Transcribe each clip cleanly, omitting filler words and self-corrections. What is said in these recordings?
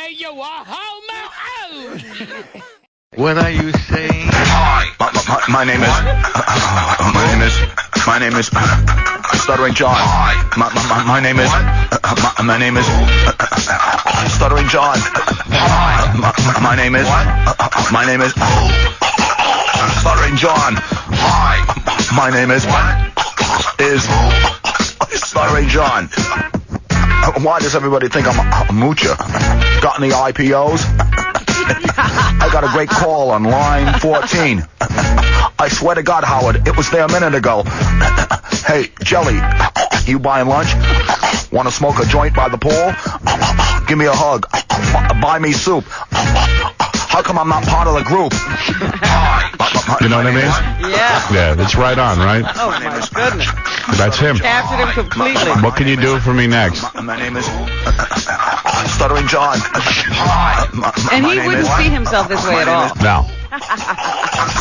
say you are homo. What are you saying? My name is Stuttering John. My name is Stuttering John. My name is Stuttering John. My name is Stuttering John. Why does everybody think I'm a moocher? Got any IPOs? I got a great call on line 14. I swear to God, Howard, it was there a minute ago. Hey, Jelly, you buying lunch? Want to smoke a joint by the pool? Give me a hug. Buy me soup. How come I'm not part of the group? You know what I mean? Yeah. Yeah, it's right on, right? Oh, my goodness. That's him. Captured him completely. What can you do for me next? My name is Stuttering John. And he wouldn't see himself this way at all. No.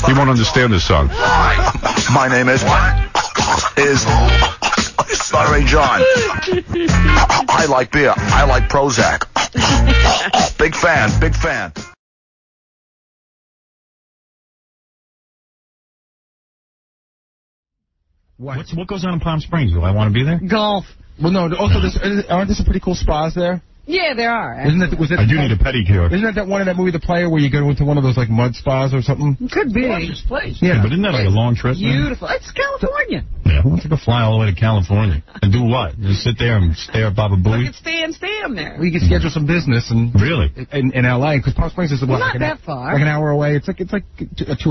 He won't understand this song. My name is Stuttering John. I like beer. I like Prozac. Big fan. Big fan. What goes on in Palm Springs? Do I want to be there? Golf. Well, no. Also, aren't there some pretty cool spas there? Yeah, there are. I do need a pedicure. Isn't that one in that movie, The Player, where you go into one of those like mud spas or something? Could be. Place. Yeah, but isn't that like a long trip? Beautiful. It's California. Yeah, who wants to go fly all the way to California and do what? Just sit there and stare at Baba Booey? We could stay there. We could schedule some business and really in L.A. because Palm Springs is not that far. Like an hour away. It's like 2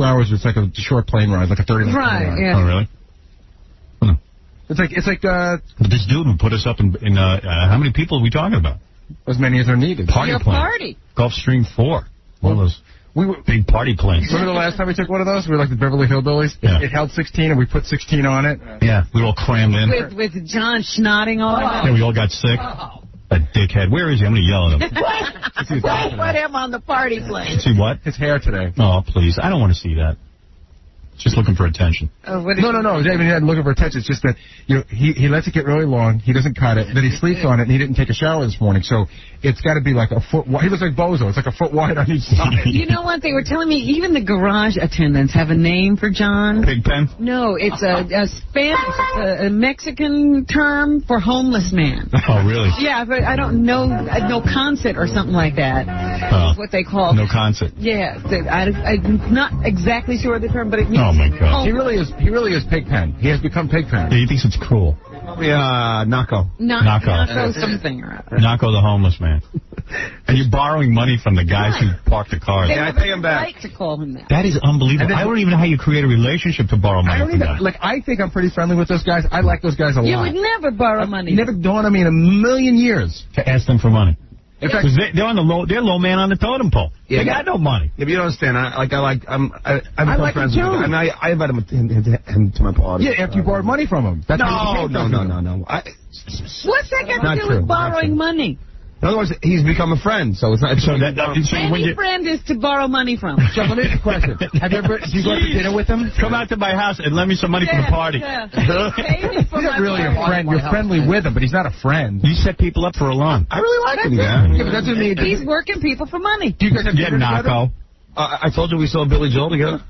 hours. It's like a short plane ride, like a 30-minute right. ride. Yeah. Oh, really? It's like. But this dude would put us up in how many people are we talking about? As many as are needed. Party. Gulfstream 4. One of those big party planes. Remember the last time we took one of those? We were like the Beverly Hillbillies. Yeah. It held 16, and we put 16 on it. Yeah, we were all crammed in. With John snotting all over. Yeah, we all got sick. That dickhead. Where is he? I'm going to yell at him. Put him on the party plane. See what? His hair today. Oh, please. I don't want to see that. Just looking for attention. No. David hadn't looking for attention. It's just that he lets it get really long. He doesn't cut it. Then he sleeps on it, and he didn't take a shower this morning. So it's got to be like a foot wide. He looks like Bozo. It's like a foot wide on each side. You know what? They were telling me even the garage attendants have a name for John. Pigpen? No, it's a Mexican term for homeless man. Oh, really? Yeah, but I don't know. No concert or something like that. That's what they call. No concert. Yeah, I'm not exactly sure of the term, but it means. Oh my God! He really is Pigpen. He has become Pigpen. Yeah, he thinks it's cruel. Naco. Naco something or other. Naco the homeless man. And you're borrowing money from the guys who park the cars. Yeah, I pay him back. Right to call him that. That is unbelievable. I don't even know how you create a relationship to borrow money from guys. Like, I think I'm pretty friendly with those guys. I like those guys a lot. You would never borrow money. Never dawned on me in a million years to ask them for money. In fact, they're low man on the totem pole. Yeah, they got no money. Yeah, but you don't understand. I like friends him with too. him. I invite him to my party. Yeah, after you borrowed money from him. That's No. What's that got to do with borrowing money? In other words, he's become a friend, so it's not. Any friend is to borrow money from. Jeff, let me ask you a question. Do you go out to dinner with him? Come out to my house and lend me some money for the party. Yeah. He's not really a friend. You're friendly with him, but he's not a friend. You set people up for a loan. I really like him. Yeah, but that doesn't mean he's working people for money. Do you guys have dinner together? I told you we saw Billy Joel together.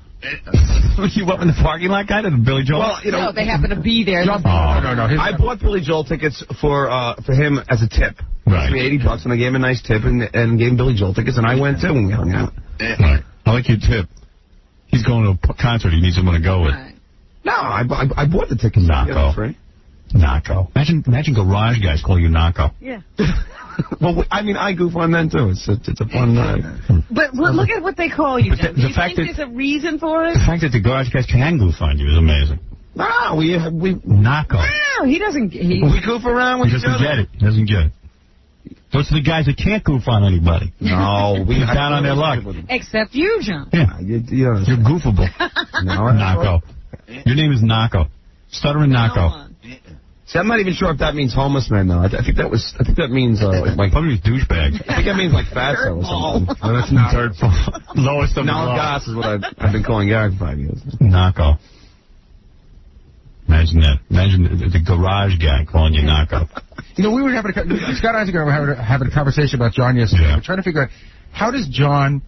You up in the parking lot, guy, to Billy Joel? Well, no, they happen to be there. No. I bought Billy Joel tickets for him as a tip. Right. It cost me $80, and I gave him a nice tip, and gave him Billy Joel tickets, and I went too, and we hung out. Right. I like your tip. He's going to a concert. He needs someone to go with. Right. No, I bought the tickets. Naco. Naco. Imagine garage guys call you Naco. Yeah. Well, I mean, I goof on them too. It's a fun night. But look at what they call you. The Do you fact think that there's a reason for it? the fact that the garage guys can goof on you is amazing. No, we Naco. No, he doesn't. We goof around with He each doesn't other. get it. He doesn't get it. Those are the guys that can't goof on anybody. No, He's down on their luck. Except you, John. Yeah. You're goofable. No, Naco. Your name is Naco. Stuttering Naco. See, I'm not even sure if that means homeless man, though. I think that means like probably douchebag. I think that means like fatso or something. No, that's not dirtball. Lowest of the low. Gas is what I've been calling guys for 5 years. Naco. Imagine that. Imagine the garage guy calling you Naco. You know, we were having Scott and Isaac were having a conversation about John yesterday. Yeah. We're trying to figure out, how does John,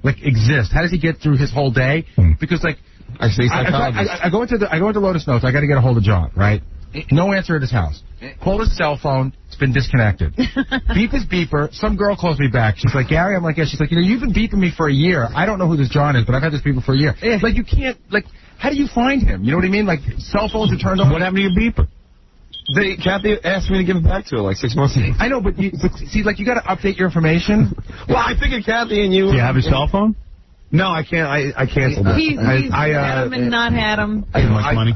like, exist? How does he get through his whole day? Because, like, I go into Lotus Notes. I got to get a hold of John, right? No answer at his house. Call his cell phone. It's been disconnected. Beep his beeper. Some girl calls me back. She's like, Gary, I'm like, yeah. She's like, you know, you've been beeping me for a year. I don't know who this John is, but I've had this beeper for a year. Like, you can't, like, how do you find him? You know what I mean? Like, cell phones are turned on. What happened to your beeper? Kathy asked me to give it back to her like 6 months ago. I know, but see, like, you got to update your information. Well, I figured Kathy and you... Do you have his cell phone? No, I can't. I canceled it. He's had him and not had him. Too much money?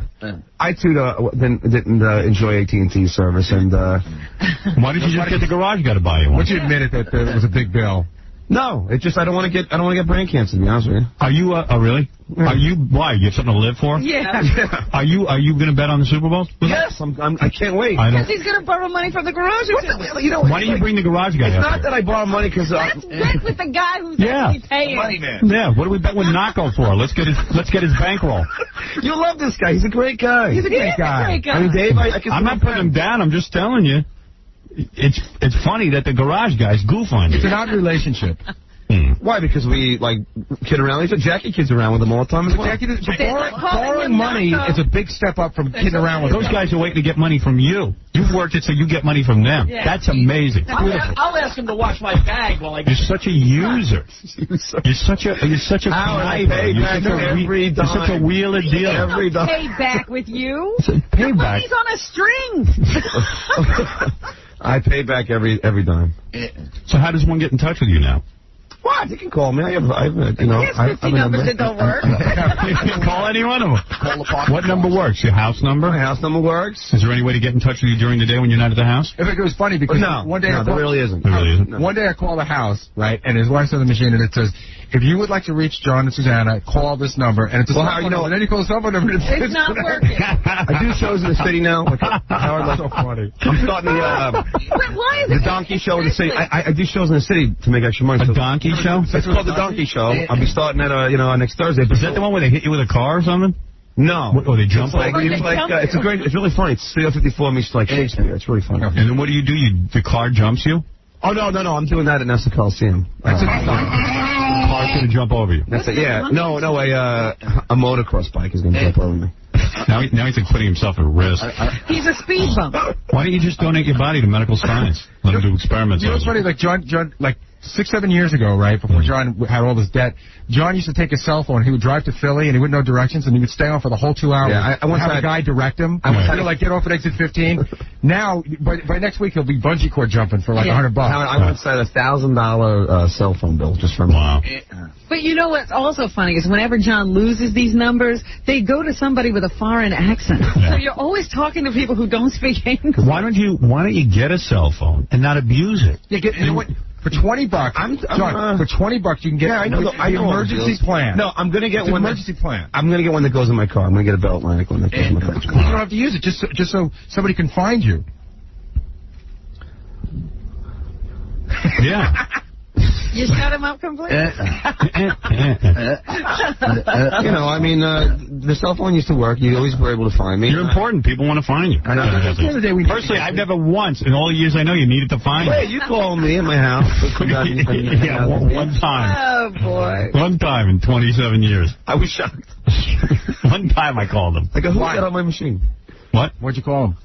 I too didn't enjoy AT&T service, and why did you just get the garage guy to buy you one? Once you admit it that it was a big bill. No, it's just I don't want to get brain cancer, to be honest with you. Are you? Oh, really? Are you? Why? You have something to live for? Yeah. Are you going to bet on the Super Bowl? Yes, I can't wait. Because he's going to borrow money from the garage. You know, why don't you bring the garage guy? It's not that I borrow money because let's bet with the guy who's actually paying. Money man. Yeah. What do we bet with Naco for? Let's get his bankroll. You love this guy. He's a great guy. He's a great guy. I mean, Dave, I'm not putting him down. I'm just telling you. It's funny that the garage guys goof on you. It's an odd relationship. Why? Because we, like, kid around. Jackie kids around with them all the time as well. Borrowing money is a big step up from kidding around with those guys are waiting to get money from you. You've worked it so you get money from them. Yeah. That's amazing. I'll ask him to watch my bag while I... You're such a user. You're such a conniver. You're such a wheeler dealer. Every dime. Pay back with you. Pay back. He's on a string. I pay back every dime. So how does one get in touch with you now? What? You can call me. I have you know, he has 50 numbers that don't work. Call any one of them. What number works? Your house number? My house number works. Is there any way to get in touch with you during the day when you're not at the house? It was funny because one day there really isn't. There really isn't. One day I call the house, right, and his wife's on the machine, and it says, if you would like to reach John and Susanna, call this number. And it's a cell phone number. And then you call the cell phone number. It's not working. I do shows in the city now. Like, Howard, that's so funny. I'm starting the donkey show in the city. I do shows in the city to make extra money. A donkey show? It's called the Donkey Show. I'll be starting at next Thursday. Is that the one where they hit you with a car or something? No. Or they jump over you? It's really funny. It's Studio 54 meets like Shakespeare. It's really funny. And then what do? The car jumps you? Oh, no. I'm doing that at Nassau Coliseum. That's the car's going to jump over you. That's it, yeah. No, a motocross bike is going to jump over me. Now he's like putting himself at risk. He's a speed bump. Why don't you just donate your body to medical science? Let him do experiments. You know what's funny? Like John, like 6-7 years ago, right, before John had all this debt, John used to take his cell phone. He would drive to Philly, and he wouldn't know directions, and he would stay on for the whole 2 hours. Yeah, I once have a guy direct him. Like, get off at exit 15. Now, by next week, he'll be bungee cord jumping for like $100. I once had a $1,000 cell phone bill just from wow. But you know what's also funny is whenever John loses these numbers, they go to somebody with a foreign accent. Yeah. So you're always talking to people who don't speak English. Why don't you get a cell phone and not abuse it? Yeah, you know what? For $20, John, for $20 you can get the emergency plan. No, I'm going to get one. Emergency plan. I'm going to get one that goes in my car. I'm going to get a Beltline one that goes in my car. You don't have to use it just so somebody can find you. Yeah. You shut him up completely? You know, I mean, the cell phone used to work. You always were able to find me. You're important. People want to find you. I know. Personally, I've never once, in all the years I know you, needed to find me. Wait, you called me at my house. Yeah, one time. Oh, boy. One time in 27 years. I was shocked. One time I called him. I go, who got on my machine? What? What'd you call him?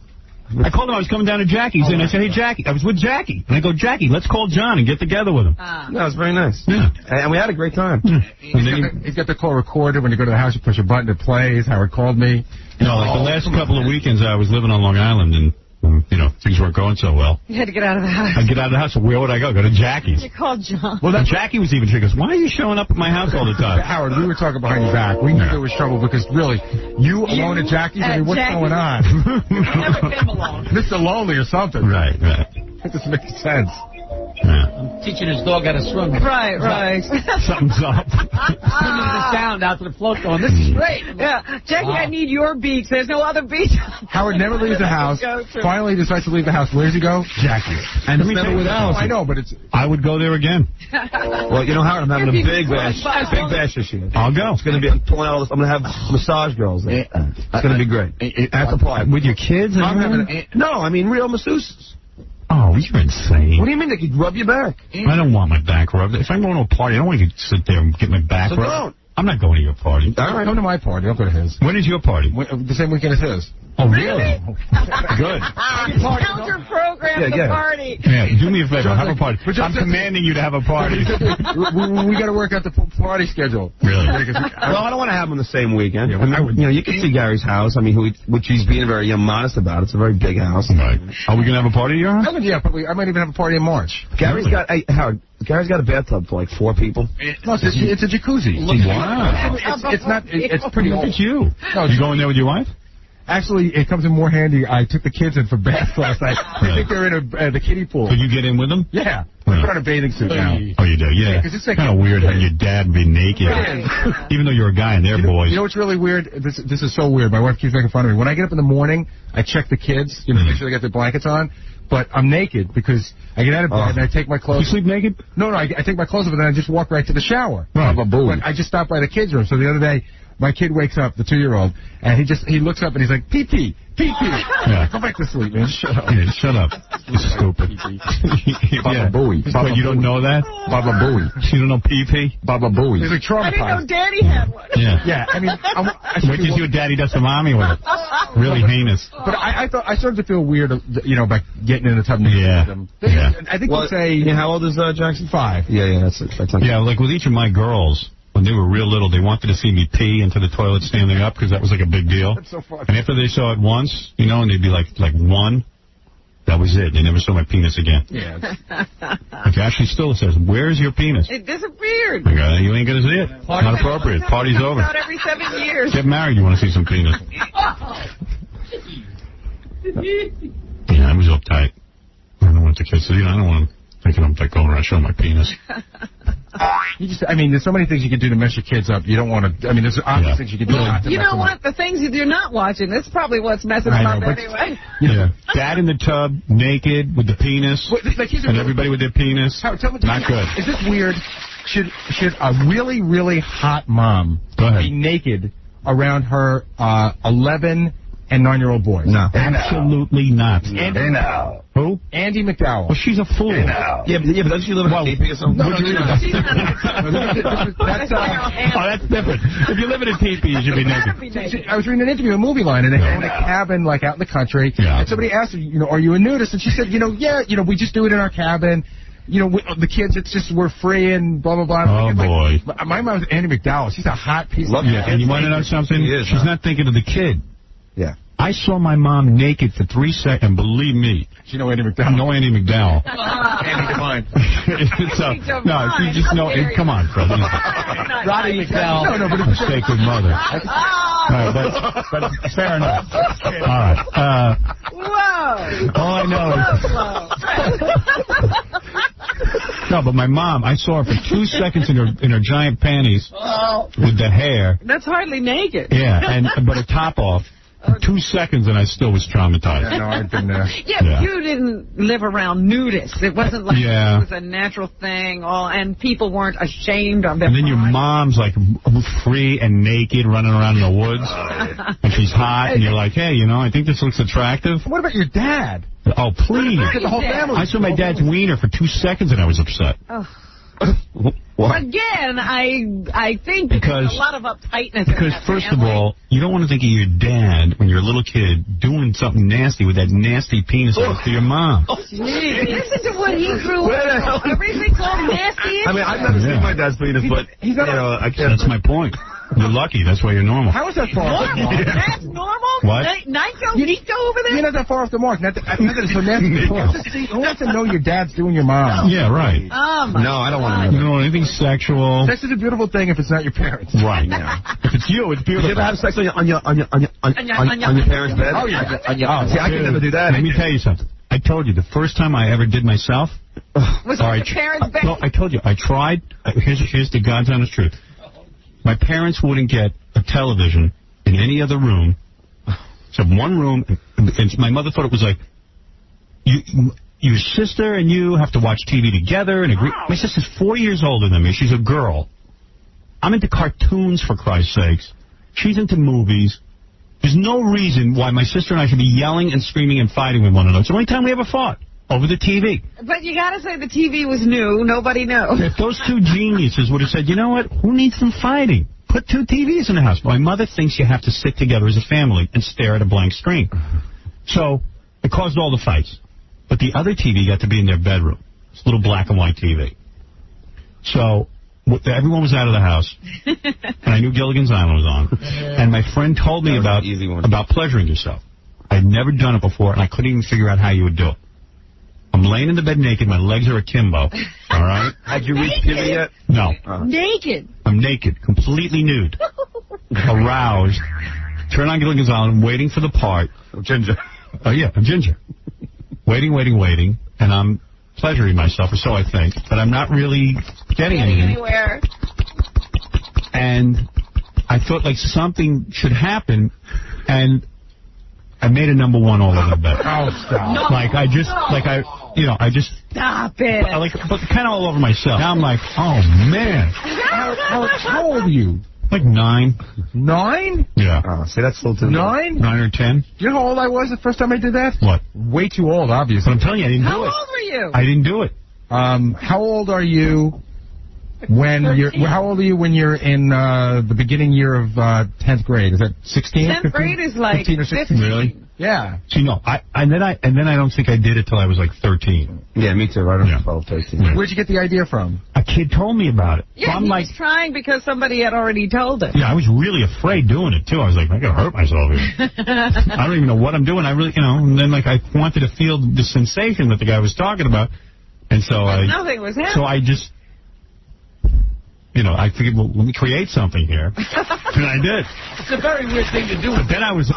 I called him. I was coming down to Jackie's, and I said, hey, Jackie. I was with Jackie. And I go, Jackie, let's call John and get together with him. No, it was very nice. Yeah. And we had a great time. Yeah. He's got the call recorded. When you go to the house, you push a button, it plays. Howard called me. You know, like the last couple of weekends, I was living on Long Island, and you know, things weren't going so well. You had to get out of the house. I'd get out of the house, so where would I go? Go to Jackie's. You called John. Well, Jackie was even, she goes, why are you showing up at my house all the time? Howard, we were talking behind your back. We knew there was trouble because, really, you alone at Jackie's, I mean, what's going on? Never came along. Mr. Lonely or something. Right. That doesn't make sense. I'm teaching his dog how to swim. Right. Something's up. Singing the sound out to the float going, this is great. Yeah, Jackie, I need your beach. There's no other beach. Howard never leaves the house. Finally decides to leave the house. Where does he go? Jackie. And let me tell you what else. I know, but it's... I would go there again. Well, you know, Howard, I'm having a big bash. Big bash this year. I'll go. It's going to be, I'm going to have massage girls there. It's going to be great. At the park. With your kids? No, I mean real masseuses. Oh, you're insane. What do you mean they could rub your back? I don't want my back rubbed. If I'm going to a party, I don't want to sit there and get my back rubbed. Don't. I'm not going to your party. All right, come to my party. I'll go to his. When is your party? The same weekend as his. Oh, really? Good. Counter program the party. Yeah, do me a favor. Have a party. I'm commanding you to have a party. we got to work out the party schedule. Really? Well, I don't want to have them the same weekend. Yeah, I mean, you can see Gary's house. I mean, which he's being very modest about. It's a very big house. Right. Are we going to have a party at your house? Yeah, probably. I might even have a party in March. Gary's got Howard. Gary's got a bathtub for like 4 people. No, it's a jacuzzi. Wow. It's not. It's pretty old. Look at you. No, you going there with your wife? Actually, it comes in more handy. I took the kids in for baths last night. I think they're in the kiddie pool. Could you get in with them? Yeah. I put on a bathing suit now. Oh, you do? Yeah. Because it's like kind of weird having your dad be naked. Even though you're a guy and they're boys. You know what's really weird? This is so weird. My wife keeps making fun of me. When I get up in the morning, I check the kids, make sure they got their blankets on. But I'm naked because I get out of bed and I take my clothes. You sleep naked? No, I take my clothes off and then I just walk right to the shower. Right. But I just stopped by the kids' room. So the other day, my kid wakes up, the 2-year-old, and he looks up and he's like, pee-pee. Yeah. Go back to sleep, man. Shut up. Yeah, shut up. You're stupid. Baba Booey. But you don't know that? Baba Booey. You don't know pee-pee? Baba Booey. He's like traumatized. I didn't know Daddy had one. Yeah. I mean, wait till your daddy does some mommy with it. Really heinous. But I started to feel weird, about getting in the tub. Yeah. I think we'll say. How old is Jackson? 5. Yeah, that's it. Yeah, like with each of my girls. When they were real little, they wanted to see me pee into the toilet standing up because that was like a big deal. That's so funny. And after they saw it once, and they'd be like 1, that was it. They never saw my penis again. Yeah. Like Ashley still says, "Where's your penis?" It disappeared. Okay, you ain't gonna see it. Not appropriate. Party's over. About every 7 years. Get married. You want to see some penis? Yeah, I was uptight. I don't want the kids to see. I don't want them thinking I'm like going around showing my penis. There's so many things you can do to mess your kids up. You don't want to. There's obvious things you can do. You know what? The things you're not watching, that's probably what's messing them up anyway. Yeah. Dad in the tub, naked, with the penis, and everybody with their penis. Howard, tell me, not good. Is this weird? Should a really, really hot mom be naked around her 11 and 9-year-old boys? No. Absolutely not. Who? Andy McDowell. Well, she's a fool. Yeah, but doesn't she live in a teepee or something? No, that's different. If you live in a teepee, you should be naked. I was reading an interview in Movie Line, and they own a cabin out in the country. Yeah. And somebody asked her, are you a nudist? And she said, we just do it in our cabin. The kids, it's just, we're free and blah, blah, blah. Oh, boy. My mom's Andy McDowell. She's a hot piece of shit. And you want to know something? She's not thinking of the kid. Yeah. I saw my mom naked for 3 seconds, and believe me. You know Andy McDowell? No Andy McDowell. Andy Devine. No, you just know. Come on, Fred. Roddy McDowell. No, but it's a sacred mother. All right, but fair enough. All right. Whoa. All I know is... No, but my mom, I saw her for 2 seconds in her giant panties with the hair. That's hardly naked. Yeah, but a top off. 2 seconds and I still was traumatized. Yeah, no, I've been there. Yeah, you didn't live around nudists. It wasn't like it was a natural thing, and people weren't ashamed of it. And then your mom's like free and naked running around in the woods, and she's hot, and you're like, hey, I think this looks attractive. What about your dad? Oh, please. The whole family. I saw my dad's wiener for 2 seconds and I was upset. What? Again, I think there's a lot of uptightness. Because first of all, you don't want to think of your dad when you're a little kid doing something nasty with that nasty penis to your mom. Listen to what he grew up with. Everything's all nasty. I've never seen my dad's penis, but I can't. That's my point. You're lucky. That's why you're normal. How is that far off the mark? That's normal? What? Nico over there? You're not that far off the mark. Not that it's so nasty. Who wants to know your dad's doing your mom? Yeah, right. No, I don't want to know. You don't want anything sexual. Sex is a beautiful thing if it's not your parents. Right. If it's you, it's beautiful. Did you ever have sex on your parents' bed? Oh, yeah. See, I can never do that. Let me tell you something. I told you, the first time I ever did myself, Was it your parents' bed? No, I told you. I tried. Here's the God's honest truth. My parents wouldn't get a television in any other room except one room. And my mother thought it was like, your sister and you have to watch TV together and agree. My sister's 4 years older than me. She's a girl. I'm into cartoons, for Christ's sakes. She's into movies. There's no reason why my sister and I should be yelling and screaming and fighting with one another. It's the only time we ever fought. Over the TV. But you got to say the TV was new. Nobody knows. If those two geniuses would have said, you know what, who needs some fighting? Put two TVs in the house. My mother thinks you have to sit together as a family and stare at a blank screen. So it caused all the fights. But the other TV got to be in their bedroom. It's a little black and white TV. So everyone was out of the house. And I knew Gilligan's Island was on. And my friend told me about pleasuring yourself. I'd never done it before, and I couldn't even figure out how you would do it. I'm laying in the bed naked. My legs are akimbo. All right? Had you reached puberty yet? No. Naked. I'm naked, completely nude, aroused. Turn on Gilligan's Island, waiting for the part. Ginger. Oh, yeah, I'm Ginger. Waiting, and I'm pleasuring myself, or so I think, but I'm not really getting anywhere. And I thought, like, something should happen, and I made a number one all over the bed. Oh, stop. No, I just... Stop it. But kind of all over myself. Now I'm like, oh, man. How old are you? Like 9. 9? Yeah. See, that's still too 9? 9 or 10. Do you know how old I was the first time I did that? What? Way too old, obviously. But I'm telling you, I didn't do it. How old were you? I didn't do it. How old are you when 13. How old are you when you're in the beginning year of 10th grade? Is that 16? 10th grade is like 15 or 16. Really? Yeah. See, no, and then I don't think I did it till I was like 13. Yeah, me too. Right around 12, 13. Yeah. Where'd you get the idea from? A kid told me about it. Yeah, so I'm he like, was trying because somebody had already told him. Yeah, I was really afraid doing it too. I was like, I gotta hurt myself here. I don't even know what I'm doing. I really, and then like I wanted to feel the sensation that the guy was talking about, and so nothing was happening. So I just. I figured, well, let me create something here. And I did. It's a very weird thing to do. But then I was,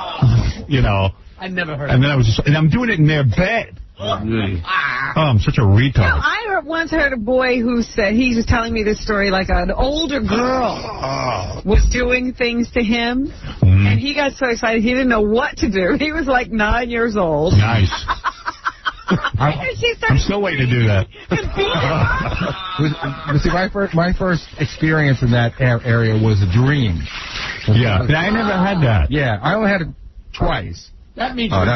I never heard and then I was and I'm doing it in their bed. Oh, I'm such a retard. No, I once heard a boy who said, he was telling me this story, like an older girl was doing things to him, and he got so excited he didn't know what to do. He was like 9 years old. Nice. I'm still waiting to do that. See, my first experience in that area was a dream. Yeah, I never had that. Yeah, I only had it twice. That means and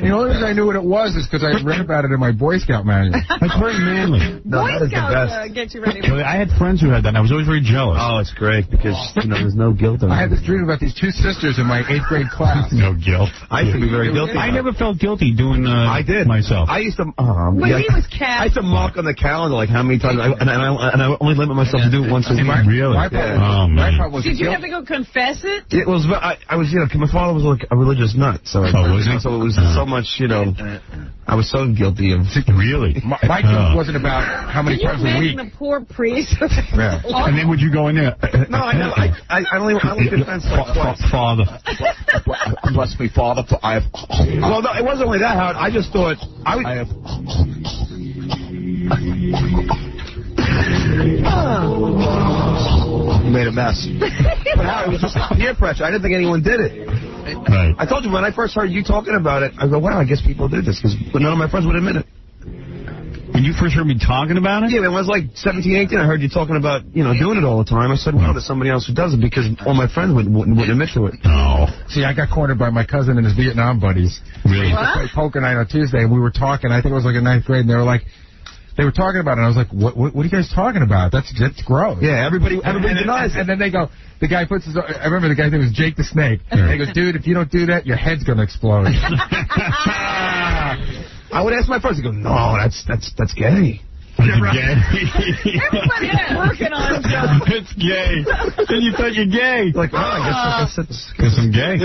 the only reason I knew what it was is because I read about it in my Boy Scout manual. That's very manly. Boy Scouts get you ready. I had friends who had that, and I was always very jealous. Oh, it's great, because, there's no guilt on it. I had this dream about these two sisters in my 8th grade class. No guilt. I used to be very guilty. I never felt guilty doing I did myself. I used to... When he was cat. I used to mark on the calendar, like, how many times... And I only limit myself to do it once a week. Really? Oh, man. Did you have to go confess it? It was... I was, my father was like a religious nut, so... was he? So it was so much, I was so guilty of... Really? My guilt wasn't about how many times a week. The poor priest. Yeah. And then would you go in there? No, I only confessed like twice. Father. Bless me, Father. Well, no, it wasn't only that, Howard. I just thought... You made a mess. But Howard, it was just peer pressure. I didn't think anyone did it. Right. I told you, when I first heard you talking about it, I go, wow, I guess people do this, but none of my friends would admit it. When you first heard me talking about it? Yeah, when I was like 17, 18, I heard you talking about, doing it all the time. I said, well, there's somebody else who does it, because all my friends wouldn't admit to it. No. See, I got cornered by my cousin and his Vietnam buddies. Really? We used to play poker night on Tuesday, and we were talking. I think it was like in 9th grade, and they were talking about it, and I was like, what are you guys talking about? That's gross. Yeah, everybody denies it. And then they go, the guy puts his, I remember the guy's name was Jake the Snake. And he goes, dude, if you don't do that, your head's going to explode. I would ask my friends, they go, no, that's gay. Everybody's working on stuff. It's gay. Then you thought you're gay. Like, I guess it's... Because I'm gay.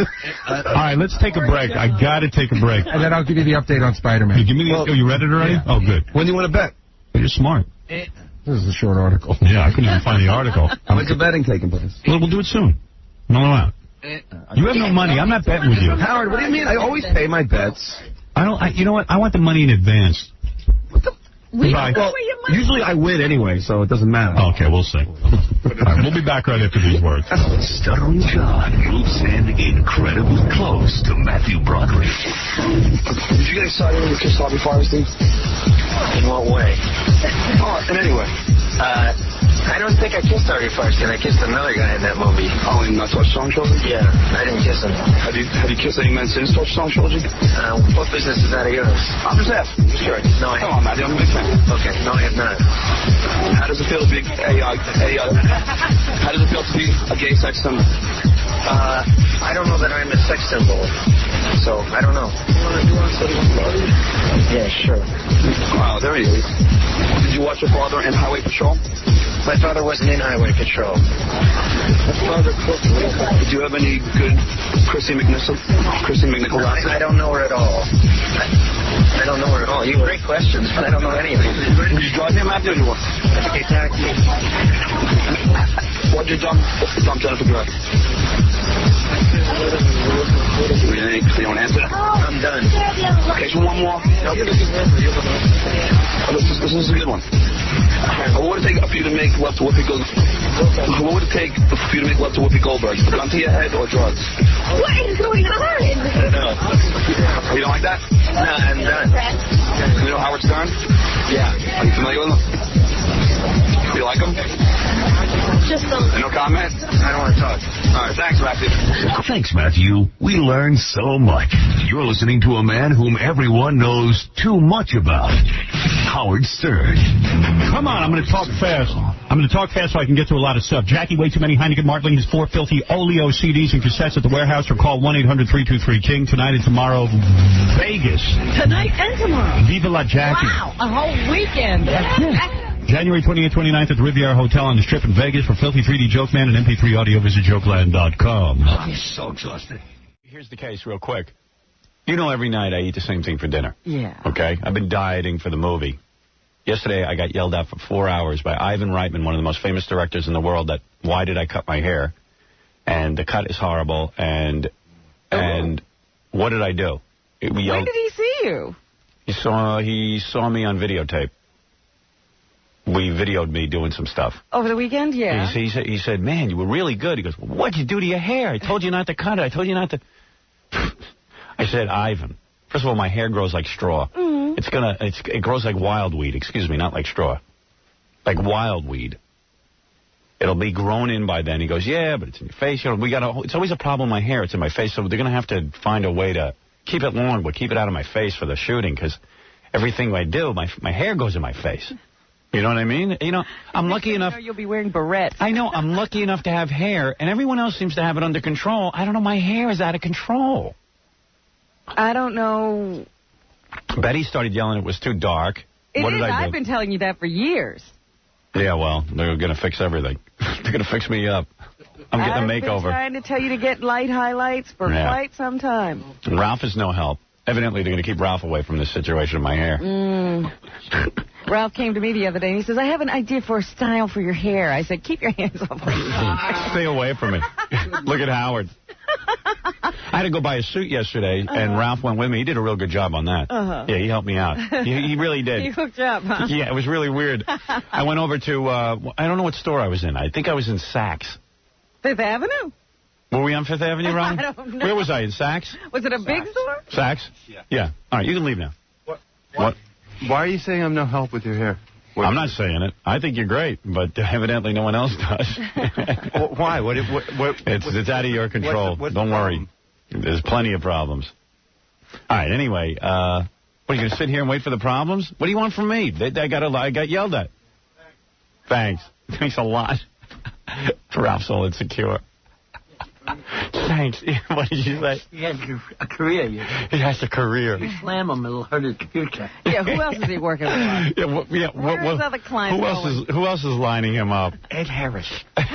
All right, let's take a break. I got to take a break. And then I'll give you the update on Spider-Man. You you read it already? Yeah. Oh, good. When do you want to bet? You're smart. This is a short article. Yeah, I couldn't even find the article. When's the betting taking place? Well, we'll do it soon. No out. You have no money. I'm not betting with you. Howard, what do you mean? I always pay my bets. You know what? I want the money in advance. We Goodbye. don't know where your money Usually I win anyway, so it doesn't matter. Okay, we'll see. All right, we'll be back right after these words. Stuttering John moves in incredibly close to Matthew Broderick. Did you guys sign in with Kiss Harvey Firestein? In what way? Oh, in any way. I don't think I kissed Harvey Firestein. I kissed another guy in that movie. Oh, in Touchstone Trilogy? Yeah, I didn't kiss him. Have you kissed any men since Touchstone Trilogy? What business is that of yours? I'm just asking. Just curious. No, I Come on, Matthew. I'm a big fan. Okay, no, I have not. How does it feel to be how does it feel to be a gay sex symbol? I don't know that I'm a sex symbol, so I don't know. You want to say something? Yeah, sure. Wow, there he is. Did you watch your father in Highway Patrol? My father wasn't in Highway Patrol. Did you have any good Chrissy McNichol? I don't know her at all. I don't know her at all. You have great questions, but I don't know anything. Did you drive him, Matthew, or what? Okay, taxi. What did you dump Jennifer Grey? You don't answer? I'm done. Okay, so one more. This is a good one. What would it take for you to make love to Whoopi Goldberg? What would it take for you to make love to Whoopi Goldberg? Gun to your head or drugs? What is going on? I don't know. You don't like that? No, I'm done. You know Howard Stern? Yeah. Are you familiar with him? Do you like him? Just some. No comment? I don't want to talk. All right, thanks, Matthew. Thanks, Matthew. We learned so much. You're listening to a man whom everyone knows too much about. Howard Stern. Come on, I'm going to talk fast. I'm going to talk fast so I can get to a lot of stuff. Jackie, way too many Heineken Martling, his 4 filthy Oleo CDs and cassettes at the warehouse, or call 1-800-323-KING. Tonight and tomorrow, Vegas. Tonight and tomorrow. Viva la Jackie. Wow, a whole weekend. January 28th, 29th at the Riviera Hotel on the Strip in Vegas. For Filthy 3D Joke Man and MP3 audio, visit jokeland.com. I'm so exhausted. Here's the case real quick. You know, every night I eat the same thing for dinner. Yeah. Okay? I've been dieting for the movie. Yesterday, I got yelled at for 4 hours by Ivan Reitman, one of the most famous directors in the world, that why did I cut my hair? And the cut is horrible. And what did I do? When did he see you? He saw me on videotape. We videoed me doing some stuff. Over the weekend? Yeah. He said, man, you were really good. He goes, well, what'd you do to your hair? I told you not to cut it. I told you not to. I said, Ivan, first of all, my hair grows like straw. Mm-hmm. It grows like wild weed. Excuse me, not like straw. Like wild weed. It'll be grown in by then. He goes, yeah, but it's in your face. You know, it's always a problem with my hair. It's in my face, so they're going to have to find a way to keep it long, but keep it out of my face for the shooting, because everything I do, my hair goes in my face. You know what I mean? You know, I'm lucky enough. You'll be wearing barrettes. I know. I'm lucky enough to have hair, and everyone else seems to have it under control. I don't know. My hair is out of control. I don't know. Betty started yelling it was too dark. What did I do? I've been telling you that for years. Yeah, well, they're going to fix everything. They're going to fix me up. I'm getting a makeover. I've been trying to tell you to get light highlights for quite some time. Ralph is no help. Evidently, they're going to keep Ralph away from this situation of my hair. Ralph came to me the other day, and he says, I have an idea for a style for your hair. I said, keep your hands off my hair. Stay away from it. Look at Howard. I had to go buy a suit yesterday, and Ralph went with me. He did a real good job on that. Yeah, he helped me out. He really did. He hooked you up, huh? Yeah, it was really weird. I went over to, I don't know what store I was in. I think I was in Saks. Fifth Avenue? Were we on Fifth Avenue, Ron? I don't know. Where was I, in Saks? Was it a big store? Saks? Yeah. All right, you can leave now. What? Why are you saying I'm no help with your hair? I'm not saying it. I think you're great, but evidently no one else does. Why? It's out of your control. Don't worry. There's plenty of problems. All right, anyway, what, are you going to sit here and wait for the problems? What do you want from me? I got yelled at. Thanks. Thanks a lot. Ralph's all insecure. Thanks. What did you say? He has a career. He has a career. You slam him, it'll hurt his future. Yeah, who else is he working with? Where's other clients who else is lining him up? Ed Harris. Well,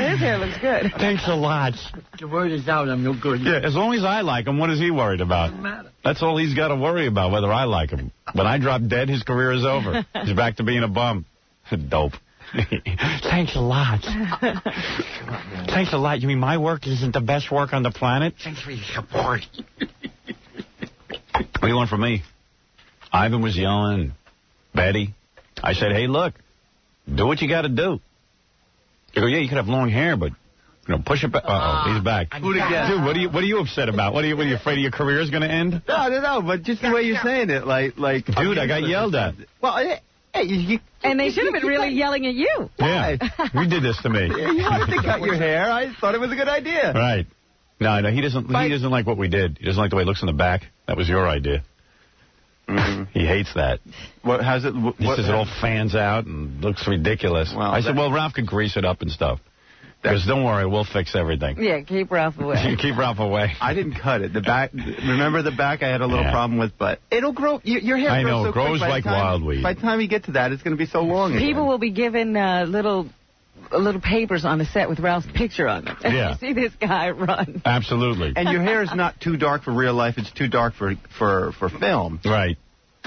his hair looks good. Thanks a lot. The word is out, I'm no good. Yeah, as long as I like him, what is he worried about? Doesn't matter. That's all he's got to worry about, whether I like him. When I drop dead, his career is over. He's back to being a bum. Dope. Thanks a lot. Thanks a lot. You mean my work isn't the best work on the planet? Thanks for your support. What do you want from me? Ivan was yelling, Betty. I said, hey, look, do what you got to do. You go, yeah, you could have long hair, but, push it back. Uh-oh, he's back. Dude, what are you upset about? What are you afraid of your career is going to end? No, but just the way you're saying it, like. Dude, I got yelled at. Well, hey, and they should have been really yelling at you. Yeah, you did this to me. You wanted to cut your hair. I thought it was a good idea. Right. No, he doesn't like what we did. He doesn't like the way it looks in the back. That was your idea. Mm-hmm. He hates that. What has it? He says it all fans out and looks ridiculous. Well, I said, well, Ralph could grease it up and stuff. Because don't worry, we'll fix everything. Yeah, keep Ralph away. Keep Ralph away. I didn't cut it. The back. Remember the back? I had a little problem with, but it'll grow. Your hair grows so quick. Grows like wildweed. By the time you get to that, it's going to be so long. People will be given little papers on the set with Ralph's picture on them. Yeah. You see this guy run. Absolutely. And your hair is not too dark for real life. It's too dark for film. Right.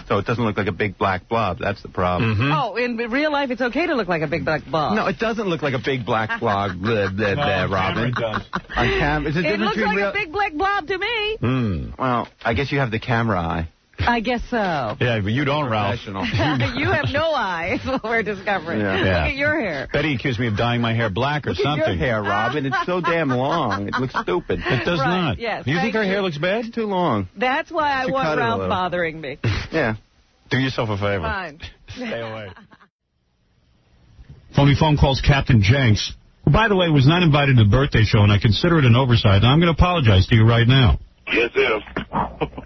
So it doesn't look like a big black blob. That's the problem. Mm-hmm. Oh, in real life, it's okay to look like a big black blob. No, it doesn't look like a big black blob, Robin. It does. On camera. It looks like a big black blob to me. Well, I guess you have the camera eye. I guess so. Yeah, but you don't, Ralph. You have no eye, is what we're discovering. Yeah. Look at your hair. Betty accused me of dyeing my hair black or Look something. At your hair, Robin. It's so damn long. It looks stupid. It does not. Yes, you think her hair looks bad? It's too long. That's why I want Ralph bothering me. Yeah. Do yourself a favor. Fine. Stay away. Phone calls Captain Jenks, who, by the way, was not invited to the birthday show, and I consider it an oversight. And I'm going to apologize to you right now. Yes, sir.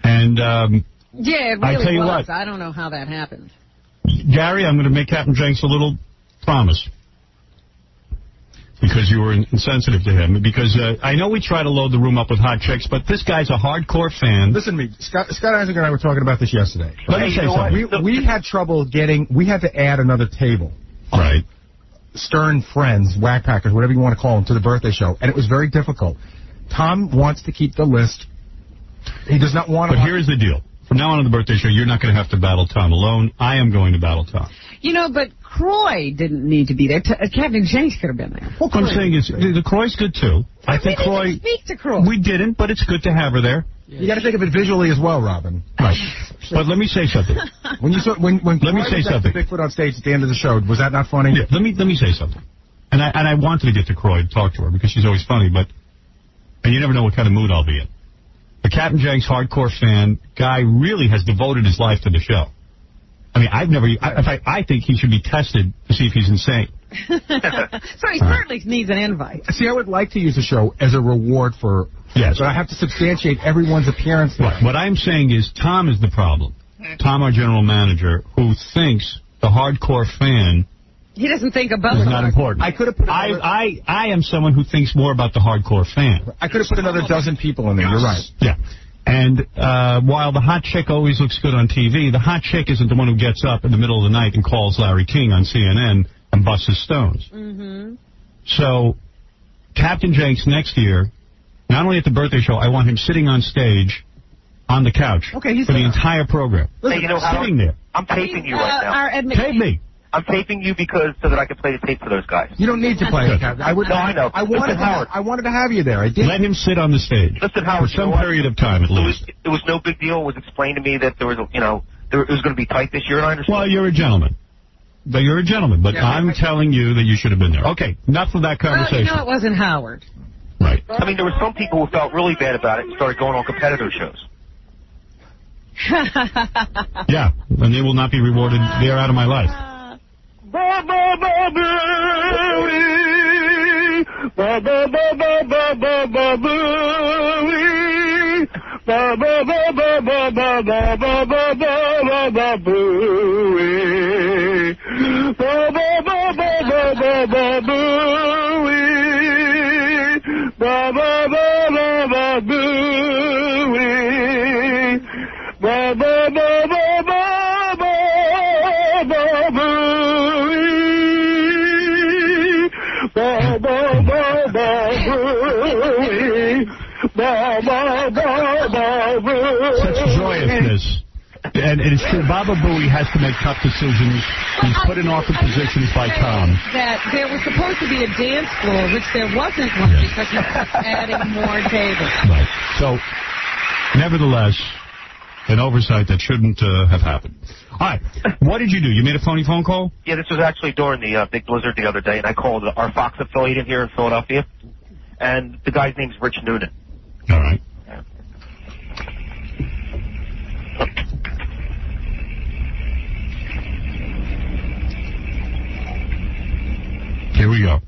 And, yeah, it really I tell you was. what. I don't know how that happened. Gary, I'm going to make Captain Jenks a little promise. Because you were insensitive to him. Because I know we try to load the room up with hot chicks, but this guy's a hardcore fan. Listen to me. Scott Isaac and I were talking about this yesterday. Let me say something. We had trouble we had to add another table. Right. Stern friends, whack packers, whatever you want to call them, to the birthday show. And it was very difficult. Tom wants to keep the list. He does not want to... But here's the deal. From now on the birthday show, you're not going to have to battle Tom alone. I am going to battle Tom. But Croy didn't need to be there. Captain Jenks could have been there. What I'm saying is, the Croy's good, too. I think Croy... didn't speak to Croy. We didn't, but it's good to have her there. Yeah. You got to think of it visually as well, Robin. Right. But let me say something. When let me say something. Bigfoot on stage at the end of the show, was that not funny? Yeah, let me say something. And I wanted to get to Croy and talk to her because she's always funny, and you never know what kind of mood I'll be in. The Captain Jenks hardcore fan guy really has devoted his life to the show. I mean, I think he should be tested to see if he's insane. So he certainly needs an invite. See, I would like to use the show as a reward for... Yes. But I have to substantiate everyone's appearance there. What I'm saying is Tom is the problem. Tom, our general manager, who thinks the hardcore fan... He doesn't think about it. It's not important. I could have put I am someone who thinks more about the hardcore fan. I could have put another dozen people in there. You're right. Yeah. And while the hot chick always looks good on TV, the hot chick isn't the one who gets up in the middle of the night and calls Larry King on CNN and busts his stones. Mm-hmm. So Captain Jenks next year, not only at the birthday show, I want him sitting on stage on the couch for the entire program. Hey, you know, sitting there. I'm taping you right now. Tape me. I'm taping you so that I can play the tape for those guys. You don't need to play it, Captain. I know. I wanted to have you there. I did. Let him sit on the stage. Listen, Howard, for some period of time at least. It was no big deal. It was explained to me that there was, it was going to be tight this year, and I understand. Well, you're a gentleman. But you're a gentleman. But I'm telling you that you should have been there. Okay, enough of that conversation. Well, it wasn't Howard. Right. I mean, there were some people who felt really bad about it and started going on competitor shows. Yeah, and they will not be rewarded. They're out of my life. Ba ba ba booey, ba ba ba ba ba ba ba booey, ba ba ba ba ba ba ba ba ba ba ba booey, ba ba ba ba ba ba ba booey, ba ba ba ba ba booey, ba ba ba ba ba. Such joyousness. And it's true, Baba Booey has to make tough decisions. He's put in awkward positions by Tom. That there was supposed to be a dance floor, which there wasn't one because he kept adding more tables. Right. So, nevertheless, an oversight that shouldn't have happened. All right. What did you do? You made a phony phone call? Yeah, this was actually during the big blizzard the other day, and I called our Fox affiliate in here in Philadelphia, and the guy's name's Rich Noonan. All right. Here we go.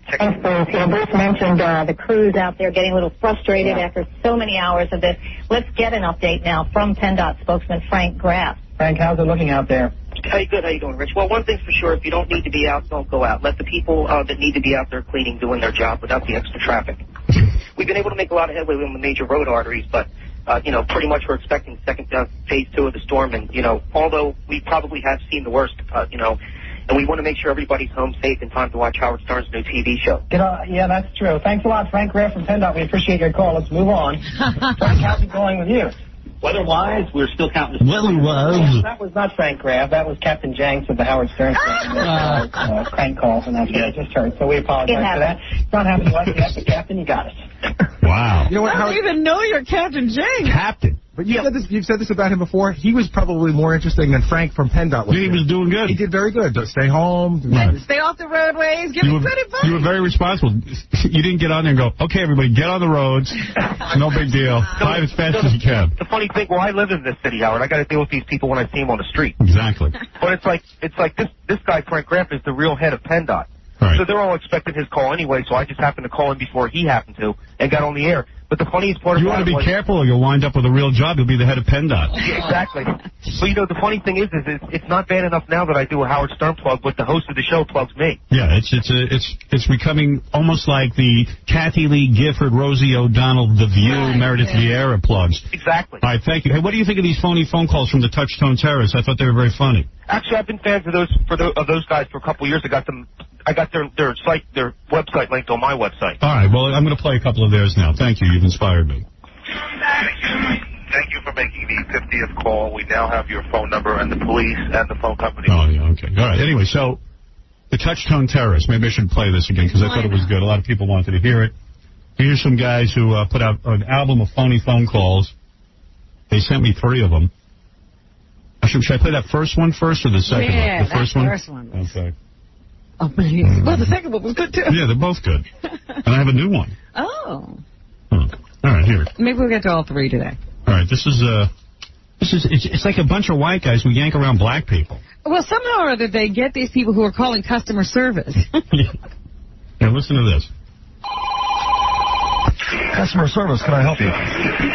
Bruce mentioned the crews out there getting a little frustrated after so many hours of this. Let's get an update now from PennDOT spokesman Frank Graff. Frank, how's it looking out there? Hey, good. How you doing, Rich? Well, one thing's for sure. If you don't need to be out, don't go out. Let the people that need to be out there cleaning, doing their job without the extra traffic. We've been able to make a lot of headway on the major road arteries, but, pretty much we're expecting phase 2 of the storm. And, although we probably have seen the worst, and we want to make sure everybody's home safe in time to watch Howard Stern's new TV show. Yeah, that's true. Thanks a lot, Frank Graff from PennDOT. We appreciate your call. Let's move on. Frank, how's it going with you? Weather-wise, we're still counting. Weather-wise? That was not Frank Graff. That was Captain Jenks of the Howard Stern crank calls, and that's what I just heard. So we apologize for that. It's not happening to us yet, but Captain, you got us. Wow. You know what, I don't even know you're Captain Jenks. Captain. But you've said this about him before. He was probably more interesting than Frank from PennDOT was. He was doing good. He did very good. Stay home. Stay off the roadways. Give me good advice. You were very responsible. You didn't get on there and go, okay, everybody, get on the roads. No big deal. Drive as fast as you can. The funny thing, I live in this city, Howard. I got to deal with these people when I see them on the street. Exactly. But it's like this guy, Frank Graff, is the real head of PennDOT. Right. So they're all expecting his call anyway, so I just happened to call him before he happened to and got on the air. But the funniest part you want to be careful or you'll wind up with a real job. You'll be the head of PennDOT. Yeah, exactly. But, the funny thing is it's not bad enough now that I do a Howard Stern plug, but the host of the show plugs me. Yeah, it's becoming almost like the Kathy Lee Gifford, Rosie O'Donnell, The View, Meredith Vieira plugs. Exactly. All right, thank you. Hey, what do you think of these phony phone calls from the Touchstone Terrace? I thought they were very funny. Actually, I've been fans of those guys for a couple of years. I got their website linked on my website. All right, well, I'm going to play a couple of theirs now. Thank you. You've inspired me. Thank you for making the 50th call. We now have your phone number and the police and the phone company. Oh, yeah, okay. All right. Anyway, so the Touchstone Terrace. Maybe I should play this again because I thought it was good. A lot of people wanted to hear it. Here's some guys who put out an album of phony phone calls. They sent me 3 of them. Should I play that first one first or the second one? The first one? Okay. Oh, man. Well, the second one was good, too. Yeah, they're both good. And I have a new one. Oh. All right, here. Maybe we'll get to all 3 today. All right, it's like a bunch of white guys who yank around black people. Well, somehow or other they get these people who are calling customer service. Yeah, listen to this. Customer service, can I help you?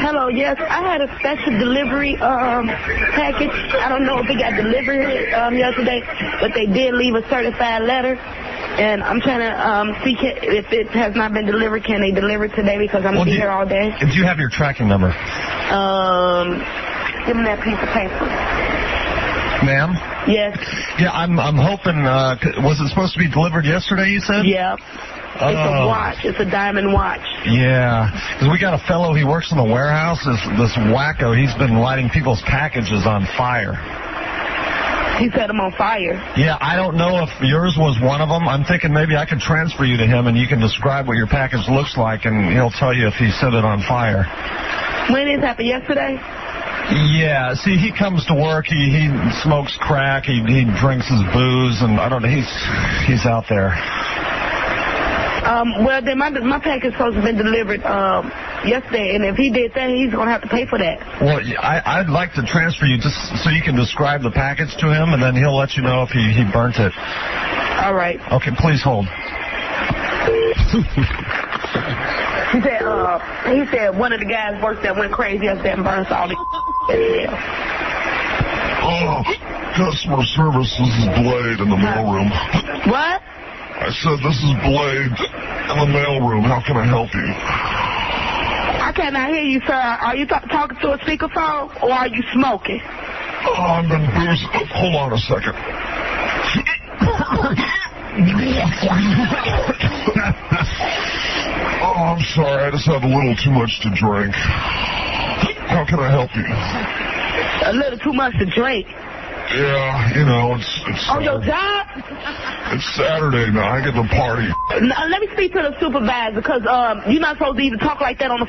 Hello, yes. I had a special delivery package. I don't know if it got delivered yesterday, but they did leave a certified letter. And I'm trying to see if it has not been delivered, can they deliver it today because I'm going to be here all day? Do you have your tracking number? Give me that piece of paper. Ma'am? Yes. Yeah, I'm hoping, was it supposed to be delivered yesterday, you said? Yeah. It's a watch. It's a diamond watch. Yeah. Because we got a fellow, he works in the warehouse, this wacko, he's been lighting people's packages on fire. He set them on fire. Yeah, I don't know if yours was one of them. I'm thinking maybe I could transfer you to him and you can describe what your package looks like and he'll tell you if he set it on fire. When did it happen? Yesterday? Yeah, see, he comes to work, he smokes crack, he drinks his booze, and I don't know, he's out there. Well, then my package supposed to have been delivered yesterday, and if he did that, he's going to have to pay for that. Well, I'd like to transfer you just so you can describe the package to him, and then he'll let you know if he burnt it. All right. Okay, please hold. He said one of the guys worked there went crazy yesterday and burned all the Customer service, this is Blade in the mailroom. What? I said, this is Blade in the mailroom. How can I help you? I cannot hear you, sir. Are you talking to a speakerphone or are you smoking? I've been boozing. Hold on a second. I'm sorry. I just had a little too much to drink. How can I help you? A little too much to drink. Yeah, it's on your job? It's Saturday now. I get the party. Now, let me speak to the supervisor because you're not supposed to even talk like that on the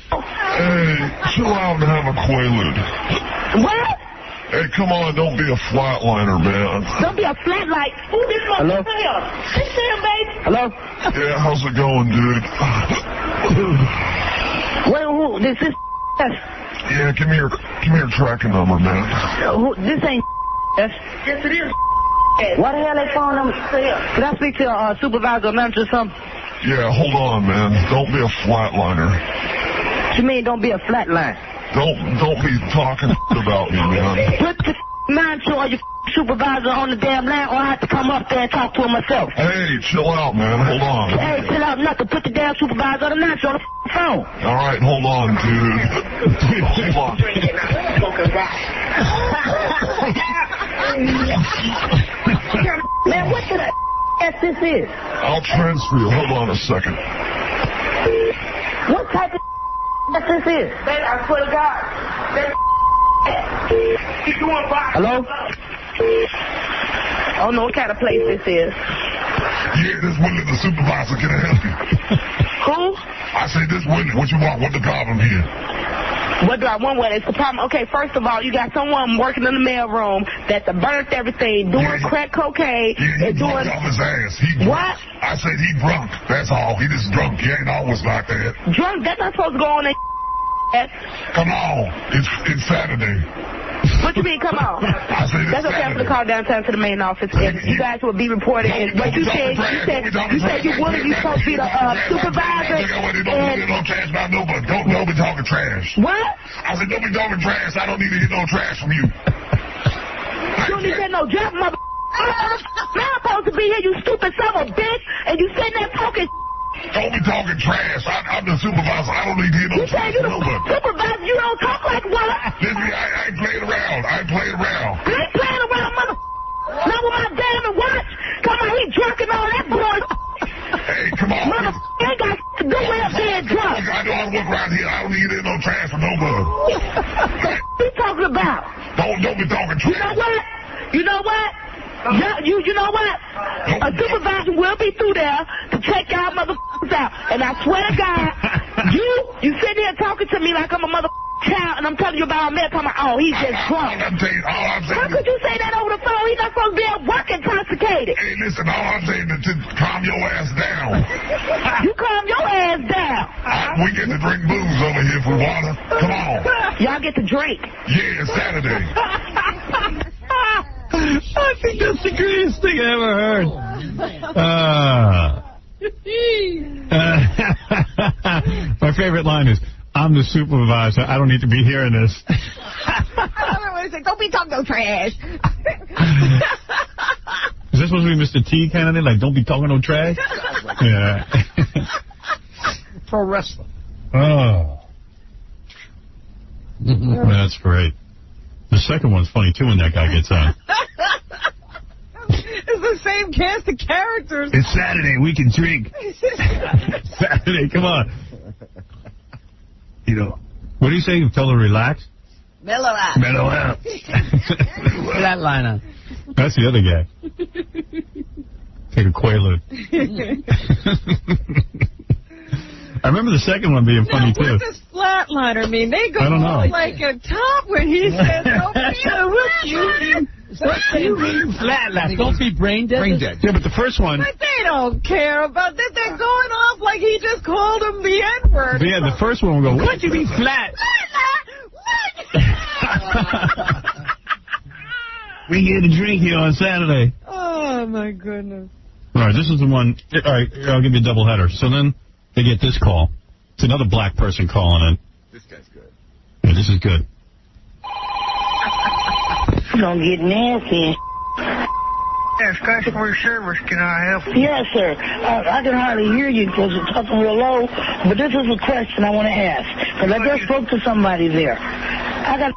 phone. Hey, chill out and have a Quaalude. What? Hey, come on, don't be a flatliner, man. Don't be a flatlight. Who this Hello? Sit there, baby. Hello? Yeah, how's it going, dude? Who? This is. Yeah, give me your tracking number, man. This ain't. Yes, it is. Why the hell they phone number? Can I speak to a supervisor or manager or something? Yeah, hold on, man. Don't be a flatliner. What you mean, don't be a flatline? Don't be talking about me, man. Put the manager or your supervisor on the damn line, or I have to come up there and talk to him myself. Hey, chill out, man. Hold on. Hey, chill out, nothing. Put the damn supervisor or the manager on the phone. All right, hold on, dude. Hold on. Man, what the f this is? I'll transfer you. Hold on a second. What type of f this is? Man, I swear to God. Hello? I don't know what kind of place this is. Yeah, this Willie, the supervisor. Can I help you? Who? I said this Willie. What you want? What's the problem here? What do I want? What is the problem? Okay, first of all, you got someone working in the mailroom that burnt everything, doing crack cocaine. Yeah, he drunk off his ass. What? I said he drunk. That's all. He just drunk. He ain't always like that. Drunk? That's not supposed to go on in Come on. It's Saturday. What you mean, come on? I said that's okay. I'm going to call downtown to the main office, and you guys will be reported. And what you said you wanted you supposed to be the supervisor. Don't trash about nobody. Don't be talking trash. What? I said don't be talking trash. I don't need to hear no trash from you. You don't need to hear no jump, mother. Man, I'm supposed to be here, you stupid son of a bitch, and you sitting there talking. Don't be talking trash. I'm the supervisor. I don't need to hear no trash from nobody. Supervisor, you don't talk like one. Listen, I ain't playing around. I ain't playing around. You ain't playing around, mother. Not with my damn watch. Come on, he drunk and all that boy. Hey, come on. Mother, ain't got to do with up being drunk. I know how to work around here. I don't need to hear no trash from nobody. What you talking about? Don't be talking trash. You know what? You know what? A supervisor will be through there to check y'all motherfuckers out. And I swear to God, you sitting here talking to me like I'm a motherfucking child, and I'm telling you about a man talking about, oh, he's just drunk. How could you say that over the phone? He's not supposed to be at work intoxicated. Hey, listen, all I'm saying is to calm your ass down. You calm your ass down. We get to drink booze over here if we want to. Come on. Y'all get to drink. Yeah, it's Saturday. I think that's the greatest thing I ever heard. My favorite line is, I'm the supervisor. I don't need to be hearing this. Don't be talking no trash. Is this supposed to be Mr. T kind of thing? Like, don't be talking no trash? Yeah. Pro wrestler. Oh. That's great. The second one's funny, too, when that guy gets on. It's the same cast of characters. It's Saturday. We can drink. Saturday. Come on. You know, what do you say? You tell her to relax? Mellow out. Mellow out. Flatliner. That's the other guy. Take a Quaalude. I remember the second one being funny, too. What does flatliner mean? They go like a top when he says, what you mean flatliner? Don't be brain dead. Brain dead. Yeah, but the first one. But they don't care about that. They're going off like he just called him the N-word. Yeah, the first one will go, what do you mean flat? We get a drink here on Saturday. Oh, my goodness. All right, this is the one. All right, I'll give you a double header. So then they get this call. It's another black person calling in. This guy's good. Yeah, this is good. You're going to get nasty. Yes, customer service, can I help you? Yes, sir. I can hardly hear you because you're talking real low, but this is a question I want to ask. Because I just spoke to somebody there. I got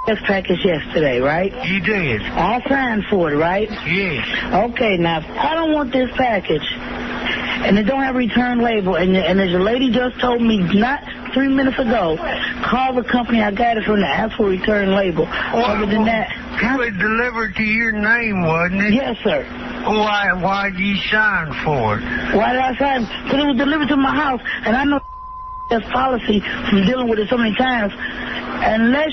this package yesterday, right? You did. I signed for it, right? Yes. Okay, now, I don't want this package, and it don't have a return label, and as a lady just told me not 3 minutes ago, call the company I got it from to ask for a return label. Other than that... It was delivered to your name, wasn't it? Yes, sir. Why did you sign for it? Why did I sign? Because it was delivered to my house, and I know policy from dealing with it so many times. Unless,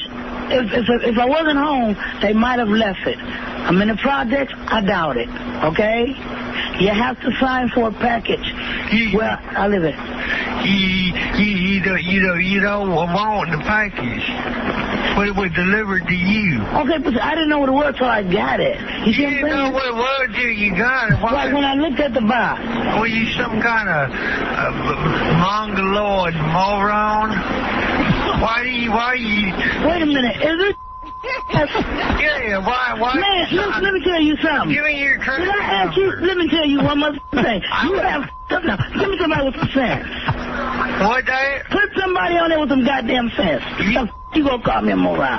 if I wasn't home, they might have left it. I'm in the projects, I doubt it, okay? You have to sign for a package. Well, I live it. You don't want the package. But it was delivered to you. Okay, but I didn't know what it was till I got it. You see what I'm saying? Know what it was till you got it. Why? Like when I looked at the box. Were you some kind of mongoloid moron? Why do you... Wait a minute, is it... Yeah, why? Man, let me tell you something. Give me your credit Did I ask you? Let me tell you one more thing. You have up now. Give me somebody with some sense. What, Dad? Put somebody on there with some goddamn sense. You gonna call me a moron?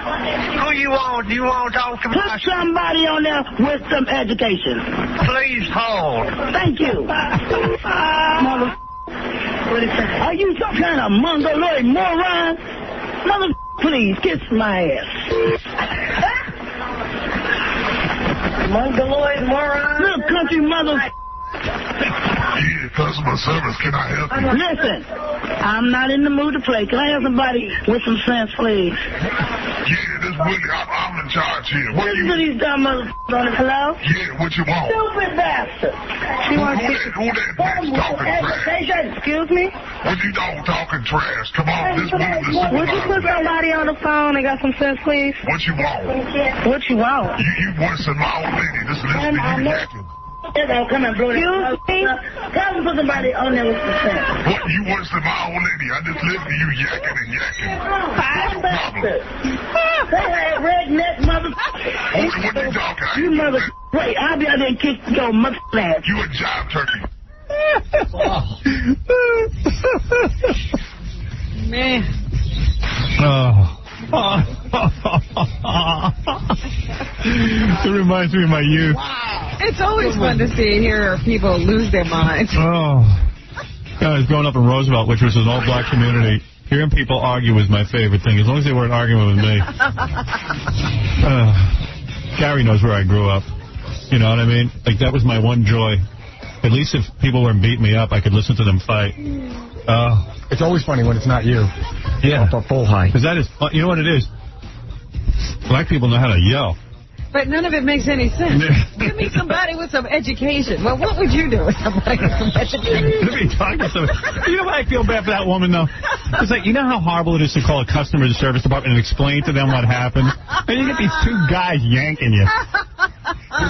Who you want? You want to talk to me? Put somebody on there with some education. Please hold. Thank you. Mother. Are you some kind of mongoloid moron? Mother, please kiss my ass. Mongoloid moron. Little country mother. Yeah, customer service, can I help you? Listen, I'm not in the mood to play. Can I have somebody with some sense, please? Yeah, this Willie, I'm in charge here. What Listen to these dumb motherfuckers on the hello? Yeah, what you want? Stupid bastard. Who that bitch talking trash? Excuse me? What you don't talking trash? Come on, this Willie the supervisor. Would you put somebody on the phone and got some sense, please? What you want? What you want? You worse than my old lady. This listen to you yakking. Come and blow that. Excuse me? Come and put somebody on there with some sense. What, you worse than my old lady. I just listen to you yakking and yakking. What's your problem? That redneck motherfucker. What you talking? You mother... Wait, I'll be out there and kick your motherfucker ass. You a job turkey. Man. It reminds me of my youth. It's always fun to hear people lose their minds. Oh. I was growing up in Roosevelt, which was an all-black community. Hearing people argue was my favorite thing, as long as they weren't arguing with me. Gary knows where I grew up. You know what I mean? Like, that was my one joy. At least if people weren't beating me up, I could listen to them fight. It's always funny when it's not you. Yeah. Full high. Because that is, you know what it is? Black people know how to yell. But none of it makes any sense. Give me somebody with some education. Well, what would you do with somebody with some education? You know what I feel bad for that woman, though? It's like, you know how horrible it is to call a customer service department and explain to them what happened? And you get these two guys yanking you.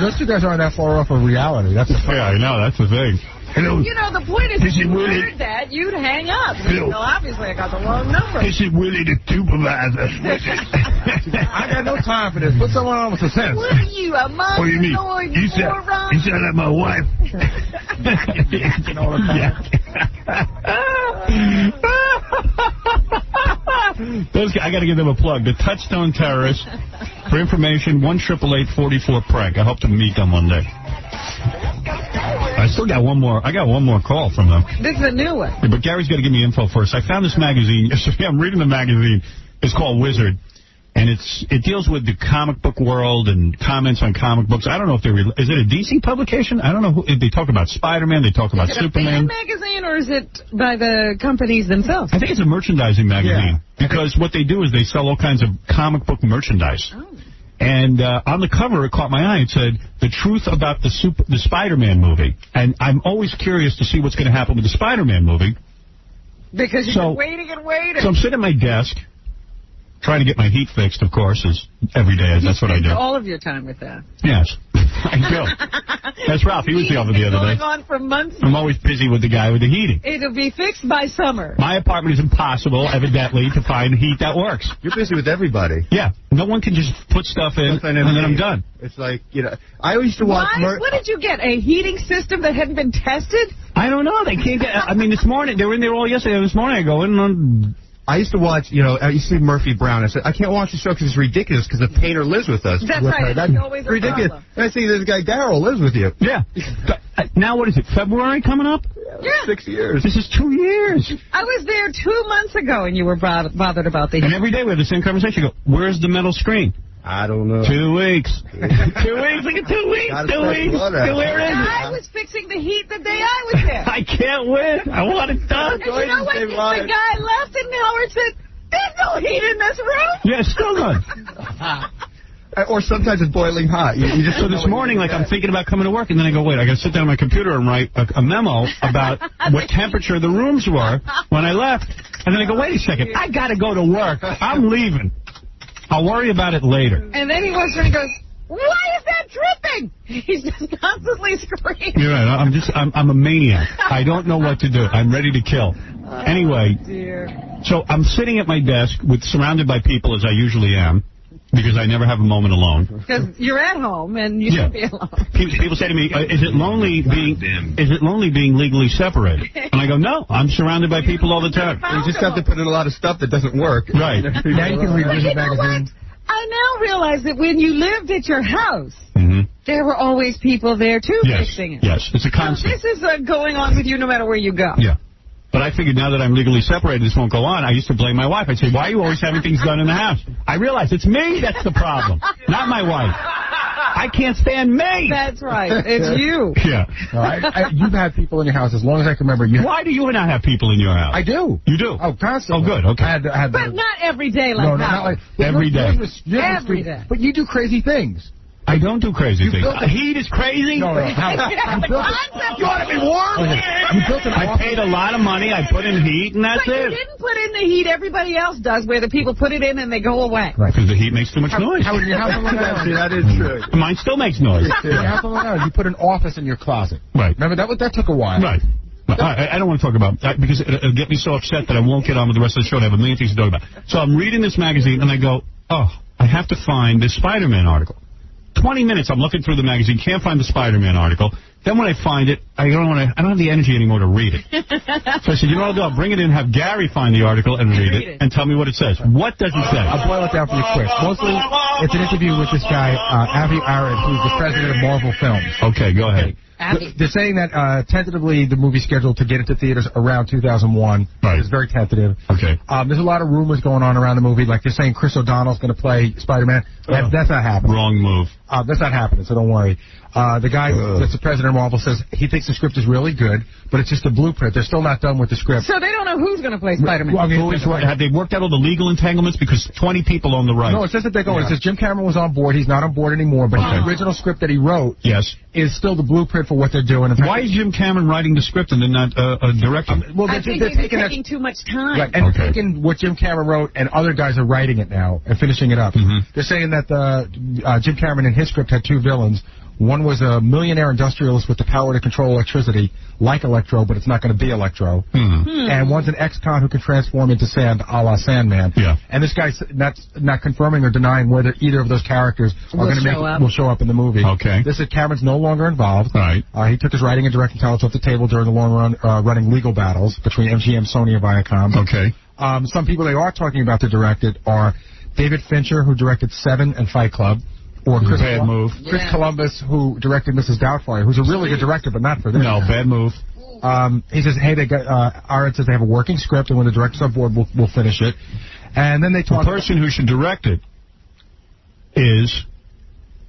Those two guys aren't that far off of reality. That's the thing. Yeah, I know. That's the thing. You know, the point is, if you heard that, you'd hang up. Well, obviously, I got the wrong number. This is Willie the supervisor. I got no time for this. Put someone on with some sense. What are you, a mongoloid moron? You sound like my wife. I got to give them a plug. The Touchstone Terrorists. For information, 1-888-44-PRANK. I hope to meet them one day. I still got one more. I got one more call from them. This is a new one. Yeah, but Gary's got to give me info first. I found this magazine yesterday. I'm reading the magazine. It's called Wizard. And it deals with the comic book world and comments on comic books. I don't know if is it a DC publication? I don't know. They talk about Spider-Man. They talk about Superman. Is it a fan magazine or is it by the companies themselves? I think it's a merchandising magazine. Yeah. Because what they do is they sell all kinds of comic book merchandise. Oh. And on the cover, it caught my eye. It said, the truth about the Spider-Man movie. And I'm always curious to see what's going to happen with the Spider-Man movie. Because you've been waiting and waiting. So I'm sitting at my desk, trying to get my heat fixed, of course, is every day. That's what I do. All of your time with that. Yes, I do. That's Ralph. He was the other the other day. Going on for months. I'm always busy with the guy with the heating. It'll be fixed by summer. My apartment is impossible, evidently, to find heat that works. You're busy with everybody. Yeah. No one can just put stuff in, and then I'm done. It's like, you know, I used to watch... What did you get, a heating system that hadn't been tested? I don't know. They can't get... I mean, this morning, they were in there all yesterday. This morning, I go in on... I used to watch, you know, I used to see Murphy Brown. I said, I can't watch the show because it's ridiculous because the painter lives with us. That's right. That's always ridiculous. And I see this guy, Daryl, lives with you. Yeah. Now, what is it, February coming up? Yeah. 6 years. This is 2 years. I was there 2 months ago, and you were bothered about the heat. And every day we have the same conversation. You go, where's the metal screen? I don't know. 2 weeks. 2 weeks? Look at 2 weeks. 2 weeks. Where is it? I was fixing the heat the day I was there. I can't win. I want it done. And you know what? The guy left and Howard said, there's no heat in this room. Yeah, still none. Or sometimes it's boiling hot. You just so this morning, like, I'm thinking about coming to work, and then I go, wait, I got to sit down on my computer and write a memo about what temperature the rooms were when I left. And then I go, wait a second, I got to go to work. I'm leaving. I'll worry about it later. And then he looks and he goes, why is that dripping? He's just constantly screaming. You're right. I'm a maniac. I don't know what to do. I'm ready to kill. Anyway, so I'm sitting at my desk surrounded by people, as I usually am, because I never have a moment alone. Because you're at home and you should be alone. People say to me, is it lonely being legally separated? And I go, no, I'm surrounded by people all the time. You just have to put in a lot of stuff that doesn't work. Right. Now you can read Vision magazine. I now realize that when you lived at your house, there were always people there, too, fixing it. Yes, it's a constant. So this is going on with you no matter where you go. Yeah. But I figured now that I'm legally separated, this won't go on. I used to blame my wife. I'd say, why are you always having things done in the house? I realize it's me that's the problem, not my wife. I can't stand me. That's right. It's you. Yeah. You've had people in your house as long as I can remember. Why do you not have people in your house? I do. You do? Oh, constantly. Oh, good. Okay. But not every day like that. No, not like... Every day. Every day. But you do crazy things. I don't do crazy things. Heat is crazy? No. You want to be warm? I paid a lot of money. I put in heat, and that's but it. You didn't put in the heat everybody else does, where the people put it in and they go away. Right, because the heat makes too much noise. How would your house on that is true. Mine still makes noise. Your house on you put an office in your closet. Right. Remember, that took a while. Right. I don't want to talk about that because it'll get me so upset that I won't get on with the rest of the show and I have a million things to talk about. So I'm reading this magazine, and I go, oh, I have to find this Spider-Man article. 20 minutes, I'm looking through the magazine, can't find the Spider-Man article. Then when I find it, I don't have the energy anymore to read it. So I said, you know what I'll do? I'll bring it in, have Gary find the article and read it, and tell me what it says. What does it say? I'll boil it down for you quick. Mostly, it's an interview with this guy, Avi Arad, who's the president of Marvel Films. Okay, go ahead. They're saying that tentatively the movie's scheduled to get into theaters around 2001. Right. It's very tentative. Okay. There's a lot of rumors going on around the movie. Like they're saying Chris O'Donnell's going to play Spider-Man. That's not happening. Wrong move. That's not happening, so don't worry. The guy that's the president of Marvel says he thinks the script is really good, but it's just a blueprint. They're still not done with the script. So they don't know who's going to play Spider-Man. Well, have they worked out all the legal entanglements? Because 20 people own the rights. No, it says that they're going. It says Jim Cameron was on board. He's not on board anymore, but the original script that he wrote is still the blueprint for what they're doing. In fact, why is Jim Cameron writing the script and then not directing? I think they're taking too much time. Right, and taking what Jim Cameron wrote, and other guys are writing it now and finishing it up. They're saying that Jim Cameron in his script had two villains. One was a millionaire industrialist with the power to control electricity, like Electro, but it's not going to be Electro. And one's an ex-con who can transform into sand, a la Sandman. Yeah. And this guy's not confirming or denying whether either of those characters will show up in the movie. Okay. This is Cameron's no longer involved. Right. He took his writing and directing talents off the table during the long-running legal battles between MGM, Sony, and Viacom. Okay. Some people they are talking about to direct it are David Fincher, who directed Seven and Fight Club. Or Chris Columbus, who directed Mrs. Doubtfire, who's a really good director, but not for this. No, bad move. He says, hey, they got, Arad says they have a working script, and when the director's on board, we'll finish it. And then they talk. The person who should direct it is,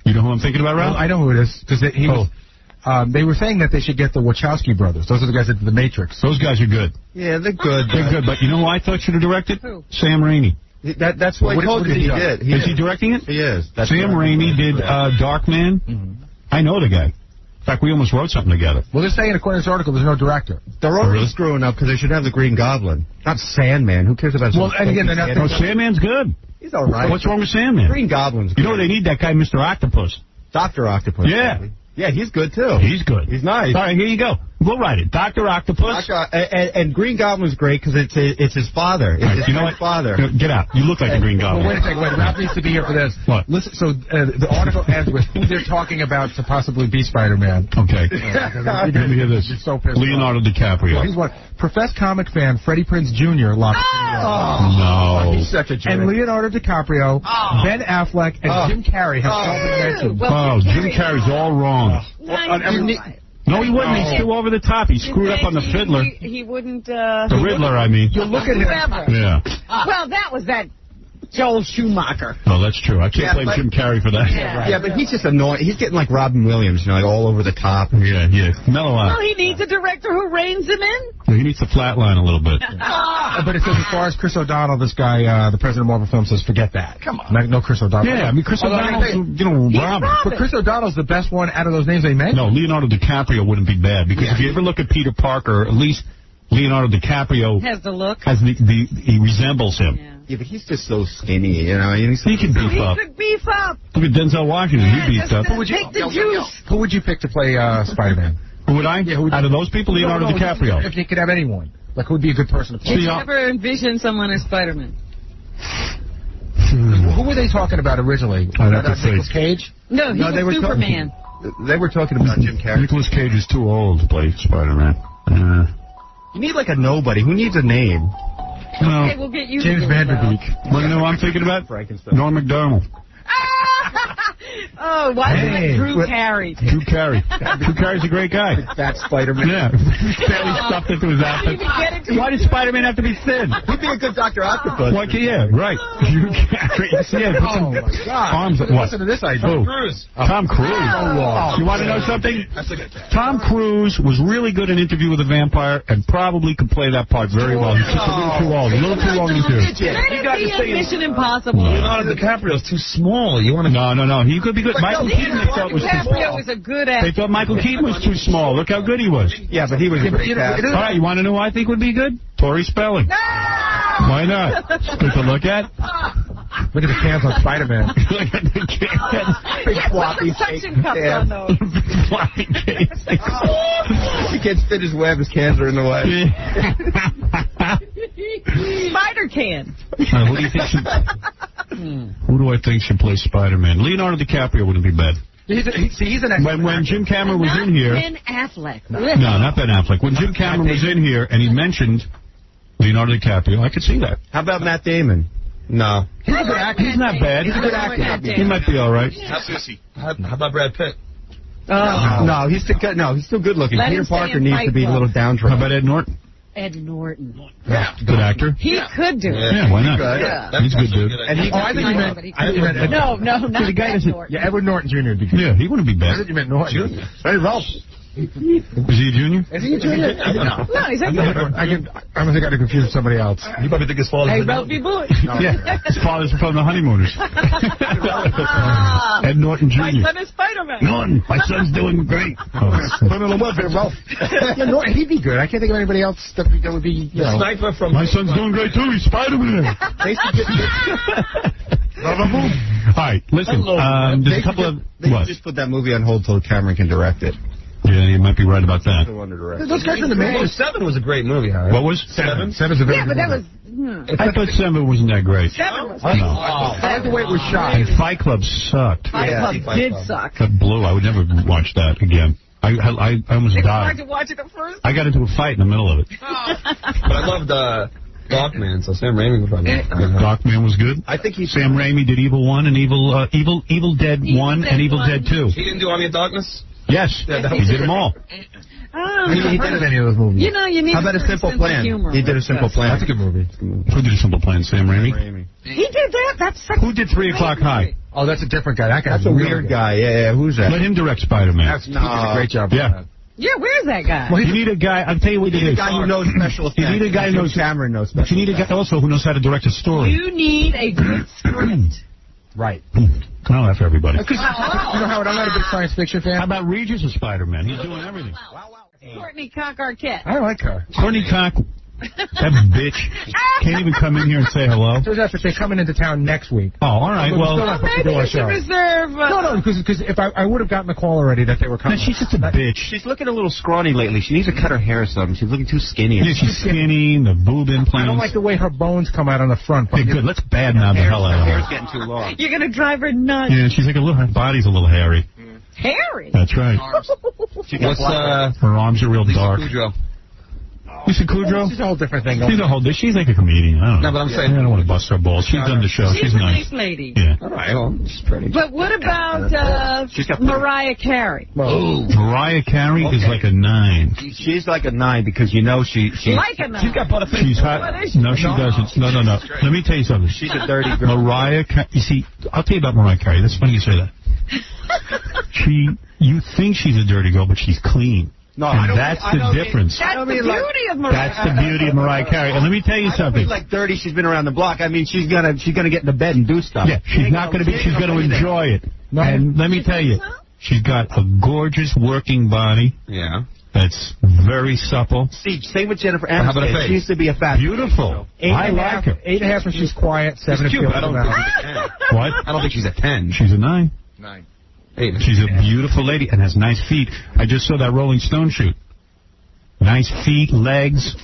you know who I'm thinking about, Ralph? I know who it is, because they were saying that they should get the Wachowski brothers. Those are the guys that did The Matrix. Those guys are good. Yeah, they're good. They're good, but you know who I thought should have directed? Who? Sam Raimi. That's what I told you he did. Is he directing it? He is. Sam Raimi did Darkman. I know the guy. In fact, we almost wrote something together. Well, they're saying, according to this article, there's no director. They're already screwing up because they should have the Green Goblin. Not Sandman. Who cares about Well, and again, they're not... Sandman's good. He's all right. What's wrong with Sandman? Green Goblin's good. You know they need that guy, Mr. Octopus. Dr. Octopus. Yeah. Probably. Yeah, he's good, too. He's good. He's nice. All right, here you go. We'll write it. Dr. Octopus. And Green Goblin's great because it's his father. It's his father. Get out. You look like a Green Goblin. Well, wait a second. Ralph needs to be here for this. What? Listen, so the article ends with who they're talking about to possibly be Spider-Man. Okay. Let me hear this. So Leonardo DiCaprio. Well, he's what? Professed comic fan Freddie Prinze Jr. No. He's such a jerk. And Leonardo DiCaprio, Ben Affleck, and Jim Carrey have all been mentioned. Jim Carrey's all wrong. No, he wouldn't. He's too over the top. He screwed up on the Fiddler. He wouldn't... the Riddler, I mean. You look at him. Yeah. Well, that was that Joel Schumacher. Oh, that's true. I can't blame Jim Carrey for that. Yeah, but he's just annoying. He's getting like Robin Williams, you know, like all over the top. Yeah. Mellow out. Well, he needs a director who reins him in. He needs to flatline a little bit. But it says as far as Chris O'Donnell, this guy, the president of Marvel Film, says forget that. Come on. No Chris O'Donnell. Yeah, I mean, Chris O'Donnell's, Robin. But Chris O'Donnell's the best one out of those names they mentioned. No, Leonardo DiCaprio wouldn't be bad, because if you ever look at Peter Parker, at least Leonardo DiCaprio has the look. He resembles him. Yeah, but he's just so skinny, you know. He can beef up. He could beef up. Look at Denzel Washington. He beefed up. Who would you pick to play Spider-Man? Who would I? Out of those people, Leonardo DiCaprio. If you could have anyone. Like, who would be a good person to play? Did you ever envision someone as Spider-Man? Who were they talking about originally? Nicolas Cage? No, he was Superman. They were talking about Jim Carrey. Nicolas Cage is too old to play Spider-Man. You need like a nobody. Who needs a name? Okay, we'll get you James Vanderbeek. Well, you know what I'm thinking about? Norm Macdonald. Oh, why is it Drew Carey? Drew Carey's a great guy. Fat Spider-Man. Yeah. Barely stuffed into his outfit. Why does Spider-Man have to be thin? He'd be a good Dr. Octopus. Why yeah, right. Drew Carey. Oh, my God. Arms, Listen to this idea. Tom Cruise. Tom Cruise. You want to know something? Tom Cruise was really good in Interview with a Vampire and probably could play that part very well. He's just a little too old. A little too long to do. Mission Impossible. Leonardo DiCaprio's too small. You want to? No. He could be good. Michael Keaton they thought was too small. Was a good actor. They thought Michael Keaton was too small. Look how good he was. Yeah, but he was a great actor. All right, you want to know who I think would be good? Tori Spelling. No! Why not? Good to look at. Look at the cans on Spider-Man. Look at the cans. Big floppy suction cups on those. Floppy cans. He can't fit his web. His cans are in the way. Spider can. Who do you think should... Who do I think should play Spider-Man? Leonardo DiCaprio wouldn't be bad. He's an excellent when Jim Cameron was in here... Ben Affleck. No, not Ben Affleck. When Jim Cameron was in here and he mentioned Leonardo DiCaprio, I could see that. How about Matt Damon? No. He's a good actor. He's not bad. He's a good actor. He might be all right. How about Brad Pitt? No, he's still good looking. Peter Parker needs to be a little downtrodden. How about Ed Norton? Ed Norton. Yeah, good actor. He could do it. Yeah, why not? He's a good dude. And I think you meant No, not Ed Norton. Yeah, Edward Norton Jr. would be good. Yeah, he wouldn't be bad. I thought you meant Norton. Hey, Ralph. Is he a junior? Is he a junior? No, he's a junior. I don't think I got confused with somebody else. You probably think his father. Hey, Ralphie Boy. Yeah, his father's from the Honeymooners. Ed Norton Jr. My son is Spider-Man. Norton, my son's doing great. Ralph. Yeah, Norton, he'd be good. I can't think of anybody else that would be, you know. Sniper from... My son's doing great, too. He's Spider-Man. All right, listen. There's a couple of... They just put that movie on hold till Cameron can direct it. Yeah, you might be right about that. Those guys in the main. 7 was a great movie, Howard. What was? 7. 7's a very Yeah, but that was... I thought 7 wasn't that great. 7 was... I like the way it was shot. And Fight Club sucked. Fight Club did suck. That blew. I would never watch that again. I almost It was died. hard to watch it at first. I got into a fight in the middle of it. But I loved Darkman, so Sam Raimi was probably... Darkman was good. I think Sam Raimi did Evil 1 and Evil Dead 1 and Evil Dead 2. He didn't do Army of Darkness? Yes, he did them all. He did any of those movies. You know, you need. How about A Simple Plan? He did A Simple Plan. That's a good movie. Who did A Simple Plan? Sam Raimi? He did that. That's such Who did 3 O'Clock High? Oh, that's a different guy. That's a weird guy. Yeah, who's that? Let him direct Spider-Man. He did a great job. Yeah. Yeah, where's that guy? Well, you need a guy. I'll tell you what you need. A guy who knows special effects. You need a guy who knows Cameron knows special. But you need a guy also who knows how to direct a story. You need a good script. Right. I'll laugh for everybody. You know, Howard, I'm not a big science fiction fan. How about Regis or Spider-Man? He's doing everything. Courtney Cock Arquette. I like her. Courtney Cock. That bitch can't even come in here and say hello. So that's they're coming into town next week. Oh, all right. Well, maybe you should reserve. No, because if I would have gotten the call already that they were coming. No, she's just a bitch. She's looking a little scrawny lately. She needs to cut her hair or something. She's looking too skinny. Yeah, she's skinny. The boob implants. I don't like the way her bones come out on the front. Hey, good. Let's badmouth the hell out of her. Her hair's getting too long. You're gonna drive her nuts. Yeah, she's like her body's a little hairy. Hairy. That's right. What's her arms are real dark. Mr. Kudrow? She's a whole different thing. She's like a comedian. I don't know. No, but I'm saying... I don't want to bust her balls. She's done the show. She's nice. She's a nice lady. Yeah. All right, well, she's pretty. But what about Mariah Carey? Mariah Carey is like a 9. She's like a 9 because you know she's like a 9. She's got butterface. She's hot. No, she doesn't. No. Let me tell you something. She's a dirty girl. Mariah Carey. You see, I'll tell you about Mariah Carey. That's funny you say that. You think she's a dirty girl, but she's clean. No, and that's the difference. That's the beauty of Mariah. That's the beauty of Mariah Carey. And let me tell you something. She's like dirty. She's been around the block. I mean, she's gonna get in the bed and do stuff. Yeah, she's not gonna be. She's gonna enjoy it. No. And let me tell you, she's got a gorgeous working body. Yeah. That's very supple. See, same with Jennifer Aniston. She used to be a fat. Beautiful. I like her. 8.5 when she's quiet. 7 if she's What? I don't think she's a 10. She's a 9. 9. She's a beautiful lady and has nice feet. I just saw that Rolling Stone shoot. Nice feet, legs.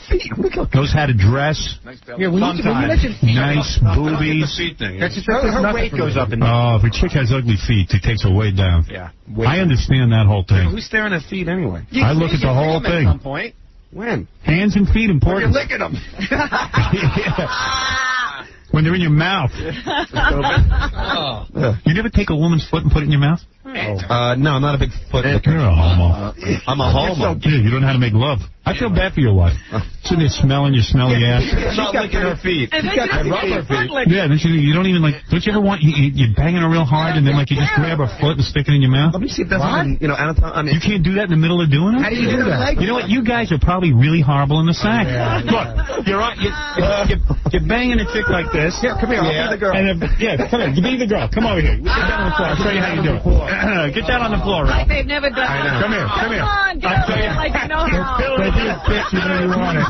Knows how to dress. Yeah, when you mention feet, nice boobies. Her weight goes up. If a chick has ugly feet, it takes her way down. Yeah. I understand that whole thing. Who's staring at feet anyway? I look at the whole thing. At some point. When? Hands and feet important. When you're licking them. When they're in your mouth. You never take a woman's foot and put it in your mouth? No, I'm not a big foot. You're a homo. I'm a homo. You don't know how to make love. I feel bad for your wife. Sitting there smelling your smelly ass. She's not licking her feet. And She's got rubber feet. Yeah, then you don't even don't you ever want, you're banging her real hard and then you just grab her foot and stick it in your mouth? Let me see if that's anatomy. You can't do that in the middle of doing it? How do you do that? You know what? You guys are probably really horrible in the sack. Look, you're banging a chick like this. Yeah, come here. I'll be the girl. Come here. You be the girl. Come over here. Get down on the floor. I'll show you how you do it. Get down on the floor, Like Ralph. they've never done it. Come here. Come on, get over here like you know how.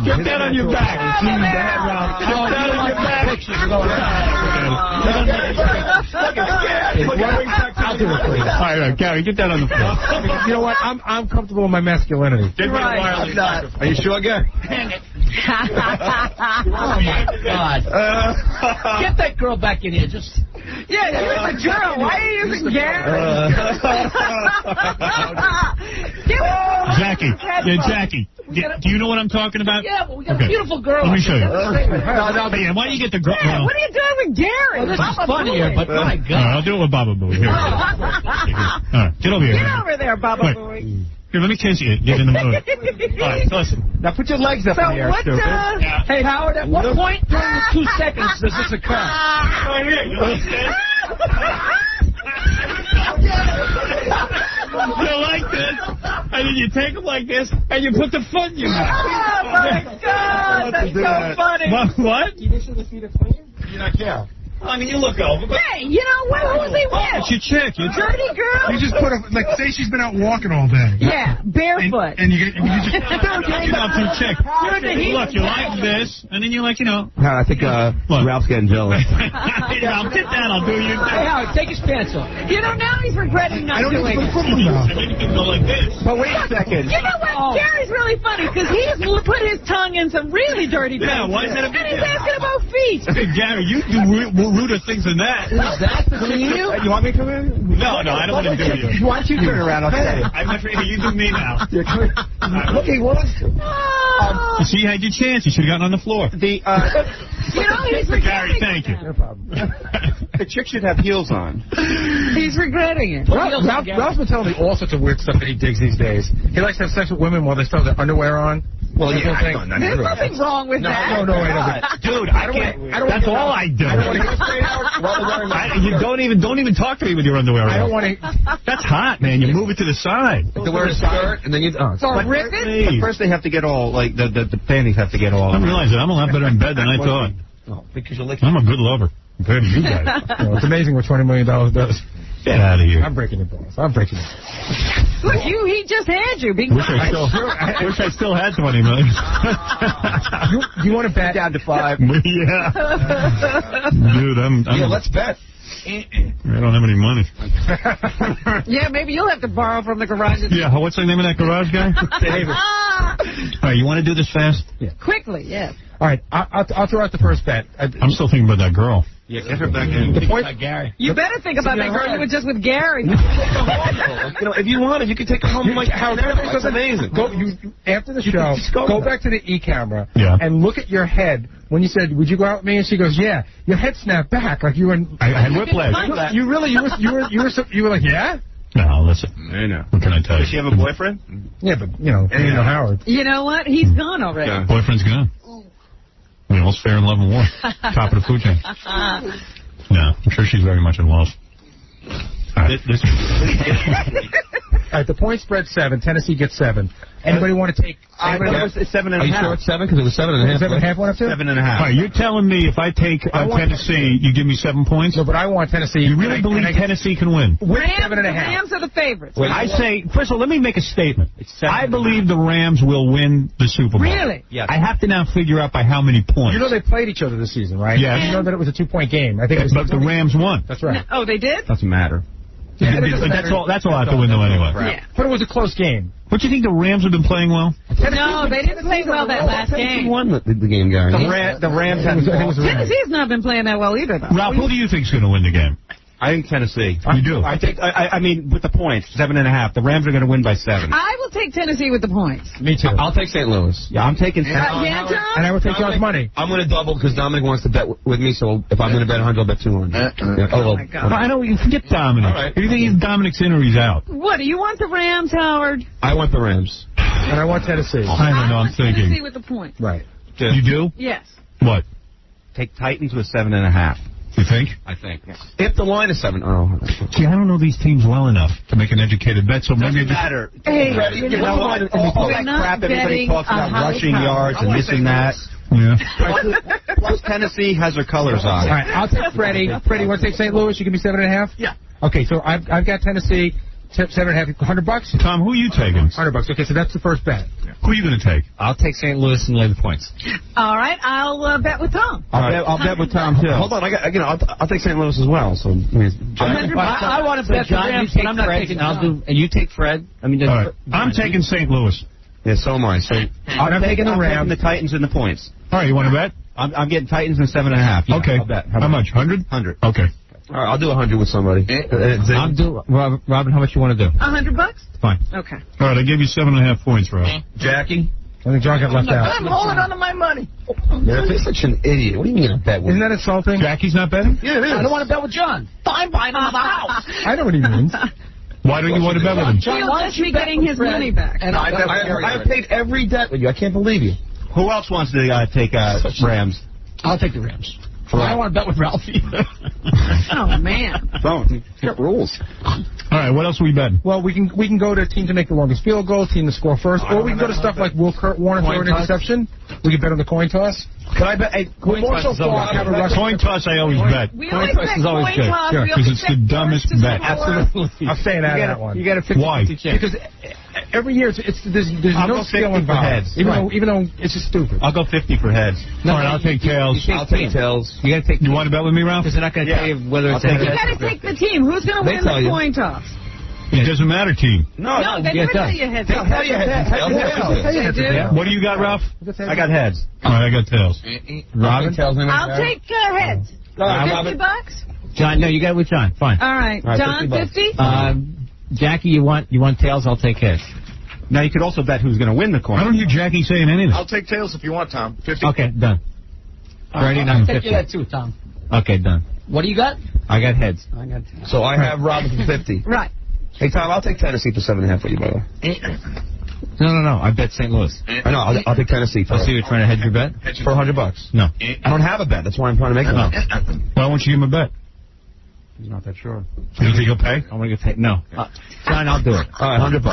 Get down on your back. Get down on your back. I'll do it for you. All right, Gary, get down on the floor. You know what? I'm comfortable with my masculinity. Are you sure, Gary? Oh, my God. Get that girl back in here. Just. Yeah, you're the girl. Why are you using Gary? Jackie. Do you know what I'm talking about? Yeah, but we got a beautiful girl. Let me show you. Why don't you get the girl? Yeah, what are you doing with Gary? Well, this is funnier, but my God. I'll do it with Baba Booey. Here. All right, get over here. Get over there, Baba Booey. Here, let me kiss you. Get in the mood. All right, listen. Now put your legs up in the air, stupid. Hey, Howard, at what point during the 2 seconds does this occur? Right here. You like this? You like this? And then you take them like this, and you put the foot in your mouth. Oh, my God. That's so funny. What? You didn't see the feet of clean? You not care. I mean, you look over. But Hey, you know what? Who was he with? it's your chick. Dirty girl? You just put say she's been out walking all day. Yeah, barefoot. And you just... Get out to your chick. Look, you like this, and then you like, No, I think Ralph's getting jealous. Hey, Ralph, get down. I'll do you. Hey, Howard, take his pants off. You know, now he's regretting not doing it. And then you can go like this. But wait a second. You know what? Gary's really funny because he's put his tongue in some really dirty places. Yeah, why is that a big And he's asking about feet. Hey, Gary, you do ruder things than that. Is that between you? You want me to come in? No, I don't want to do you. Why don't you turn around? I'll tell you. I'm afraid you do me now. Look, he wants to. You see, you had your chance. You should have gotten on the floor. You know, he's Gary, regretting thank you. No problem. The chick should have heels on. He's regretting it. Ralph's been telling me all sorts of weird stuff that he digs these days. He likes to have sex with women while they still have their underwear on. Well, yeah, There's nothing wrong with that. No, wait. Dude, I can't. That's all I do. You don't even talk to me with your underwear on. I don't want to. That's hot, man. You move it to the side. To wear a skirt, and then you... So rip it? But first they have to get all, the panties have to get all... I'm realizing I'm a lot better in bed than I thought. Oh, because you're licking... I'm a good lover compared to you guys. It's amazing what $20 million does. Get out of here. I'm breaking it, boss. I'm breaking it. Look, he just had you. Wish I still had 20 million. You want to bet? Down to 5. Yeah. Dude, let's bet. I don't have any money. Yeah, maybe you'll have to borrow from the garage. Yeah, what's the name of that garage guy? David. All right, you want to do this fast? Yeah. Quickly, yes. All right, I'll throw out the first bet. I'm still thinking about that girl. Yeah, get her back in. The point, Gary. You better think about that girl you were just with Gary. If you wanted, you could take her home like Howard. That's amazing. After the show, go back to the E-camera and look at your head. When you said, "Would you go out with me?" and she goes, "Yeah," your head snapped back like you were. I had whiplash. You were like, "Yeah." No, listen. I know. What can I tell you? Does she have a boyfriend? Yeah, but you know Howard. You know what? He's gone already. Yeah. Boyfriend's gone. We almost fair in love and war. Top of the food chain. No, I'm sure she's very much in love. All right. All right, the point spread 7. Tennessee gets 7. Anybody want to take? It's 7.5. Are you sure it's 7? Because it was 7.5. 7.5 went up to? 7.5. All right, you're telling me if I take Tennessee, you give me 7 points? No, but I want Tennessee. You really believe Tennessee can win? With 7.5. The Rams are the favorites. I say, first of all, let me make a statement. I believe the Rams will win the Super Bowl. Really? Yes. I have to now figure out by how many points. You know they played each other this season, right? Yes. You know that it was a 2-point game. I think it was. But the Rams won. That's right. Oh, they did? Doesn't matter. Yeah, that's all I have to win, though, anyway. Yeah. But it was a close game. What do you think the Rams have been playing well? No, they didn't play well that last game. Won the game, Gary. The Rams had. Tennessee's not been playing that well either, though. Ralph, who do you think's going to win the game? I think Tennessee. You do? I mean, with the points, 7.5. The Rams are going to win by 7. I will take Tennessee with the points. Me too. I'll take St. Louis. Yeah, I'm taking St. Louis. Yeah, John? And I will take John's money. I'm going to double because Dominic wants to bet with me, so if I'm going to bet 100, I'll bet 200. Oh, my God. I know, you forget Dominic. Right. If you think Dominic's in or he's out. What, do you want the Rams, Howard? I want the Rams. And I want Tennessee. I don't know, I'm thinking. Tennessee with the point. Right. You do? Yes. What? Take Titans with 7.5. You think? I think. If the line is 7. Oh. See, I don't know these teams well enough to make an educated bet, so maybe Doesn't matter. Hey, you know what? All that crap everybody talks about, rushing yards and this and that. Yeah. Plus Tennessee has their colors on. All right, I'll take Freddie. Freddie, want to take St. Louis? You give me 7.5? Yeah. Okay, so I've got Tennessee. 7.5. $100? Tom, who are you taking? $100. Okay, so that's the first bet. Who are you going to take? I'll take St. Louis and lay the points. All right, I'll bet with Tom. I'll bet with Tom too. Hold on, I'll take St. Louis as well. So I want to bet the Rams, but I'm not taking Tom. And you take Fred. I mean, all right. I'm taking St. Louis. Yeah, so am I. So I'm taking the Rams, the Titans, and the points. All right, you want to bet? I'm getting Titans and 7.5. Yeah, okay. I'll bet. How much? 100? 100. Okay. All right, I'll do 100 with somebody. I'll do. Robin, how much you want to do? $100? Fine. Okay. All right, I gave you 7.5 points, Rob. Jackie? I think John got left out. I'm holding on to my money. You're such an idiot. What do you mean a bet with? Isn't that insulting? Jackie's not betting? Yeah, it is. I don't want to bet with John. I'm buying another house. I know what he means. Why don't you want to bet with him? He wants me getting his money back. And I paid every debt with you. I can't believe you. Who else wants to take Rams? I'll take the Rams. I don't want to bet with Ralphie. Oh, man. Don't. Got rules. All right, what else are we betting? Well, we can go to team to make the longest field goal, team to score first, or we can go to stuff like will Kurt Warner throw an interception? We can bet on the coin toss. Can I bet? Coin toss is always good. Coin toss, I always bet. Coin toss is always good. Because it's the dumbest bet. Absolutely. I'll say that one. You got a 50-50 chance. Because every year there's no skill involved. Even though it's just stupid. I'll go 50 for heads. All right, I'll take tails. I'll take tails. You got to take. You want to bet with me, Ralph? Because they're not going to tell you whether it's head or You got to take the team. Who's going to win the coin toss? It doesn't matter, team. No, they never tell you heads. They'll tell you heads. What do you got, Ralph? I got heads. All right, I got tails. Robin? I'll take heads. $50? John, no, you got it with John. Fine. All right. John, 50? Jackie, you want tails? I'll take heads. Now, you could also bet who's going to win the coin. I don't hear Jackie saying anything. I'll take tails if you want, Tom. 50. Okay, done. Ready? I'll take you that too, Tom. Okay, done. What do you got? I got heads. I got. So I have Robin for 50. Right. Hey, Tom, I'll take Tennessee for 7.5 for you, by the way. No. I bet St. Louis. I know. I'll take Tennessee for. I see you're trying to hedge your bet for $100. No. I don't have a bet. That's why I'm trying to make it. Why won't you give him a bet? He's not that sure. You think he'll pay? I want to get paid. No. John, I'll do it. All right, $100.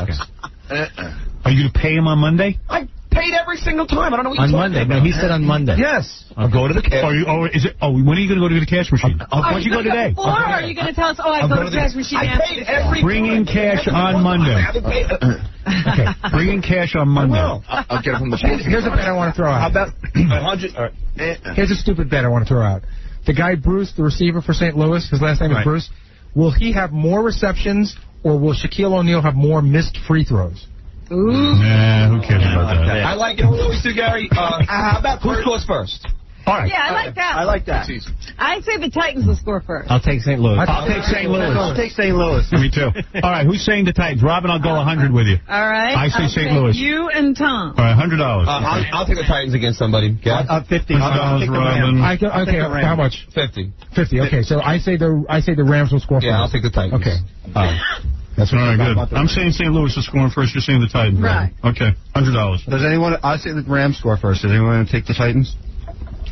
Are you going to pay him on Monday? I paid every single time. I don't know what you're talking about. On Monday. No, he said on Monday. Yes. I'll go to the cash. When are you going to go to the cash machine? Why'd you go today? Or are you going to tell us, I go to the cash machine I paid every Bring in cash on Monday. Okay. Bring in cash on Monday. I'll get it from the machine. Here's a bet I want to throw out. How about 100? All right. Here's a stupid bet I want to throw out. The guy Bruce, the receiver for St. Louis, his last name is Bruce, will he have more receptions or will Shaquille O'Neal have more missed free throws? Ooh. Nah, who cares about that? I like it. What do we do, Gary? How about who scores first? All right. Yeah, I like that. I like that. I say the Titans will score first. I'll take St. Louis. I'll take St. Louis. I'll take St. Louis. Me too. All right, who's saying the Titans? Robin, I'll go 100 with you. All right. I say I'll St. take Louis. You and Tom. All right, $100. I'll take the Titans against somebody. $50. Robin. Okay, how much? 50. 50. Okay, so I say the Rams will score first. Yeah, I'll take the Titans. Okay. That's all right, good. I'm saying St. Louis is scoring first. You're saying the Titans. Right. Okay, $100. Does anyone? I say the Rams score first. Does anyone want to take the Titans?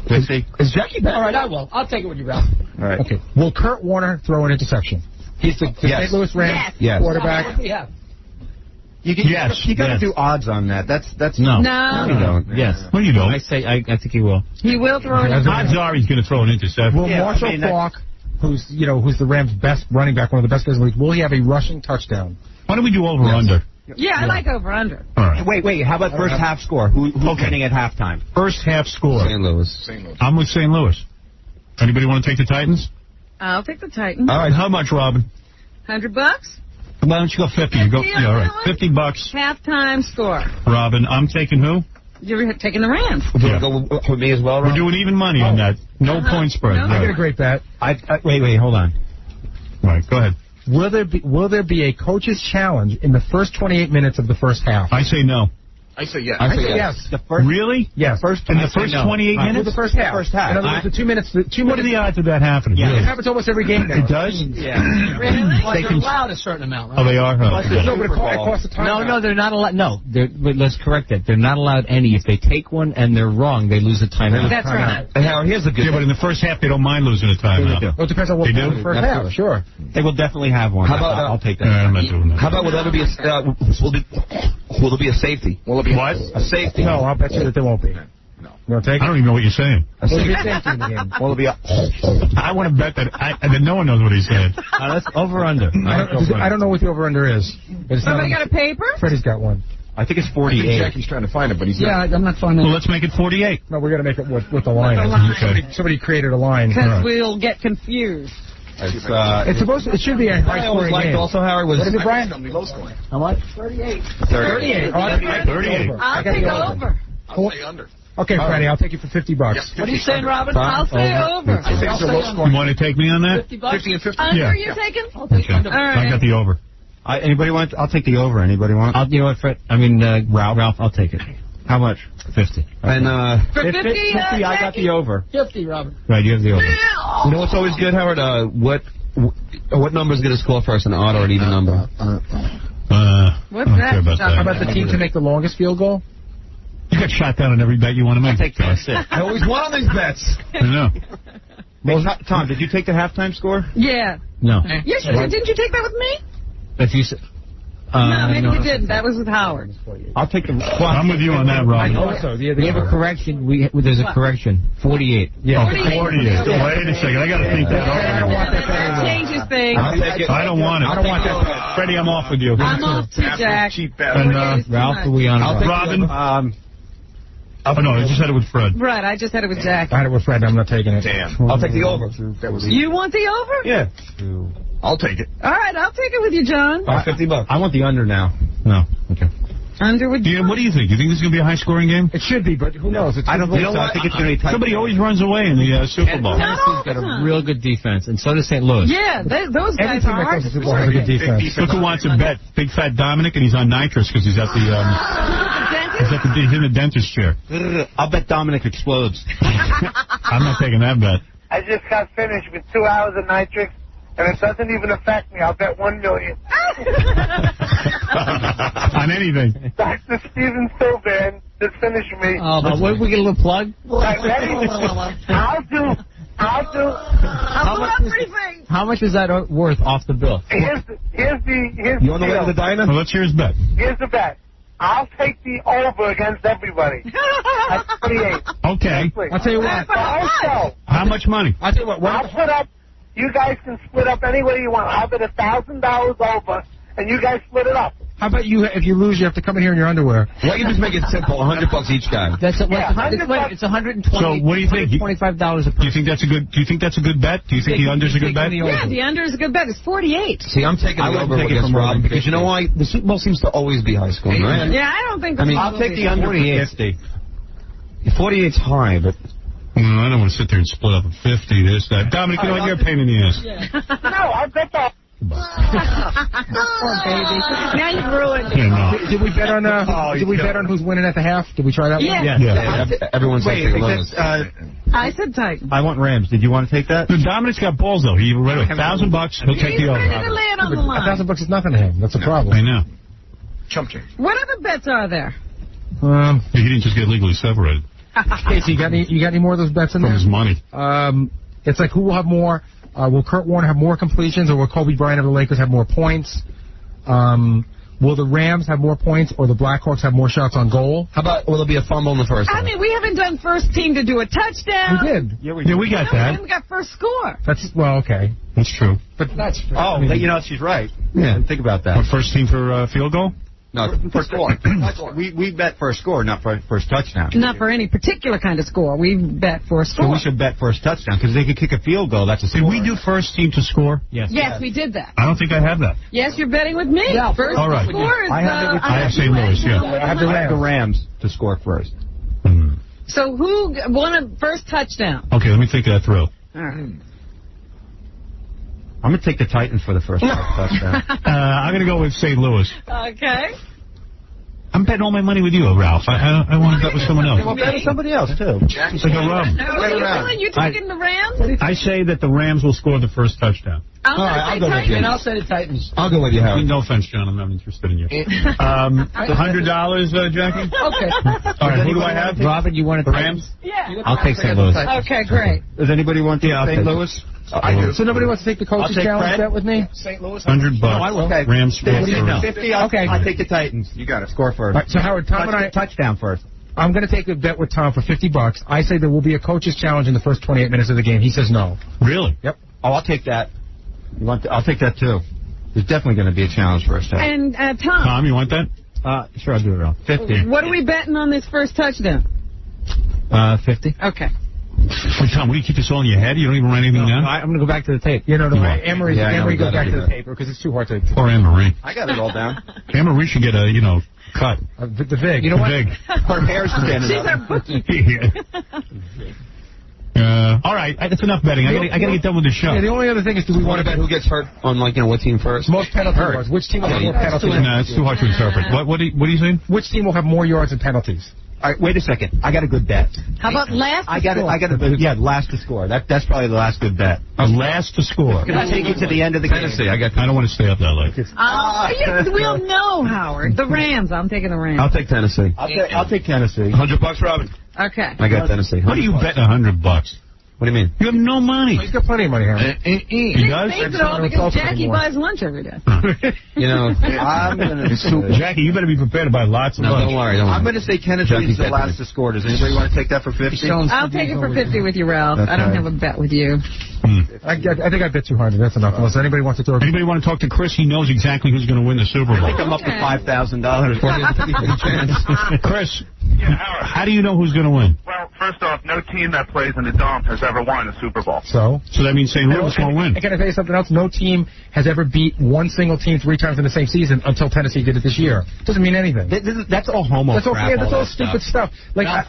Is Jackie back? All right, I will. I'll take it with you, Ralph. All right. Okay. Will Kurt Warner throw an interception? He's the St. Louis Rams quarterback. Yeah. You got to do odds on that. That's no. No. You don't. Yes. Well, you don't. I think he will. He will throw an Odds are he's going to throw an interception. Will Marshall Faulk, who's the Rams' best running back, one of the best guys in the league, will he have a rushing touchdown? Why don't we do over-under? Yeah, I like over-under. All right. Wait. How about first half score? Who's winning at halftime? First half score. St. Louis. I'm with St. Louis. Anybody want to take the Titans? I'll take the Titans. All right. How much, Robin? $100. Why don't you go 50? You go. Yeah, all right. $50. Halftime score. Robin, I'm taking who? You're taking the Rams. Yeah. Go with me as well, Robin? We're doing even money on that. No point spread. No. I got a great bet. Wait, hold on. All right, go ahead. Will there be a coach's challenge in the first 28 minutes of the first half? I say no. I say yes. I say yes. Really? Yes. In the first 28 minutes? The first half. In other words, the 2 minutes. What are the odds of that happening? Yeah, it happens almost every game now. It does? Yeah. Really? Plus, they're allowed a certain amount, right? Oh, they are? Huh? No, but it costs a time. No, they're not allowed. No, but let's correct that. They're not allowed any. If they take one and they're wrong, they lose a timeout. That's right. And Howard, here's the good but in the first half, they don't mind losing a timeout. Well, it depends on what They do? the first half. Sure. They will definitely have one. How about I'll take that. I'm not doing that. How about will there be a safety? Will there be what? A safety? No, I'll bet you that there won't be. No. You want to take I don't even know what you're saying. A safety in the game. Will there be I want to bet that no one knows what he's saying. That's over-under. I don't know what the over-under is. Somebody got a paper? Freddie's got one. I think it's 48. Jackie's trying to find it, but he's not. I'm not finding it. Well, let's make it 48. No, we're going to make it with the line. Somebody created a line. Because we'll get confused. It should be a high-scoring game. Also, Howard, was... What is it, Brian? How much? 38. 38. I'll take over. I'll say under. Okay, Freddie, I'll take you for $50. What are you saying, Robin? I'll say over. You want to take me on that? $50? 50 and 50. Under Yeah. you taking? I'll take under. All right. I got the over. Anybody want? I'll take the over. Anybody want? You know what, Fred? Ralph, I'll take it. How much? 50. And For 50, I got the over. 50, Robin. Right, you have the over. You know what's always good, Howard? What number's going to score first, an odd or an even number? What's that? How about the team to make the longest field goal? You got shot down on every bet you want to make. That's it. I always won on these bets. I know. Well, Tom, did you take the halftime score? Yeah. No. Yes, you did. Didn't you take that with me? If you said... no, maybe you didn't. That was with Howard. I'll take the... I'm with you on that, Rob. Also, we have a correction. There's a correction. 48. Yeah. 48. Wait a second. I got to think that I don't want that. That changes things. I'll take it. I don't want it. I don't want that. Freddie, I'm off with you. I'm off too, Jack. And Ralph, are we on? Robin? Oh, no, I just had it with Fred. Right, I just had it with Jack. I had it with Fred, I'm not taking it. Damn. I'll take the over. You want the over? Yeah. I'll take it. All right, I'll take it with you, John. $50. I want the under now. No. Okay. Under with you. What do you think? You think this is going to be a high-scoring game? It should be, but who knows? I don't think so. I think it's going to be tight. Somebody always runs away in the Super Bowl. Tennessee's got a real good defense, and so does St. Louis. Yeah, those guys are hard to has a good defense. Look who wants to bet. Big Fat Dominic, and he's on nitrous because he's at the... he's in the dentist chair. I'll bet Dominic explodes. I'm not taking that bet. I just got finished with 2 hours of nitrix, and it doesn't even affect me. I'll bet $1 million. On anything. Dr. Steven Sylvan just finished me. What did we get a little plug? I'll do. How much is that worth off the bill? Here's the You on the way to the diner? Well, let's hear his bet. Here's the bet. I'll take the over against everybody. At 28. Okay. I'll tell you what. Also, how much money? I'll tell you what. I'll put up. You guys can split up any way you want. I'll bet $1,000 over, and you guys split it up. How about you? If you lose, you have to come in here in your underwear. Why don't you just make it simple? $100 each guy. That's it's $120. So what do you think? $25 a person. Do you think that's a good? Do you think that's a good bet? Do you think the under's a good bet? Yeah, the under is a good bet. It's 48. See, I'm taking the over against Rob because you know why? The Super Bowl seems to always be high school, right? Yeah, I don't think. I'll take the under 50. 48's high, but I don't want to sit there and split up a 50, this, that. Dominic, you know what? You're a pain in the ass. No, I bet that. Poor baby. Now you've ruined it. Did we bet on who's winning at the half? Did we try that one? Yeah. Everyone's saying Lewis. I said Titans. I want Rams. Did you want to take that? Dominic's got balls, though. He read $1,000. He'll take the over. He's ready to lay it on the line. $1,000 is nothing to him. That's a problem. I know. Chump change. What other bets are there? He didn't just get legally separated. Casey, you got any more of those bets in there? From his money. It's like who will have more? Will Kurt Warner have more completions, or will Kobe Bryant of the Lakers have more points? Will the Rams have more points, or the Blackhawks have more shots on goal? How about will there be a fumble in the first half? I mean, we haven't done first team to do a touchdown. We did. Yeah, we got that. We haven't got first score. That's okay. That's true. But that's true. Oh, you know, she's right. Yeah. Think about that. What, first team for field goal? No, first score. we bet first score, not for first touchdown. Not for any particular kind of score. We bet for a score. So we should bet first touchdown, because they could kick a field goal. That's a score. Did we do first team to score? Yes, we did that. I don't think I have that. Yes, you're betting with me. Yeah, first all right. score is... I have St. Louis, yeah. I have the Rams to score first. So who won a first touchdown? Okay, let me think that through. All right. I'm going to take the Titans for the first touchdown. I'm going to go with St. Louis. Okay. I'm betting all my money with you, Ralph. I want to bet with someone else. Well, bet with somebody else, too. It's like a rub. What are you doing? You taking the Rams? I say that the Rams will score the first touchdown. I'll go with you. And I'll say the Titans. I'll go with you, Howard. No offense, John. I'm not interested in you. $100, Jackie? Okay. All right, who do I have? Robin, you want the Rams? Yeah. I'll take St. Louis. Okay, great. Does anybody want the St. Louis? I do. So nobody wants to take the coach's challenge bet with me? St. Louis? $100. No, I will. Okay. Rams score first. 50. I'll take the Titans. You got it. Score first. Right, so Howard, Tom and I touchdown first. I'm going to take a bet with Tom for $50. I say there will be a coach's challenge in the first 28 minutes of the game. He says no. Really? Yep. Oh, I'll take that. I'll take that too. There's definitely going to be a challenge first half. And Tom. Tom, you want that? Sure, I'll do it all. 50. What are we betting on this first touchdown? 50. Okay. Wait, Tom, what do you keep this all in your head? You don't even write anything down? I'm going to go back to the tape. No, Emery goes back to the paper because it's too hard to... Poor Anne-Marie. I got it all down. Anne-Marie should get a, cut. The VIG. You know what? VIG. Her hair's standing She's up. our bookie. All right, that's enough betting. I got to get done with the show. Yeah, the only other thing is, do we want to bet who gets hurt on, what team first? Most penalty yards. Which team will have more penalties? No, it's too hard to interpret. What are you saying? Which team will have more yards and penalties? All right, wait a second. I got a good bet. How about last to score? Last to score. That's probably the last good bet. Last to score. Can I take you to the end of the game? Tennessee. I don't want to stay up that late. Yes, we'll know, Howard. The Rams. I'm taking the Rams. I'll take Tennessee. I'll take Tennessee. $100, Robin. Okay. I got Tennessee. What are you betting $100? What do you mean? You have no money. He's got plenty of money, Howard. He does? He pays it all because Jackie buys lunch every day. I'm going to... Jackie, you better be prepared to buy lots of lunch. Don't worry. I'm going to say Tennessee is the last to score. Does anybody want to take that for 50? I'll take it for 50 with you, Ralph. Okay. I don't have a bet with you. I think I bet 200. That's enough. Unless anybody wants to throw... Anybody want to talk to Chris? He knows exactly who's going to win the Super Bowl. I think I'm up to $5,000. Chris, how do you know who's going to win? Well, first off, no team that plays in the Dome has ever won a Super Bowl. So that means St. Louis won't win. And can I tell you something else? No team has ever beat one single team 3 times in the same season until Tennessee did it this year. Doesn't mean anything. That's all homo That's all, crap. that's all stupid stuff. Like I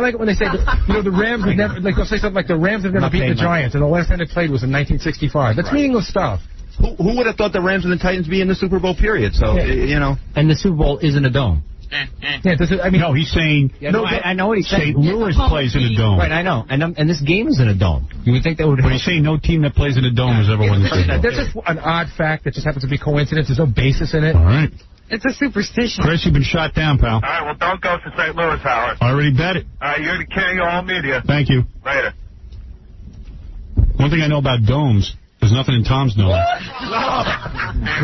like it when they say that, the Rams have never, like they'll say something like the Rams have never beaten the Giants, and the last time they played was in 1965. That's meaningless stuff. Who would have thought the Rams and the Titans be in the Super Bowl period? So And the Super Bowl isn't a dome. No, he's saying. I know what he's saying. St. Louis plays in a dome. Right, I know. And this game is in a dome. You would think that would. But he's saying no team that plays in a dome has ever won the Super Bowl. There's just an odd fact that just happens to be coincidence. There's no basis in it. All right. It's a superstition. Chris, you've been shot down, pal. All right, well, don't go to St. Louis, Howard. I already bet it. All right, you're the king of all media. Thank you. Later. One thing I know about domes, there's nothing in Tom's dome.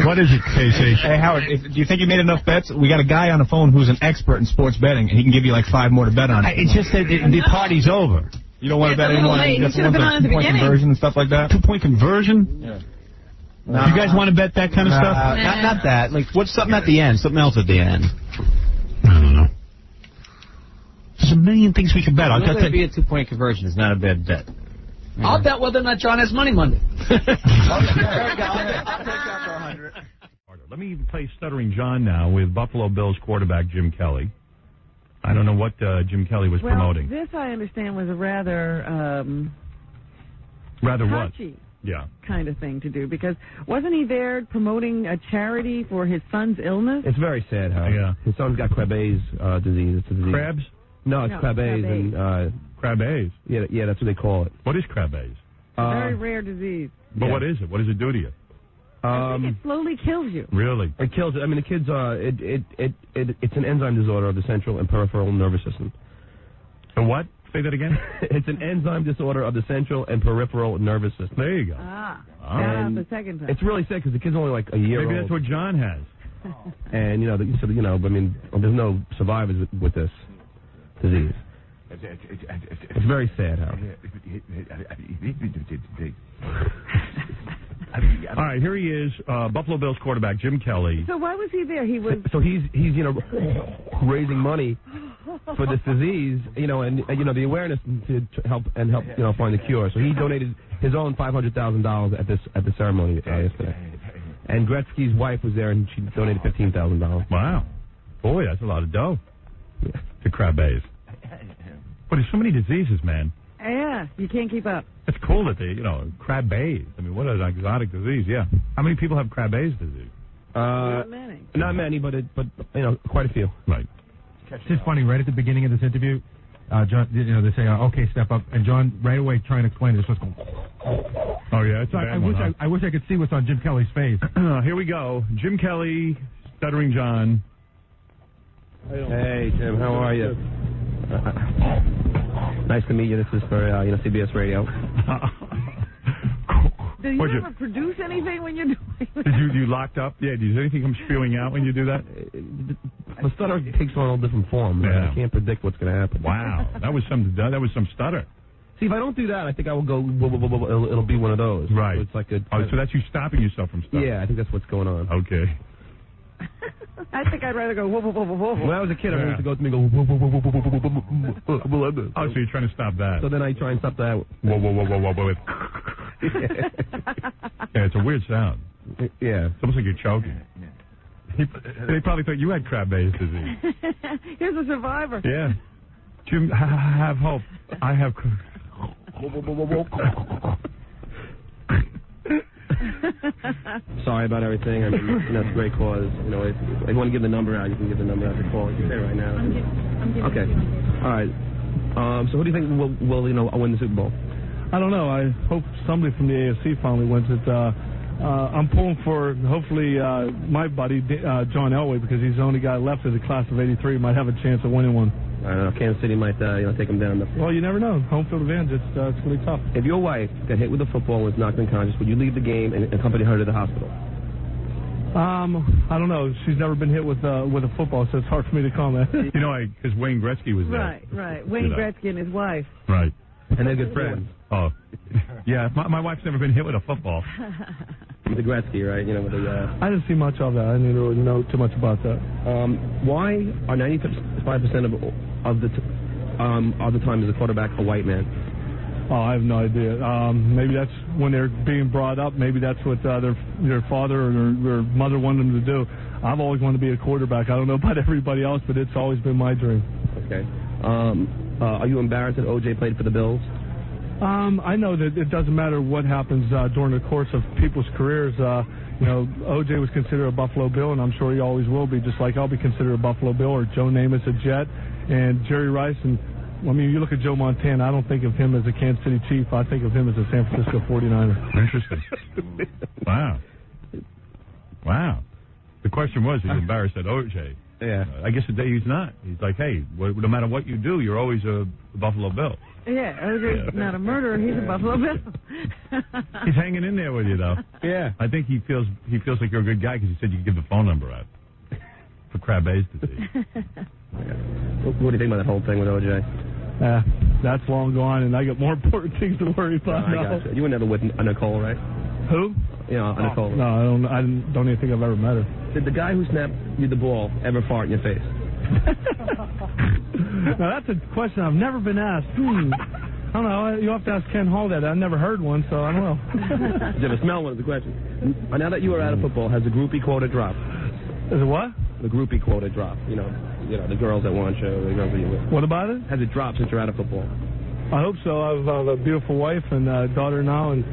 What is it, KC? Hey, Howard, do you think you made enough bets? We got a guy on the phone who's an expert in sports betting, and he can give you like 5 more to bet on. It's just that the party's over. You don't want to bet anymore? You should have been on at the beginning. Conversion and stuff like that? 2-point conversion? Yeah. You guys want to bet that kind of stuff? Not that. Like, what's something at the end? Something else at the end. I don't know. There's a million things we can bet. I'll tell be a 2-point conversion is not a bad bet. I'll bet whether or not John has money Monday. Let me play Stuttering John now with Buffalo Bills quarterback Jim Kelly. I don't know what Jim Kelly was promoting. This, I understand, was a rather Rather what? touchy Yeah. kind of thing to do, because wasn't he there promoting a charity for his son's illness? It's very sad, Howard. Yeah. His son's got Krabbe's disease. It's a disease. Crabs? No, it's Krabbe's. Krabbe's. Krabbe's? Yeah, that's what they call it. What is Krabbe's? A very rare disease. But what is it? What does it do to you? I think it slowly kills you. Really? It kills it. I mean, the kids, it's an enzyme disorder of the central and peripheral nervous system. A what? Say that again? It's an enzyme disorder of the central and peripheral nervous system. There you go. The second time. It's really sad because the kid's only like a year old. Maybe that's what John has. And, I mean, there's no survivors with this disease. It's very sad, Howard. All right, here he is, Buffalo Bills quarterback Jim Kelly. So why was he there? He was. So he's raising money for this disease, and the awareness to help find the cure. So he donated his own $500,000 at the ceremony yesterday. And Gretzky's wife was there, and she donated $15,000. Wow, boy, that's a lot of dough. Yeah. To Krabbe's. But there's so many diseases, man. Yeah, you can't keep up. It's cool that they, Krabbe's. I mean, what an exotic disease, yeah. How many people have Krabbe's disease? Not many. Not many, but quite a few. Right. It's just funny, right at the beginning of this interview, John, they say, okay, step up, and John right away trying to explain it, just going, oh, yeah, it's a bad one, I wish I could see what's on Jim Kelly's face. Here we go. Jim Kelly, Stuttering John. Hey, Jim, how are you? Nice to meet you. This is for CBS Radio. Do you ever produce anything when you're doing that? Did you locked up? Yeah. Does anything come spewing out when you do that? The stutter takes on all different forms. Yeah. I can't predict what's going to happen. Wow, that was some stutter. See, if I don't do that, I think I will go. It'll be one of those. Right. So it's like so that's you stopping yourself from stuttering. Yeah, I think that's what's going on. Okay. I think I'd rather go whoa, whoa, whoa, whoa, whoa. When I was a kid, I used to go to me and go whoa, whoa, whoa, whoa, whoa, whoa, whoa, whoa. Oh, so you're trying to stop that. So then I try and stop that. Whoa, whoa, whoa, whoa, whoa, whoa. Yeah, it's a weird sound. Yeah. It's almost like you're choking. They probably thought you had Krabbe's disease. Here's a survivor. Yeah. Jim, have hope. I have... Sorry about everything. I mean, it's a great cause. If you want to give the number out, you can give the number out to call. You can say it right now. Okay. All right. So who do you think will win the Super Bowl? I don't know. I hope somebody from the AFC finally wins it. I'm pulling for, hopefully, my buddy, John Elway, because he's the only guy left of the class of '83, might have a chance of winning one. I don't know. Kansas City might, take him down. Well, you never know. Home field advantage, it's really tough. If your wife got hit with a football and was knocked unconscious, would you leave the game and accompany her to the hospital? I don't know. She's never been hit with a football, so it's hard for me to comment. Because Wayne Gretzky was there. Right. Wayne Gretzky and his wife. Right. And they're good friends. Oh. Yeah, my wife's never been hit with a football. With the Gretzky, right? With the... I didn't see much of that. I didn't really know too much about that. Why are 95% of the time is a quarterback a white man? Oh, I have no idea. Maybe that's when they're being brought up. Maybe that's what their father or their mother wanted them to do. I've always wanted to be a quarterback. I don't know about everybody else, but it's always been my dream. Okay. Are you embarrassed that O.J. played for the Bills? I know that it doesn't matter what happens during the course of people's careers. O.J. was considered a Buffalo Bill, and I'm sure he always will be, just like I'll be considered a Buffalo Bill, or Joe Namath a Jet, and Jerry Rice. And you look at Joe Montana, I don't think of him as a Kansas City Chief. I think of him as a San Francisco 49er. Interesting. Wow. The question was, he's embarrassed at O.J. Yeah. I guess today he's not. He's like, hey, no matter what you do, you're always a Buffalo Bill. Yeah, O.J.'s not a murderer. He's a Buffalo Bill. He's hanging in there with you, though. Yeah. I think he feels like you're a good guy because he said you could give the phone number out for Krabbe's disease. What do you think about that whole thing with O.J.? That's long gone, and I got more important things to worry about now. I got you. You were never with Nicole, right? Who? Nicole. No, I don't even think I've ever met her. Did the guy who snapped you the ball ever fart in your face? Now, that's a question I've never been asked. I don't know. You'll have to ask Ken Hall that. I've never heard one, so I don't know. Did you ever smell one is the question. Now that you are out of football, has the groupie quota dropped? Is it what? The groupie quota dropped, the girls that want you, the girls that you with. What about it? Has it dropped since you're out of football? I hope so. I have a beautiful wife and daughter now, and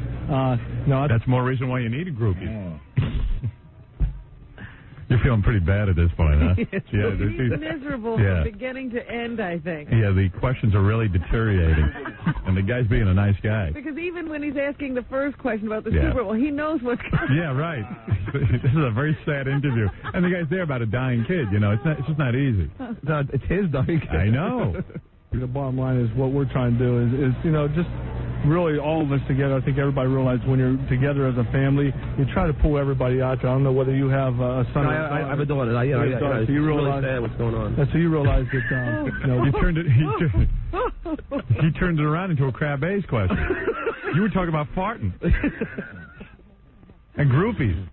that's more reason why you need a groupie. You're feeling pretty bad at this point, huh? Yeah, he's miserable from beginning to end, I think. Yeah, the questions are really deteriorating, and the guy's being a nice guy. Because even when he's asking the first question about the Super Bowl, he knows what's coming. Yeah, right. This is a very sad interview, and the guy's there about a dying kid. It's just not easy. It's his dying kid. I know. The bottom line is what we're trying to do is just really all of us together. I think everybody realizes when you're together as a family, you try to pull everybody out there. I don't know whether you have a son or a daughter. I have a daughter. So you realize really sad what's going on. So you realize that he turned it around into a crab A's question. You were talking about farting and groupies.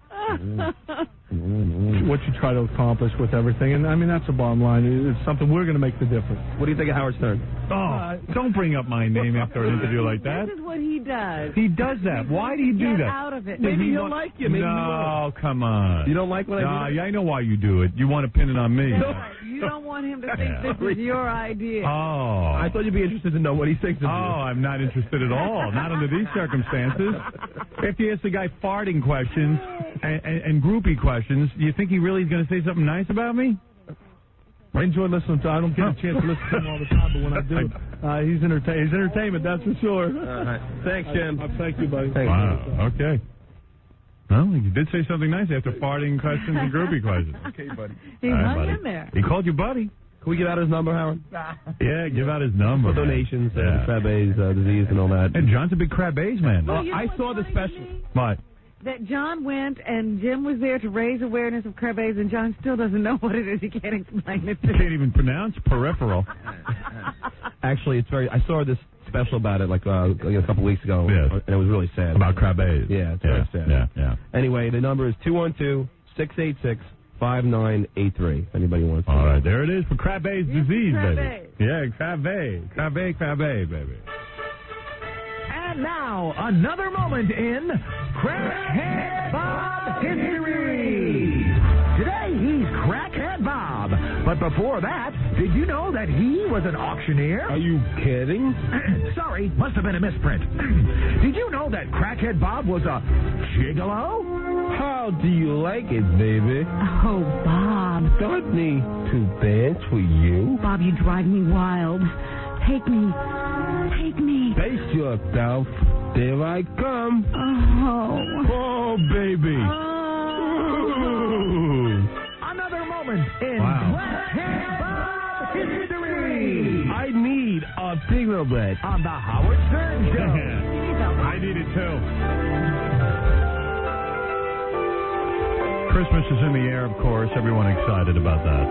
What you try to accomplish with everything, and I mean that's the bottom line. It's something we're going to make the difference. What do you think of Howard Stern? Oh, don't bring up my name after an interview like that. This is what he does. He does that. Why do you do Get that? out of it. Maybe he'll like you. Maybe no, come on. You don't like what I do? Yeah, I know why you do it. You want to pin it on me. You don't want him to think this is your idea. Oh. I thought you'd be interested to know what he thinks of you. Oh, I'm not interested at all. Not under these circumstances. If you ask the guy farting questions and groupie questions, do you think he really is going to say something nice about me? I enjoy listening to him. I don't get a chance to listen to him all the time, but when I do, he's entertainment, that's for sure. All right. Thanks, Jim. Thank you, buddy. Wow. Okay. Well, you did say something nice after farting questions and groupie questions. Okay, buddy. He hung in there. He called you buddy. Can we give out his number, Howard? Yeah, give out his number. For donations, crab A's disease and all that. And John's a big crab A's man. Well, I saw the special. What? That John went and Jim was there to raise awareness of crab A's, and John still doesn't know what it is. He can't explain it. He can't even pronounce peripheral. Actually, I saw this special about it like a couple weeks ago, and it was really sad. About crab A's. Yeah, it's very sad. Yeah. Anyway, the number is 212-686-5983. If anybody wants to. All right, there it is for crab A's disease, crab baby. A's. Yeah, crab A, baby. And now, another moment in Crackhead Bob History. Today, he's Crackhead Bob. But before that, did you know that he was an auctioneer? Are you kidding? Sorry, must have been a misprint. Did you know that Crackhead Bob was a gigolo? How do you like it, baby? Oh, Bob. Start me to dance for you. Bob, you drive me wild. Take me. Face yourself. There I come. Oh, baby. Another moment in Crackhead Bob History. I need a cigarette on the Howard Stern Show. I need it too. Christmas is in the air, of course. Everyone excited about that.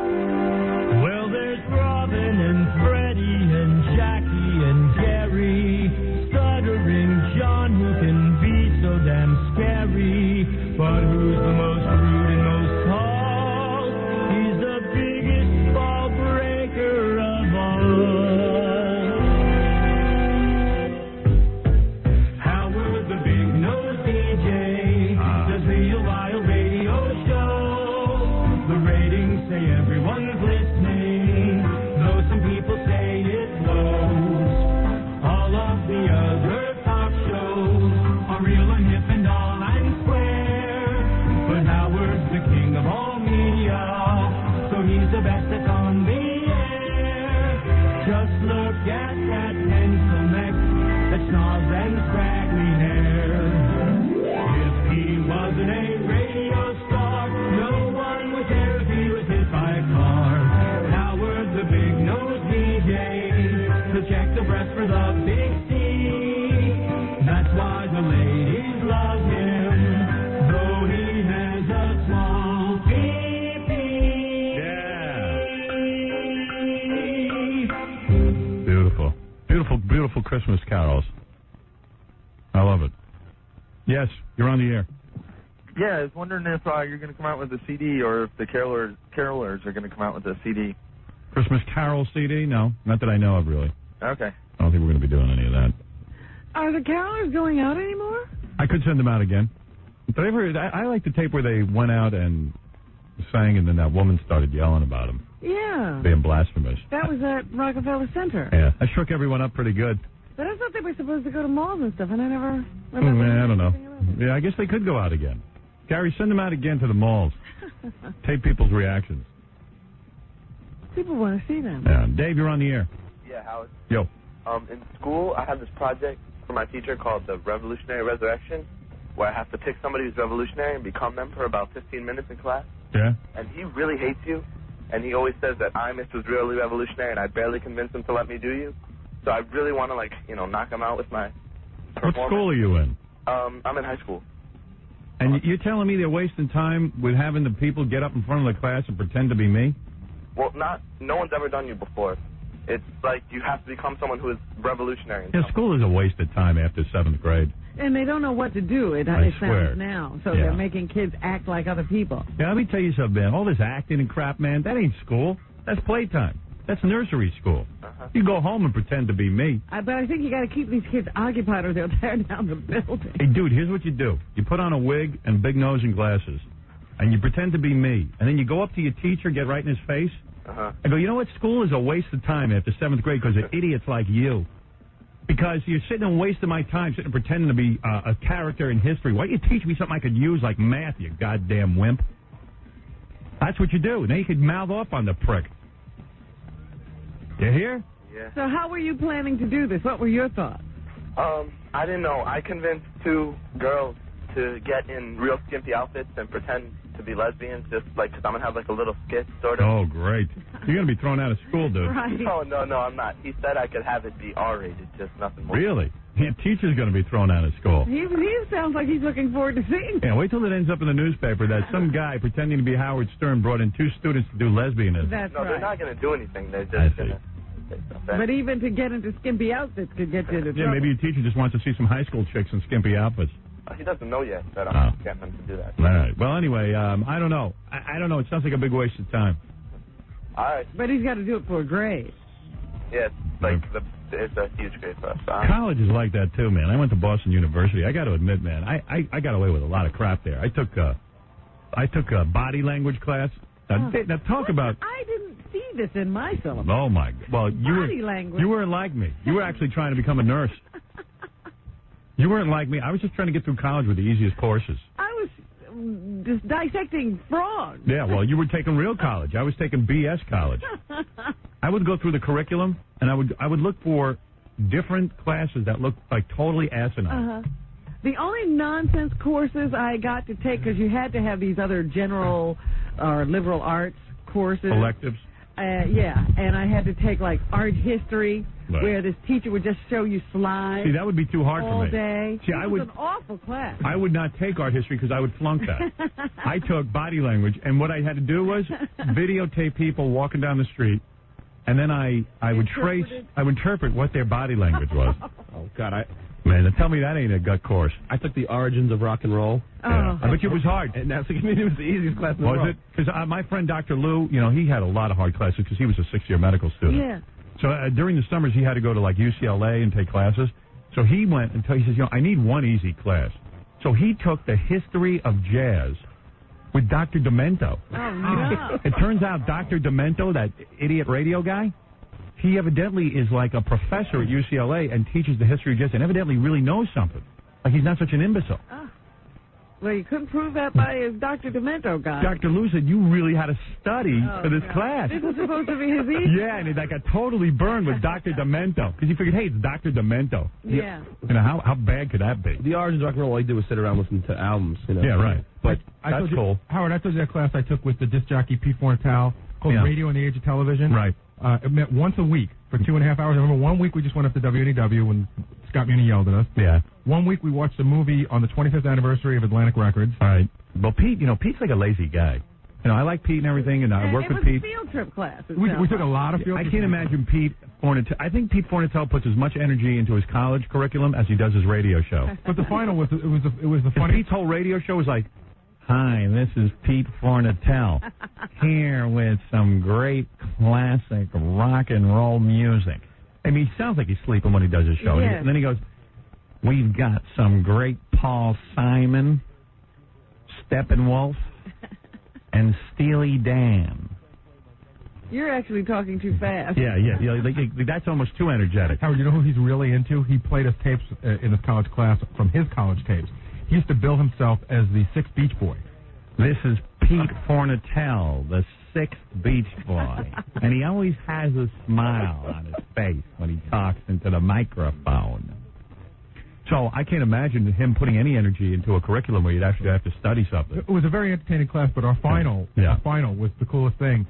Well, there's Robin and Freddie and Jackie and Gary, Stuttering John, who can be so damn scary. But who's the most rude and most tall? He's the biggest ball breaker of all. Howard the big nose DJ does me a wild radio show. The ratings say everyone's listening, though some people say it blows. All of the other talk shows are real and hip and all and square, but Howard's the king of all media, so he's the best that's on the air. Just look at that pencil neck, that snobs and scraggly hair. If he wasn't a radio star, no one would care if he was hit by a car. Howard the big nose DJ, to check the breast for the big C. That's why the ladies love him, though he has a small pee-pee. Beautiful. Beautiful Christmas carols. I love it. Yes, you're on the air. Yeah, I was wondering if you're going to come out with a CD, or if the carolers are going to come out with a CD. Christmas Carol CD? No, not that I know of, really. Okay. I don't think we're going to be doing any of that. Are the carolers going out anymore? I could send them out again. But I like the tape where they went out and sang, and then that woman started yelling about them. Yeah. Being blasphemous. That was at Rockefeller Center. Yeah, I shook everyone up pretty good. But I thought they were supposed to go to malls and stuff, and I never remember. I don't know. Yeah, I guess they could go out again. Gary, send them out again to the malls. Take people's reactions. People want to see them. Yeah. Dave, you're on the air. Yeah, Howard. Yo. In school, I have this project for my teacher called the Revolutionary Resurrection, where I have to pick somebody who's revolutionary and become them for about 15 minutes in class. Yeah. And he really hates you, and he always says that was really revolutionary, and I barely convince him to let me do you. So I really want to, knock him out with my performance. What school are you in? I'm in high school. And you're telling me they're wasting time with having the people get up in front of the class and pretend to be me? Well, no one's ever done you before. It's like you have to become someone who is revolutionary. Yeah, school is a waste of time after 7th grade. And they don't know what to do, it swear. sounds now. So they're making kids act like other people. Yeah, let me tell you something, man. All this acting and crap, man, that ain't school. That's playtime. That's nursery school. You go home and pretend to be me. But I think you got to keep these kids occupied or they'll tear down the building. Hey, dude, here's what you do. You put on a wig and big nose and glasses, and you pretend to be me. And then you go up to your teacher, get right in his face. I go, you know what? School is a waste of time after 7th grade because of idiots like you. Because you're sitting and wasting my time sitting and pretending to be a character in history. Why don't you teach me something I could use like math, you goddamn wimp? That's what you do. And then you could mouth off on the prick. You hear? Yeah. So how were you planning to do this? What were your thoughts? I didn't know. I convinced 2 girls to get in real skimpy outfits and pretend to be lesbians, just like, because I'm going to have like a little skit, sort of. Oh, great. You're going to be thrown out of school, dude. Right. No, I'm not. He said I could have it be R-rated, just nothing more. Really? Your teacher's going to be thrown out of school. He sounds like he's looking forward to seeing it. Yeah, wait till it ends up in the newspaper that some guy pretending to be Howard Stern brought in 2 students to do lesbianism. That's no, right. they're not going to do anything. They're just going to... But even to get into skimpy outfits could get you into trouble. Yeah, maybe your teacher just wants to see some high school chicks in skimpy outfits. He doesn't know yet that I'm getting him to do that. All right. Well, anyway, I don't know. I don't know. It sounds like a big waste of time. All right. But he's got to do it for a grade. Yeah, it's a huge grade for us. College is like that, too, man. I went to Boston University. I got to admit, man, I got away with a lot of crap there. I took a body language class. Now talk about... I didn't see this in my syllabus. Oh, my... Well, language. You weren't like me. You were actually trying to become a nurse. You weren't like me. I was just trying to get through college with the easiest courses. I was just dissecting frogs. Yeah, well, you were taking real college. I was taking BS college. I would go through the curriculum, and I would look for different classes that looked like totally asinine. The only nonsense courses I got to take, because you had to have these other general or liberal arts courses. Electives. Yeah, and I had to take, like, art history, right, where this teacher would just show you slides. See, that would be too hard all for me. Day. See, it was an awful class. I would not take art history because I would flunk that. I took body language, and what I had to do was videotape people walking down the street, and then I would interpret what their body language was. Oh, God, Man, tell me that ain't a gut course. I took the origins of rock and roll. Yeah. I bet you it was hard. And that's, I mean, it was the easiest class in the world. Was it? Because my friend Dr. Lou, he had a lot of hard classes because he was a 6-year medical student. Yeah. So during the summers, he had to go to, like, UCLA and take classes. So he went and he says, I need one easy class. So he took the history of jazz with Dr. Demento. Oh, no. It turns out Dr. Demento, that idiot radio guy, he evidently is like a professor at UCLA and teaches the history of jazz and evidently really knows something. Like, he's not such an imbecile. Oh. Well, you couldn't prove that by his Dr. Demento guy. Dr. Lou said you really had to study for this class. This was supposed to be his easy. Yeah, and I got totally burned with Dr. Demento. Because you figured, hey, it's Dr. Demento. Yeah. How bad could that be? The origins of rock and roll, all you did was sit around listening to albums. Yeah, right. But that's cool. Howard, I told you that class I took with the disc jockey Pete Fornatale called Radio in the Age of Television. Right. It met once a week for 2.5 hours. I remember one week we just went up to WNEW when Scott Muni yelled at us. Yeah. One week we watched a movie on the 25th anniversary of Atlantic Records. All right. Well, Pete, Pete's like a lazy guy. I like Pete and everything, and I work with Pete. It was a field trip class. We took a lot of field trips. I can't imagine Pete Fornatale. I think Pete Fornatale puts as much energy into his college curriculum as he does his radio show. But the final was the funny. Pete's whole radio show was like, hi, this is Pete Fornatale, here with some great classic rock and roll music. I mean, he sounds like he's sleeping when he does his show. Yes. And then he goes, we've got some great Paul Simon, Steppenwolf, and Steely Dan. You're actually talking too fast. Yeah, that's almost too energetic. Howard, you know who he's really into? He played us tapes in his college class from his college tapes. He used to bill himself as the sixth Beach Boy. This is Pete Fornatel, the sixth Beach Boy. And he always has a smile on his face when he talks into the microphone. So I can't imagine him putting any energy into a curriculum where you'd actually have to study something. It was a very entertaining class, but our final was the coolest thing.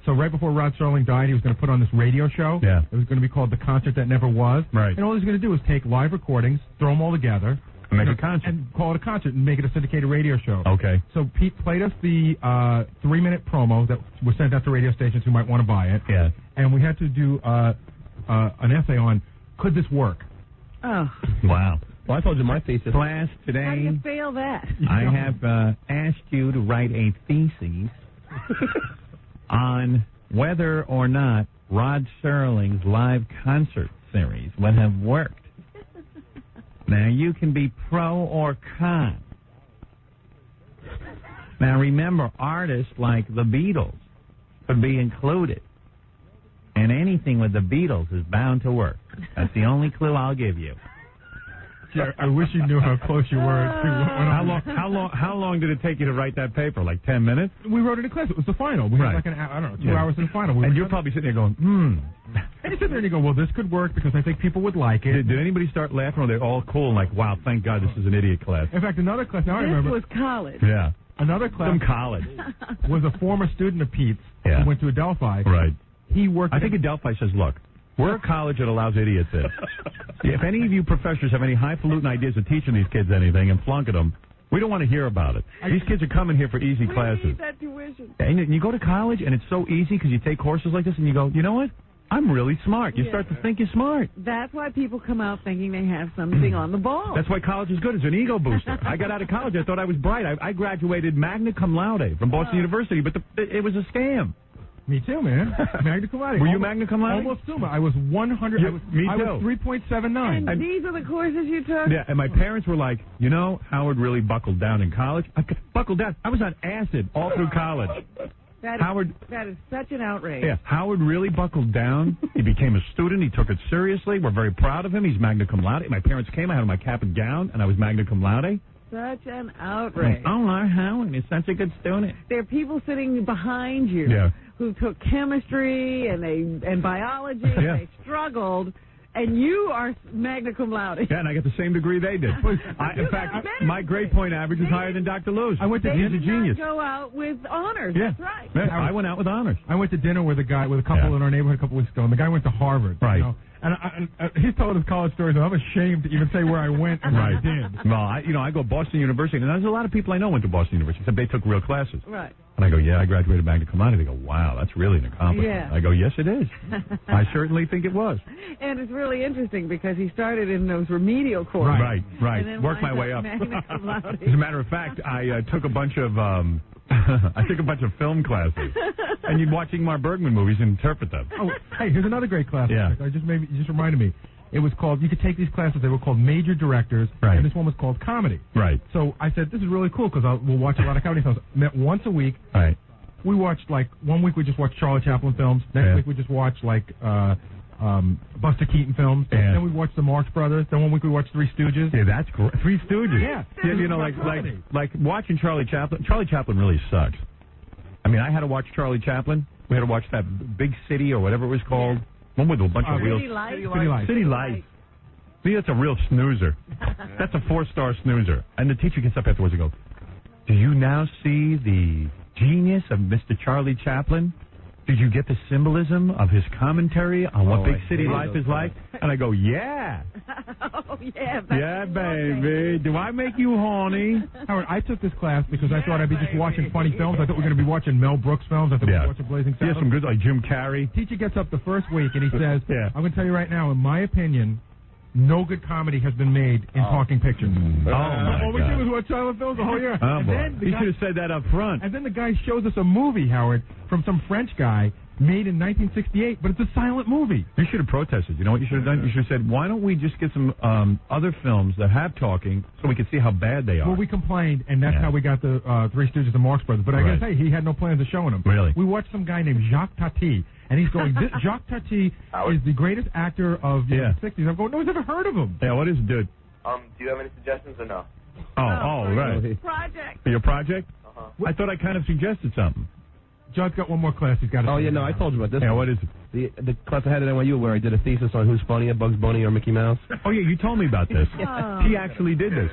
So right before Rod Serling died, he was going to put on this radio show. Yeah. It was going to be called The Concert That Never Was. Right. And all he was going to do was take live recordings, throw them all together, and make a concert. And call it a concert and make it a syndicated radio show. Okay. So Pete played us the 3-minute promo that was sent out to radio stations who might want to buy it. Yeah. And we had to do an essay on, could this work? Oh. Wow. Well, I told you my thesis. Class, today How do you fail that? I have asked you to write a thesis on whether or not Rod Serling's live concert series would have worked. Now, you can be pro or con. Now, remember, artists like the Beatles could be included. And anything with the Beatles is bound to work. That's the only clue I'll give you. I wish you knew how close you were to How long did it take you to write that paper? Like 10 minutes? We wrote it in class. It was the final. We had like 2 hours in the final. And you're probably sitting there going, And you sit there and you go, well, this could work because I think people would like it. Did anybody start laughing or they're all cool and like, wow, thank God this is an idiot class? In fact, another class, now I remember. This was college. Yeah. Another class. Some college. Was a former student of Pete's who went to Adelphi. Right. He worked. I think Adelphi says, look, we're a college that allows idiots in. If any of you professors have any highfalutin ideas of teaching these kids anything and flunking them, we don't want to hear about it. These kids are coming here for easy classes. We need that tuition. And you go to college, and it's so easy because you take courses like this, and you go, you know what? I'm really smart. You start to think you're smart. That's why people come out thinking they have something on the ball. That's why college is good. It's an ego booster. I got out of college. I thought I was bright. I graduated magna cum laude from Boston University, but it was a scam. Me too, man. Magna cum laude. Were you magna cum laude? Almost summa. I was 100. Me too. I was 3.79. And these are the courses you took? Yeah, and my parents were like, you know, Howard really buckled down in college. I buckled down. I was on acid all through college. That is such an outrage. Yeah, Howard really buckled down. He became a student. He took it seriously. We're very proud of him. He's magna cum laude. My parents came. I had my cap and gown, and I was magna cum laude. Such an outrage. Oh, my Howard is such a good student. There are people sitting behind you who took chemistry and biology, and they struggled, and you are magna cum laude. Yeah, and I got the same degree they did. In fact, my grade point average is higher than Dr. Lou's. I went to They He's a did genius. not go out with honors. Yeah. That's right. Yeah, I went out with honors. I went to dinner with a couple in our neighborhood a couple weeks ago, and the guy went to Harvard. Right. You know? And he's told his college stories, and I'm ashamed to even say where I went and what I did. Well, I go to Boston University, and there's a lot of people I know went to Boston University, except they took real classes. Right. And I go, yeah, I graduated magna cum laude. They go, wow, that's really an accomplishment. Yeah. I go, yes, it is. I certainly think it was. And it's really interesting because he started in those remedial courses. Right. And then Worked my way up. magna cum laude. As a matter of fact, I took a bunch of I took a bunch of film classes, and you'd watch Ingmar Bergman movies and interpret them. Oh, hey, here's another great class. Yeah. You just reminded me. It was called, you could take these classes, they were called major directors, and this one was called comedy. Right. So I said, this is really cool because we'll watch a lot of comedy films. Met once a week. Right. We watched, like, one week we just watched Charlie Chaplin films. Next week we just watched, like, Buster Keaton films. Yeah. Then we watched the Marx Brothers. Then 1 week we watched Three Stooges. Yeah, that's great. Three Stooges. Yeah. You know, like watching Charlie Chaplin. Charlie Chaplin really sucks. I mean, I had to watch Charlie Chaplin. We had to watch that Big City or whatever it was called. One with a bunch of wheels. City Lights. See, that's a real snoozer. That's a 4-star snoozer. And the teacher gets up afterwards and goes, do you now see the genius of Mr. Charlie Chaplin? Did you get the symbolism of his commentary on what big city life is like? And I go, yeah. Oh, yeah. Yeah, baby. Do I make you horny? Howard, I took this class because I thought I'd be just watching funny films. I thought we were going to be watching Mel Brooks films. I thought we were watching Blazing Saddles. Yeah, some good, like Jim Carrey. Teacher gets up the first week and he says, I'm going to tell you right now, in my opinion, no good comedy has been made in talking pictures. All we did was watch silent films the whole year. Oh, boy. He should have said that up front. And then the guy shows us a movie, Howard, from some French guy, made in 1968, but it's a silent movie. You should have protested. You know what you should have done? You should have said, why don't we just get some other films that have talking so we can see how bad they are? Well, we complained, and that's how we got the Three Stooges and Marx Brothers. But I gotta say, he had no plans of showing them. Really? We watched some guy named Jacques Tati, and he's going, Jacques Tati is the greatest actor of the 60s. I'm going, no one's ever heard of him. Yeah, what is it, dude? Do you have any suggestions or no? Right. Project. For your project? I thought I kind of suggested something. John's got one more class he's got to yeah, no, I told you about this. Yeah, one. what is it? The class I had at NYU where I did a thesis on who's funnier, Bugs Bunny or Mickey Mouse. Oh, yeah, you told me about this. He actually did this.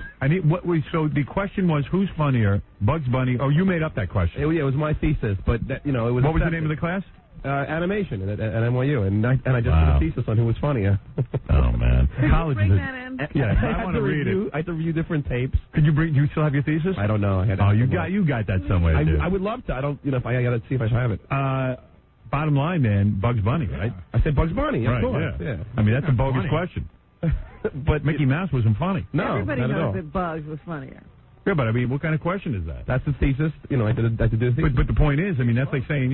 So the question was, who's funnier, Bugs Bunny? Oh, you made up that question. It was my thesis, but, it was... What was the name of the class? Animation at NYU, and I just did a thesis on who was funnier. Oh, man. College Bring is... that in. Yeah, I want to read it. I had to review different tapes. Do you still have your thesis? I don't know. You got that somewhere, dude. I would love to. I don't, if I got to see if I have it. Bottom line, man, Bugs Bunny, right? I said Bugs Bunny, of right, course. Yeah. I mean, that's a bogus question. But Mickey Mouse wasn't funny. No, Everybody not at all. knows that Bugs was funnier. Yeah, but I mean, what kind of question is that? That's the thesis. I had to do the thesis. But the point is, I mean, that's like saying,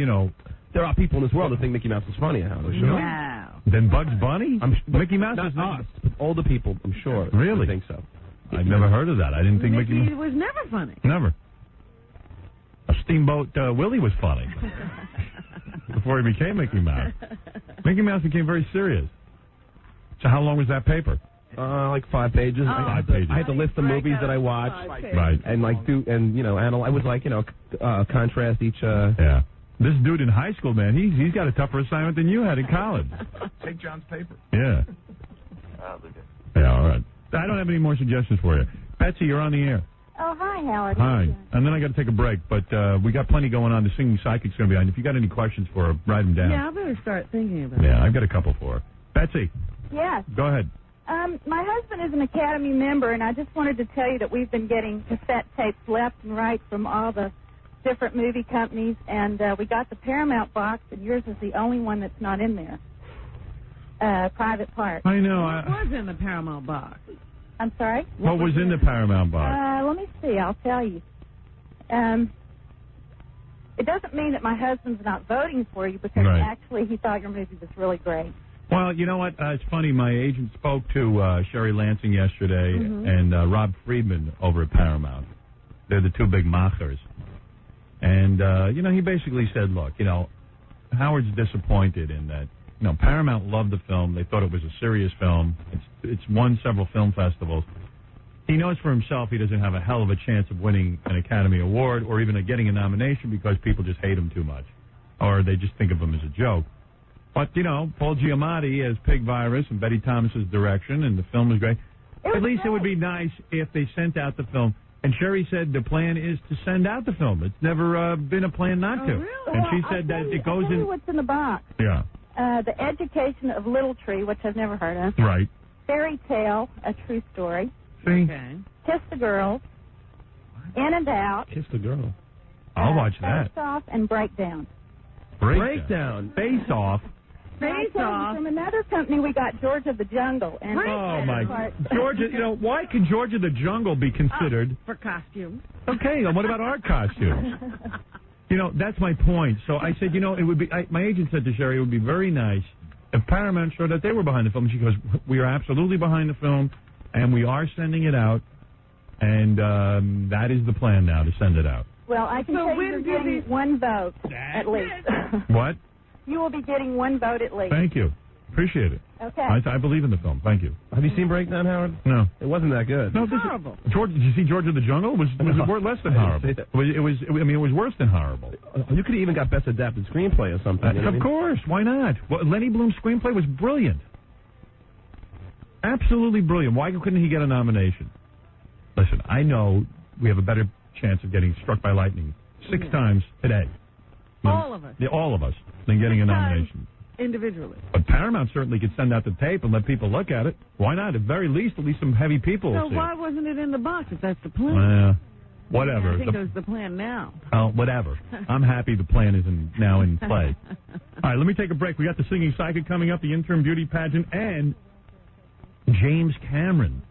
there are people in this world that think Mickey Mouse is funny. How sure. No. Then Bugs Bunny? Mickey Mouse not is not. us, but older people, I'm sure. Really? I think so. I've never heard of that. I didn't think Mickey Mouse was never funny. Never. A Steamboat Willie was funny before he became Mickey Mouse. Mickey Mouse became very serious. So how long was that paper? Like 5 pages. 5 pages. I had to list the movies that I watched, right? And analyze. I was like, contrast each. Yeah. This dude in high school, man, he's got a tougher assignment than you had in college. Take John's paper. Yeah. Yeah, all right. I don't have any more suggestions for you. Betsy, you're on the air. Oh, hi, Howard. Hi. And then I got to take a break, but we got plenty going on. The singing psychic's going to be on. If you got any questions for her, write them down. Yeah, I better start thinking about it. Yeah, I've got a couple for her. Betsy. Yes. Go ahead. My husband is an Academy member, and I just wanted to tell you that we've been getting cassette tapes left and right from all the different movie companies, and we got the Paramount box, and yours is the only one that's not in there. Private Part. I know. What was in the Paramount box? I'm sorry? What was in the Paramount box? Let me see. I'll tell you. It doesn't mean that my husband's not voting for you, because actually he thought your movie was really great. Well, you know what? It's funny. My agent spoke to Sherry Lansing yesterday and Rob Friedman over at Paramount. They're the two big machers. And, he basically said, look, Howard's disappointed in that, Paramount loved the film. They thought it was a serious film. It's won several film festivals. He knows for himself he doesn't have a hell of a chance of winning an Academy Award or even getting a nomination because people just hate him too much. Or they just think of him as a joke. But, Paul Giamatti as Pig Virus and Betty Thomas's direction, and the film was great. At least it would be nice if they sent out the film. And Sherry said the plan is to send out the film. It's never been a plan not to. Really? And she said that it goes in... what's in the box. Yeah. The Education of Little Tree, which I've never heard of. Right. Fairy Tale, A True Story. See? Okay. Kiss the Girls. In and Out. Kiss the Girl. I'll watch that. Face Off and Breakdown. Breakdown. Face Off. Face Off. From another company, we got George of the Jungle. And oh, my. Georgia, why could George of the Jungle be considered? For costumes. Okay, and what about art costumes? That's my point. So I said, it would be, my agent said to Sherry, it would be very nice if Paramount showed that they were behind the film. She goes, we are absolutely behind the film, and we are sending it out, and that is the plan now, to send it out. Well, I can tell you you're getting one vote, at least. What? You will be getting one vote at least. Thank you. Appreciate it. Okay. I believe in the film. Thank you. Have you seen Breakdown, Howard? No. It wasn't that good. No, horrible. George, did you see George of the Jungle? Was it less than horrible? It was worse than horrible. You could have even got Best Adapted Screenplay or something. Of course. Why not? Well, Lenny Bloom's screenplay was brilliant. Absolutely brilliant. Why couldn't he get a nomination? Listen, I know we have a better chance of getting struck by lightning 6 times today. All of us. All of us than getting a nomination. Individually. But Paramount certainly could send out the tape and let people look at it. Why not? At very least some heavy people will So see why wasn't it in the box if that's the plan? Well, whatever. I think that's the plan now. Whatever. I'm happy the plan is now in play. All right, let me take a break. We got the Singing Psychic coming up, the interim beauty pageant, and James Cameron.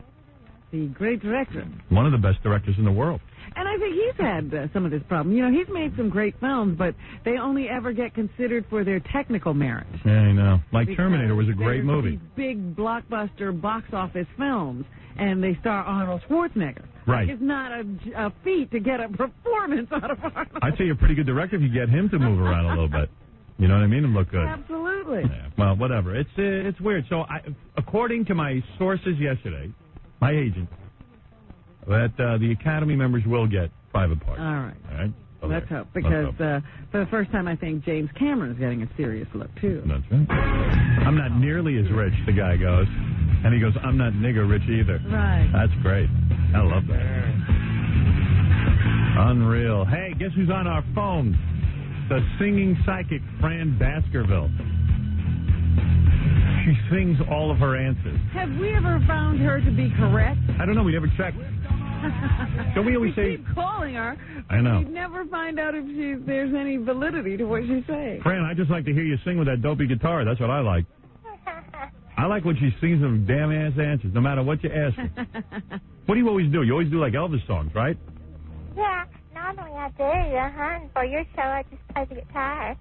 The great director. One of the best directors in the world. And I think he's had some of this problem. You know, he's made some great films, but they only ever get considered for their technical merit. Yeah, I know. Like Terminator was a great movie. These big blockbuster box office films, and they star Arnold Schwarzenegger. Right. It's not a feat to get a performance out of Arnold. I'd say you're a pretty good director if you get him to move around a little bit. You know what I mean? And look good. Absolutely. Yeah. Well, whatever. It's weird. So, according to my sources yesterday, my agent, that the Academy members will get private parties. All right. All right? Okay. Let's hope, because for the first time, I think James Cameron's getting a serious look, too. That's right. I'm not nearly as rich, the guy goes. And he goes, I'm not nigger rich either. Right. That's great. I love that. Unreal. Hey, guess who's on our phone? The singing psychic, Fran Baskerville. She sings all of her answers. Have we ever found her to be correct? I don't know. We never checked. Don't we always say... keep calling her. I know. We never find out if there's any validity to what she's saying. Fran, I just like to hear you sing with that dopey guitar. That's what I like. I like when she sings them damn-ass answers, no matter what you ask her. What do you always do? You always do like Elvis songs, right? Yeah, normally I do, and for your show I just play the guitar.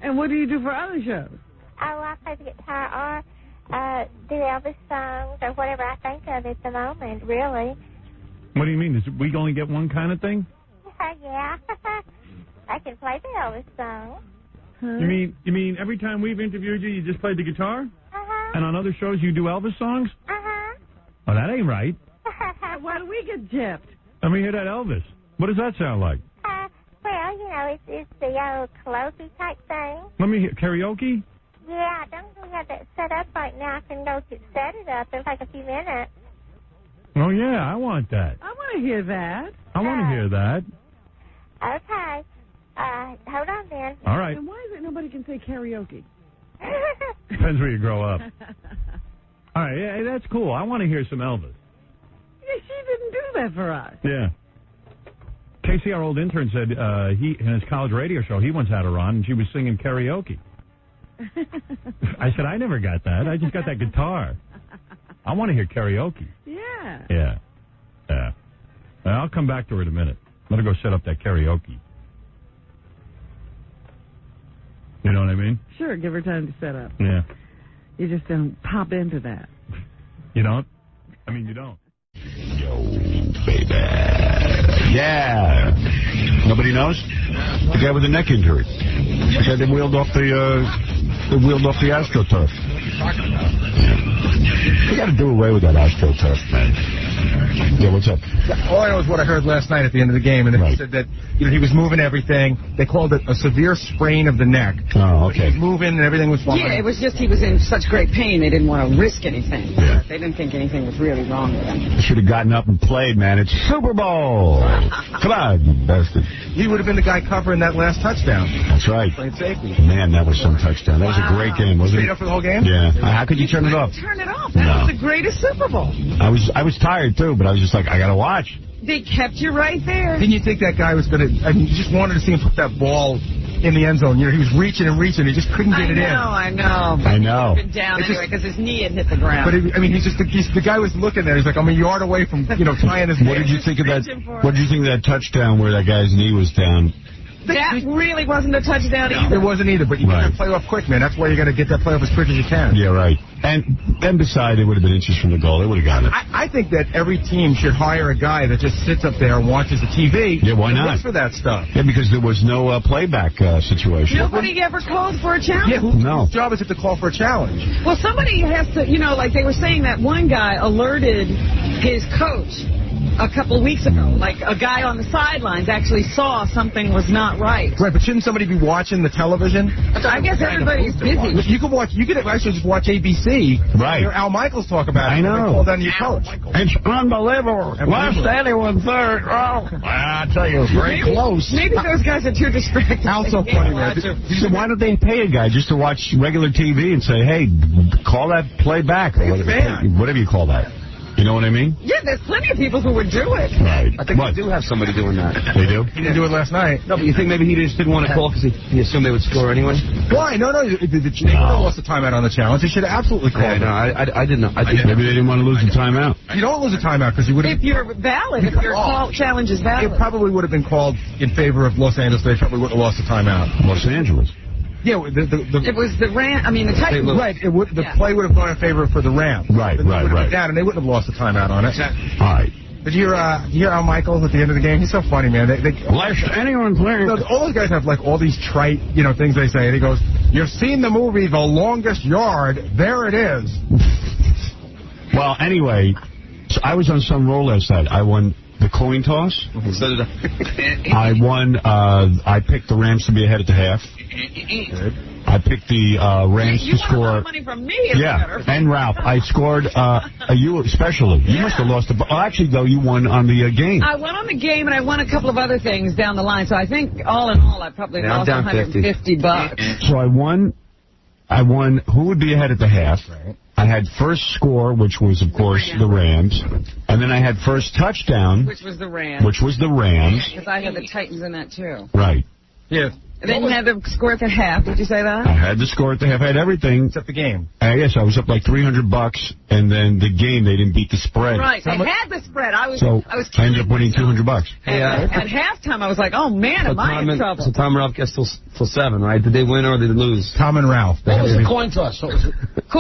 And what do you do for other shows? Oh, I play the guitar or do Elvis songs or whatever I think of at the moment, really. What do you mean? Does we only get one kind of thing? Yeah, I can play the Elvis song. You mean every time we've interviewed you, you just played the guitar? Uh-huh. And on other shows, you do Elvis songs? Uh-huh. Oh, that ain't right. Why do we get gypped? Let me hear that Elvis. What does that sound like? Well, you know, it's the old karaoke type thing. Let me hear karaoke? Yeah, I don't really have that set up right now. I can go set it up in like a few minutes. Oh, yeah, I want that. I want to hear that. I want to hear that. Okay. Hold on then. All right. And why is it nobody can say karaoke? Depends where you grow up. All right, yeah, that's cool. I want to hear some Elvis. Yeah, she didn't do that for us. Yeah. Casey, our old intern, said he in his college radio show, he once had her on, and she was singing karaoke. I said, I never got that. I just got that guitar. I want to hear karaoke. Yeah. Yeah. Yeah. I'll come back to her in a minute. Let her go set up that karaoke. You know what I mean? Sure, give her time to set up. Yeah. You just don't pop into that. You don't? I mean, you don't. Yo, baby. Yeah. Nobody knows? The guy with the neck injury. The guy that wheeled off the AstroTurf. You got to do away with that AstroTurf, man. Yeah, what's up? All I know is what I heard last night at the end of the game, and he said that he was moving everything. They called it a severe sprain of the neck. Oh, okay. He was moving and everything was fine. Yeah, it was just he was in such great pain they didn't want to risk anything. Yeah. They didn't think anything was really wrong with him. Should have gotten up and played, man. It's Super Bowl. Come on, you bastard. He would have been the guy covering that last touchdown. That's right. Playing safety. Man, that was some touchdown. That was a great game, wasn't it? Stayed up for the whole game? Yeah. How could you turn it off? Turn it off. That was the greatest Super Bowl. I was tired, too, but I was just like, I got to watch. They kept you right there. Didn't you think that guy was going to... I mean, you just wanted to see him put that ball in the end zone. You know, he was reaching and reaching. He just couldn't get it in. I know. I know. He would have been down anyway because his knee had hit the ground. But, I mean, the guy was looking there. He's like, I'm a yard away from, tying his... What did you think of that? What did you think of that touchdown where that guy's knee was down? That really wasn't a touchdown either. It wasn't either, but you got to play off quick, man. That's why you got to get that play off as quick as you can. Yeah, right. And besides, it would have been inches from the goal. They would have got it. I think that every team should hire a guy that just sits up there and watches the TV. Yeah, why not? Looks for that stuff. Yeah, because there was no playback situation. Nobody ever called for a challenge. Yeah, whose job is it to call for a challenge? Well, somebody has to, like they were saying that one guy alerted his coach a couple of weeks ago. Like a guy on the sidelines actually saw something was not right. Right, but shouldn't somebody be watching the television? I guess everybody's busy. You could actually just watch ABC. Right. Hear Al Michaels talk about it. I know. Call down to your coach. It's unbelievable. Lost anyone third. Oh, I tell you, very close. Maybe those guys are too distracted. Al's so funny, man. So why don't they pay a guy just to watch regular TV and say, hey, call that play back, or whatever you call that. You know what I mean? Yeah, there's plenty of people who would do it. Right. I think they do have somebody doing that. They do? He didn't do it last night. No, but you think maybe he just didn't want to call because he assumed they would score anyway? Why? No. They would have lost the timeout on the challenge. They should have absolutely called. No, I didn't know. Maybe they didn't want to lose the timeout. You don't lose a timeout because you would have. If you're valid, if your challenge is valid. It probably would have been called in favor of Los Angeles. They probably wouldn't have lost the timeout. Los Angeles. Yeah, it was the Titans. Right, the play would have gone in favor for the Rams. Right. Down, and they wouldn't have lost the timeout on it. All right. Did you hear Al Michaels at the end of the game? He's so funny, man. Anyone playing? All those guys have like all these trite, things they say. And he goes, "You've seen the movie The Longest Yard. There it is." Well, anyway, so I was on some roll last night. I won the coin toss. I won. I picked the Rams to be ahead at the half. I picked the Rams to score. You won a lot of money from me. And Ralph. I scored you especially. You must have lost actually, though, you won on the game. I won on the game, and I won a couple of other things down the line. So I think, all in all, I probably lost $150. So I won. Who would be ahead at the half? Right. I had first score, which was, of course, the Rams. And then I had first touchdown. Which was the Rams. Because I had the Titans in that, too. Right. Yeah. And then you had the score at the half. Did you say that? I had the score at the half. I had everything. Except the game. Yes, I was up like $300, and then the game, they didn't beat the spread. Right. They had the spread. I ended up winning $200. At halftime, I was like, oh, man, am I in trouble? So Tom and Ralph gets till 7, right? Did they win or did they lose? Tom and Ralph. What was the coin toss? Coin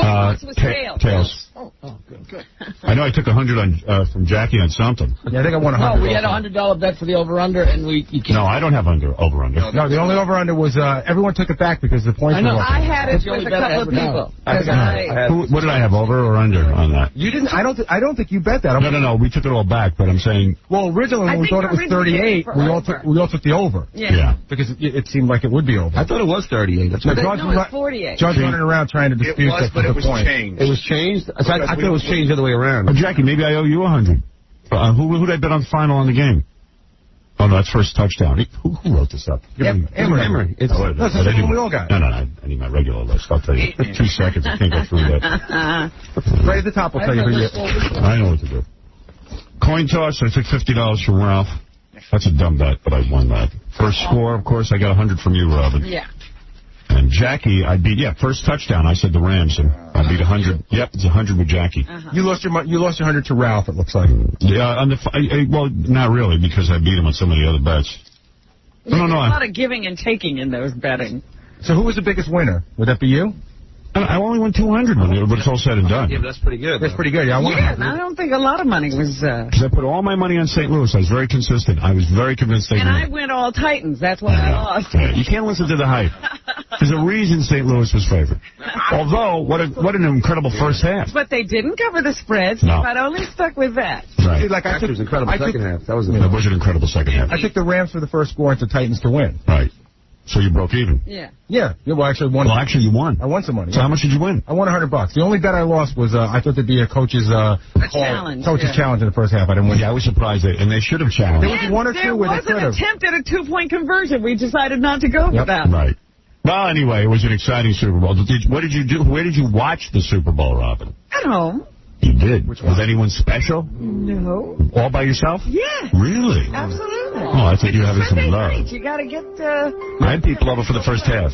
toss was tails. Oh, good. I know I took $100 from Jackie on something. Yeah, I think I won $100. No, we had a $100 bet for the over/under, and No, I don't have over/under. No, the only over/under was everyone took it back because the points were I had it with a couple of people. What did I have, over or under on that? You didn't. I don't think you bet that. No. We took it all back, but I'm saying. Well, originally when we thought it was 38, we all took the over. Yeah. Because it seemed like it would be over. I thought it was 38. That's what it was 48. John's running around trying to dispute that. But it was changed. It was changed. I thought it was changed the other way around. Jackie, maybe I owe you $100. Who did I bet on the final on the game? Oh, no, that's first touchdown. Who wrote this up? Emery. That's the one we all got. No, I need my regular list. I'll tell you. 2 seconds. I can't go through that. Right at the top, I'll tell you. I know what to do. Coin toss, I took $50 from Ralph. That's a dumb bet, but I won that. First score, of course, I got $100 from you, Robin. Yeah. And Jackie, I beat, first touchdown, I said the Rams, and I beat 100. Yep, it's 100 with Jackie. You lost your 100 to Ralph, it looks like. Yeah, well, not really, because I beat him on some of the other bets. There's a lot of giving and taking in those betting. So who was the biggest winner? Would that be you? I only won $200 when it's all said and done. Yeah, but that's pretty good. That's pretty good. Yeah, I don't think a lot of money was... Because I put all my money on St. Louis. I was very consistent. I was very convinced they win. And I went all Titans. That's why I lost. Yeah, you can't listen to the hype. There's a reason St. Louis was favored. Although, what an incredible first half. But they didn't cover the spreads. No. I'd only stuck with that. Right. See, like, it was an incredible second half. That was an incredible second half. I took the Rams for the first score and the Titans to win. Right. So you broke even. Yeah. Yeah. Well, actually, you won. I won some money. So how much did you win? I won $100. The only bet I lost was I thought there'd be a coach's challenge. Challenge in the first half. I didn't win. Yeah, I was surprised, and they should have challenged. There was one or two where they could have. There was an attempt at a 2-point conversion. We decided not to go for that. Right. Well, anyway, it was an exciting Super Bowl. What did you do? Where did you watch the Super Bowl, Robin? At home. You did? Was anyone special? No. All by yourself? Yeah. Really? Absolutely. Oh, I think you're having some love. You got to get... I had people over for the first half.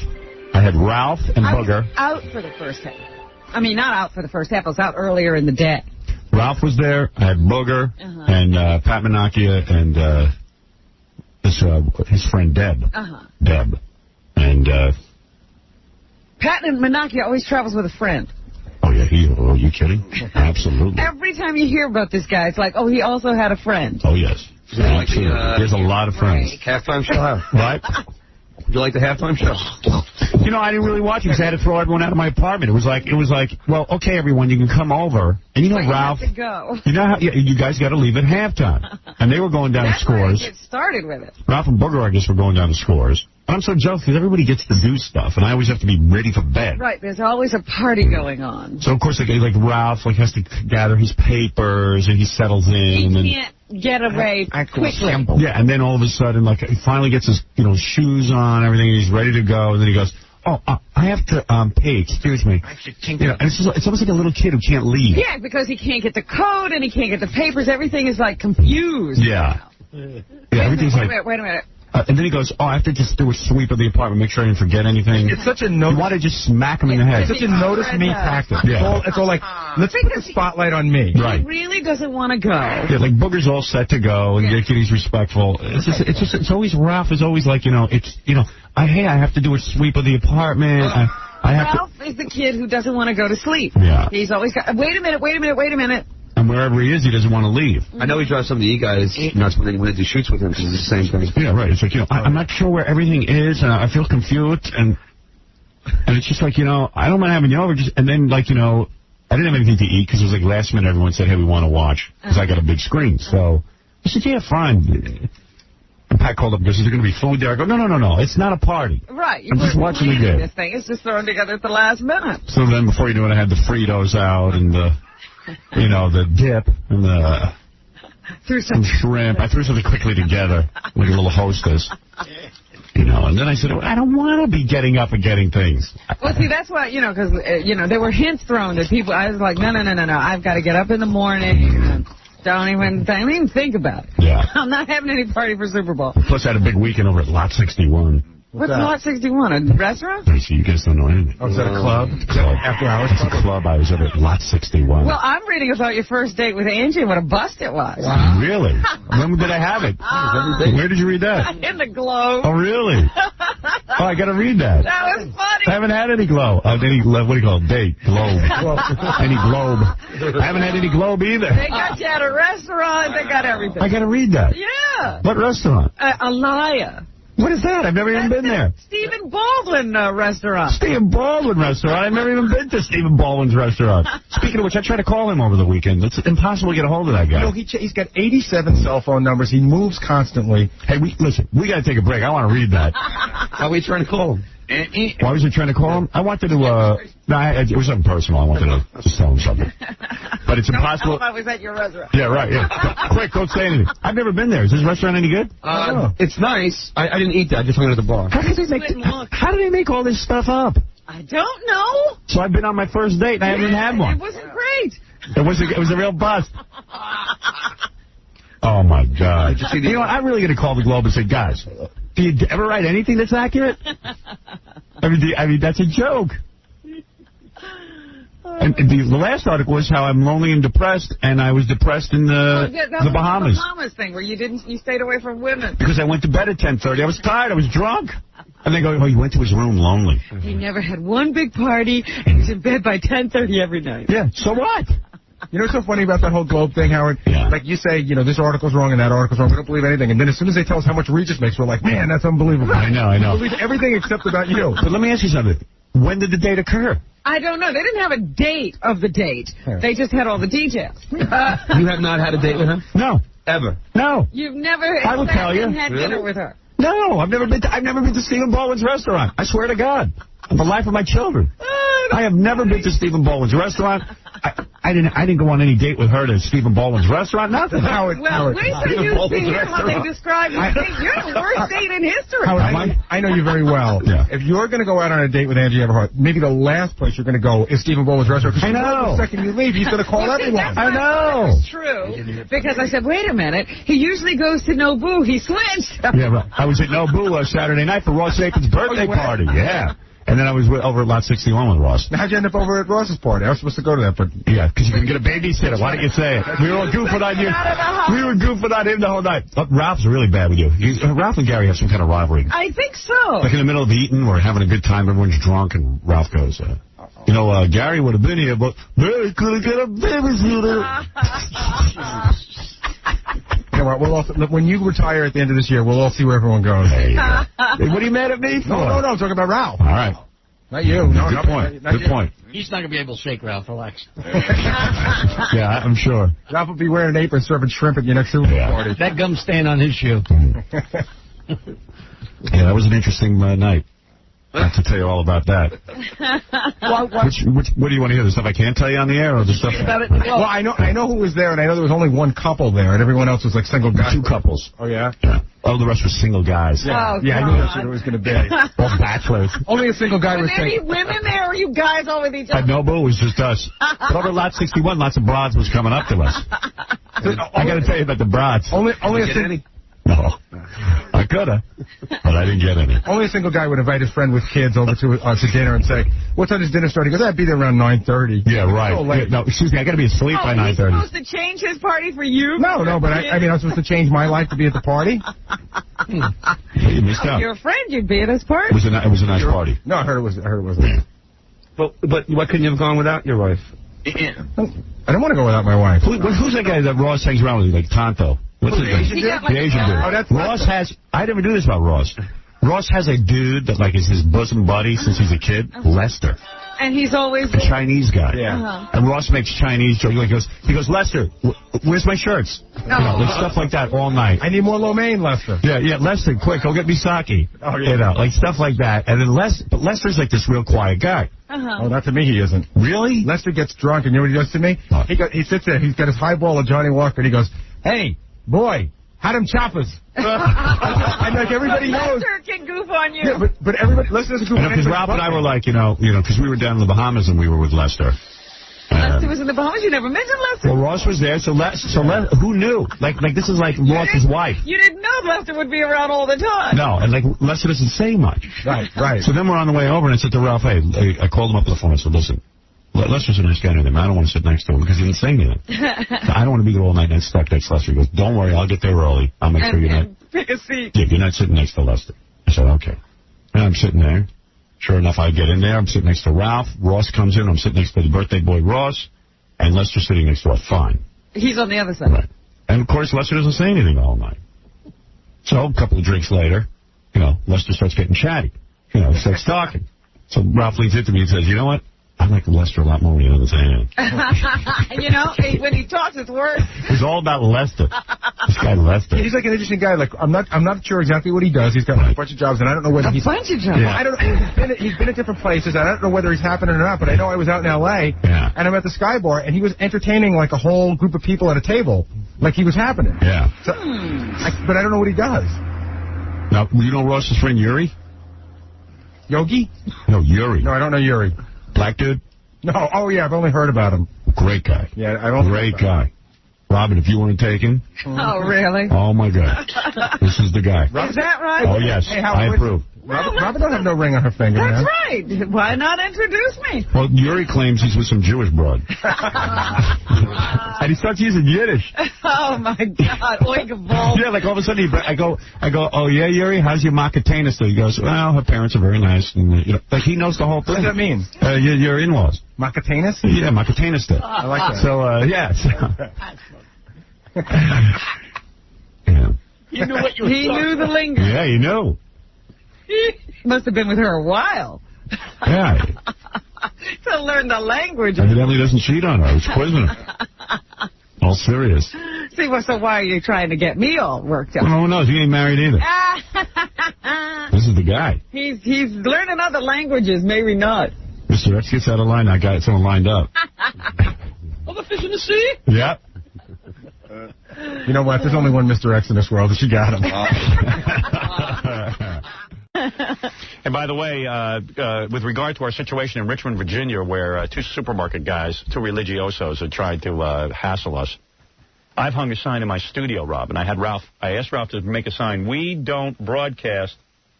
I had Ralph and Booger. Out for the first half. I mean, not out for the first half. I was out earlier in the day. Ralph was there. I had Booger and Pat Menachia and his friend Deb. Deb. And... Pat and Menachia always travels with a friend. Oh, yeah, are you kidding? Absolutely. Every time you hear about this guy, it's like, oh, he also had a friend. Oh, yes. Absolutely. There's a lot of friends. Halftime show? What? Would you like the halftime show? You know, I didn't really watch it because I had to throw everyone out of my apartment. It was like, well, okay, everyone, you can come over. And you know, Ralph, you go. You know how you guys got to leave at halftime. And they were going down to scores. That's why I get started with it. Ralph and Booger, I guess, were going down to scores. I'm so jealous because everybody gets to do stuff, and I always have to be ready for bed. Right, there's always a party going on. So, of course, like Ralph has to gather his papers, and he settles in. He can't get away quickly. Yeah, and then all of a sudden, he finally gets his shoes on, everything, and he's ready to go, and then he goes, I have to pay, excuse me. You know, and it's almost like a little kid who can't leave. Yeah, because he can't get the code and he can't get the papers. Everything is, like, confused. Yeah. Everything's like... Wait a minute. And then he goes, I have to just do a sweep of the apartment, make sure I didn't forget anything. It's such a You want to just smack him in the head. It's such a notice me tactic. Yeah. It's all like, let's put the spotlight on me. Right. He really doesn't want to go. Yeah, like Booger's all set to go, and he's respectful. It's always Ralph is always like, I have to do a sweep of the apartment. Ralph is the kid who doesn't want to go to sleep. Yeah. He's always got, wait a minute. And wherever he is, he doesn't want to leave. I know he drives some of the E-guys nuts when they do shoots with him because it's the same thing. Yeah, right. It's like, I'm not sure where everything is, and I feel confused, and it's just like, I don't mind having you over, and then, like, I didn't have anything to eat because it was like last minute everyone said, hey, we want to watch, because I got a big screen. So I said, yeah, fine. And Pat called up and goes, is there going to be food there? I go, no, it's not a party. Right. I'm just watching the game. This thing is just thrown together at the last minute. So then before you knew it, I had the Fritos out and the dip and some shrimp. I threw something quickly together like a little hostess. And then I said, I don't want to be getting up and getting things. Well, see, that's why, because, there were hints thrown that people, I was like, no, I've got to get up in the morning. Don't even think about it. Yeah. I'm not having any party for Super Bowl. Plus, I had a big weekend over at Lot 61. What's Lot 61? A restaurant? I see, you guys don't know anything. Oh, is that a club? After hours? It's a club. I was over at Lot 61. Well, I'm reading about your first date with Angie and what a bust it was. Wow. Really? When did I have it? Where did you read that? In the Globe. Oh, really? Oh, I got to read that. That was funny. I haven't had any globe. What do you call it? Date. Globe. Any globe. I haven't had any globe either. They got you at a restaurant. They got everything. I got to read that. Yeah. What restaurant? Alaya. What is that? I've never even been there. Stephen Baldwin restaurant. Stephen Baldwin restaurant? I've never even been to Stephen Baldwin's restaurant. Speaking of which, I tried to call him over the weekend. It's impossible to get a hold of that guy. He's got 87 cell phone numbers. He moves constantly. Hey, listen, we got to take a break. I want to read that. Why are we trying to call him? Why was he trying to call him? I wanted to, it was something personal. I wanted to just tell him something. But it's impossible. I was at your restaurant. Yeah, right, yeah. Quick, don't say anything. I've never been there. Is this restaurant any good? It's nice. I didn't eat that. I just went to the bar. How do they make all this stuff up? I don't know. So I've been on my first date and I haven't even had one. It wasn't great. It was a real bust. Oh, my God. You know what? I'm really going to call the Globe and say, guys, do you ever write anything that's accurate? I mean, that's a joke. And the last article was how I'm lonely and depressed, and I was depressed in the Bahamas. The Bahamas thing where you stayed away from women. Because I went to bed at 10:30. I was tired. I was drunk. And they go, oh, he went to his room lonely. He never had one big party, and he's in bed by 10:30 every night. Yeah, so what? You know what's so funny about that whole Globe thing, Howard? Yeah. Like you say, this article's wrong and that article's wrong. We don't believe anything. And then as soon as they tell us how much Regis makes, we're like, man, that's unbelievable. I know. We believe everything except about you. But let me ask you something. When did the date occur? I don't know. They didn't have a date of the date. They just had all the details. You have not had a date with her? No. Ever? No. You've never I will tell you. had dinner with her? No, I've never been to Stephen Baldwin's restaurant. I swear to God. On the life of my children. I have never been to Stephen Baldwin's restaurant. I didn't go on any date with her to Stephen Baldwin's restaurant. Nothing. Well, wait till you see how they describe you. You're the worst date in history. Howard, I know you very well. Yeah. If you're going to go out on a date with Angie Everhart, maybe the last place you're going to go is Stephen Baldwin's restaurant. I know. The second you leave, he's going to call everyone. I know. That's true. Because I said, wait a minute. He usually goes to Nobu. He switched. Yeah, right. I was at Nobu Saturday night for Ross Aiken's birthday party. Yeah. And then I was over at Lot 61 with Ross. Now, how'd you end up over at Ross's party? I was supposed to go to that, but... Yeah, because you couldn't get a babysitter. Why didn't you say it? We were all goofing on you. We were goofing on him the whole night. Ralph's really bad with you. Ralph and Gary have some kind of rivalry. I think so. Like in the middle of eating, we're having a good time, everyone's drunk, and Ralph goes, Gary would have been here, but Barry couldn't get a babysitter. You know what, when you retire at the end of this year, we'll all see where everyone goes. Hey, what are you mad at me for? No, I'm talking about Ralph. All right. Not you. No, good point. Good point. He's not going to be able to shake Ralph. Relax. Yeah, I'm sure. Ralph will be wearing an apron serving shrimp at your next Super Bowl party. That gum's staying on his shoe. Yeah, that was an interesting night. I have to tell you all about that. What do you want to hear? The stuff I can't tell you on the air, or the stuff? Well, I know who was there, and I know there was only one couple there, and everyone else was like single guys. 2 couples. Oh yeah. Oh, the rest were single guys. Yeah, I knew that's what it was going to be. All bachelors. Only a single guy Were was there any saying. women there, or you guys all with each other? At Noble, it was just us. But over Lot 61, lots of broads was coming up to us. I got to tell you about the broads. Only a single. No. I coulda, but I didn't get any. Only a single guy would invite his friend with kids over to dinner and say, "What time does dinner start?" He goes, "I'd be there around 9:30." Yeah, right. No, excuse me, I got to be asleep by 9:30. He's supposed to change his party for you? No, but I mean, I was supposed to change my life to be at the party. You missed out. Your friend, you'd be at his party. It was a nice party. No, I heard it wasn't. But why couldn't you have gone without your wife? I don't want to go without my wife. Who's that guy that Ross hangs around with, like Tonto? What's his name? The Asian dude. Oh, Ross has... I never knew this about Ross. Ross has a dude that, like, is his bosom buddy since he's a kid, Lester. And he's always... The Chinese guy. Yeah. And Ross makes Chinese jokes. He goes, Lester, where's my shirts? Like stuff like that all night. I need more lo mein, Lester. Yeah, Lester, quick, go get me sake. Oh, yeah. Like stuff like that. And then but Lester's like this real quiet guy. Oh, not to me, he isn't. Really? Lester gets drunk, and you know what he does to me? He sits there, he's got his highball of Johnny Walker, and he goes, "Hey, boy, how them choppers?" And like everybody knows. Lester can goof on you. Yeah, but everybody, Lester doesn't goof on Because Ralph and I were like, because we were down in the Bahamas and we were with Lester. Lester was in the Bahamas. You never mentioned Lester. Well, Ross was there, so who knew? Like this is like Ross's wife. You didn't know Lester would be around all the time. No, and like Lester doesn't say much. Right. So then we're on the way over, and I said to Ralph, "Hey," I called him up on the phone. I said, "Listen, Lester's a nice guy and everything. I don't want to sit next to him because he didn't say anything. I don't want to be there all night and stuck next to Lester." He goes, "Don't worry, I'll get there early. I'll make sure you're not." Pick a seat. Yeah, you're not sitting next to Lester. I said, "Okay." And I'm sitting there. Sure enough, I get in there. I'm sitting next to Ralph. Ross comes in. I'm sitting next to the birthday boy, Ross. And Lester's sitting next to us. Fine. He's on the other side. Right. And, of course, Lester doesn't say anything all night. So a couple of drinks later, Lester starts getting chatty. Starts talking. So Ralph leans into me and says, "You know what? I like Lester a lot more when he doesn't say anything." When he talks, it's worse. It's all about Lester. This guy Lester. He's like an interesting guy. Like I'm not sure exactly what he does. He's got a bunch of jobs, and I don't know whether a bunch of jobs. Yeah. I don't know. He's been at different places. I don't know whether he's happening or not. But I know I was out in L.A. Yeah. And I'm at the Sky Bar, and he was entertaining like a whole group of people at a table, like he was happening. Yeah. So, but I don't know what he does. Now, you know Ross's friend Yuri? Yogi? No, Yuri. No, I don't know Yuri. Black dude? No. Oh yeah, I've only heard about him. Great guy. Yeah, I don't. Great guy. Robin, if you weren't taken. Oh, really? Oh, my God. This is the guy. Is that right? Oh, yes. Hey, I approve. Robin don't have no ring on her finger, That's man. right. Why not introduce me? Well, Yuri claims he's with some Jewish broad. And he starts using Yiddish. Oh, my God. Oink-a-ball. Yeah, like all of a sudden I go, "Oh, yeah, Yuri, how's your Makatena?" So he goes, "Well, her parents are very nice." And, like he knows the whole thing. What does that mean? Your in-laws. Makatenas? Yeah, Makatena stuff. I like that. So, yeah. Yeah. You knew what you were He knew the lingo. Yeah, you know. He must have been with her a while. Yeah. To learn the language. Evidently doesn't cheat on her. He's quizzing her. All serious. See, so why are you trying to get me all worked up? Well, who knows? He ain't married either. This is the guy. He's learning other languages, maybe not. Mr. X gets out of line. I got someone lined up. Oh, the fish in the sea? Yep. You know what? There's only one Mr. X in this world, and she got him. And by the way, with regard to our situation in Richmond, Virginia, where two supermarket guys, two religiosos, had tried to hassle us, I've hung a sign in my studio, Rob, and I asked Ralph to make a sign. "We don't broadcast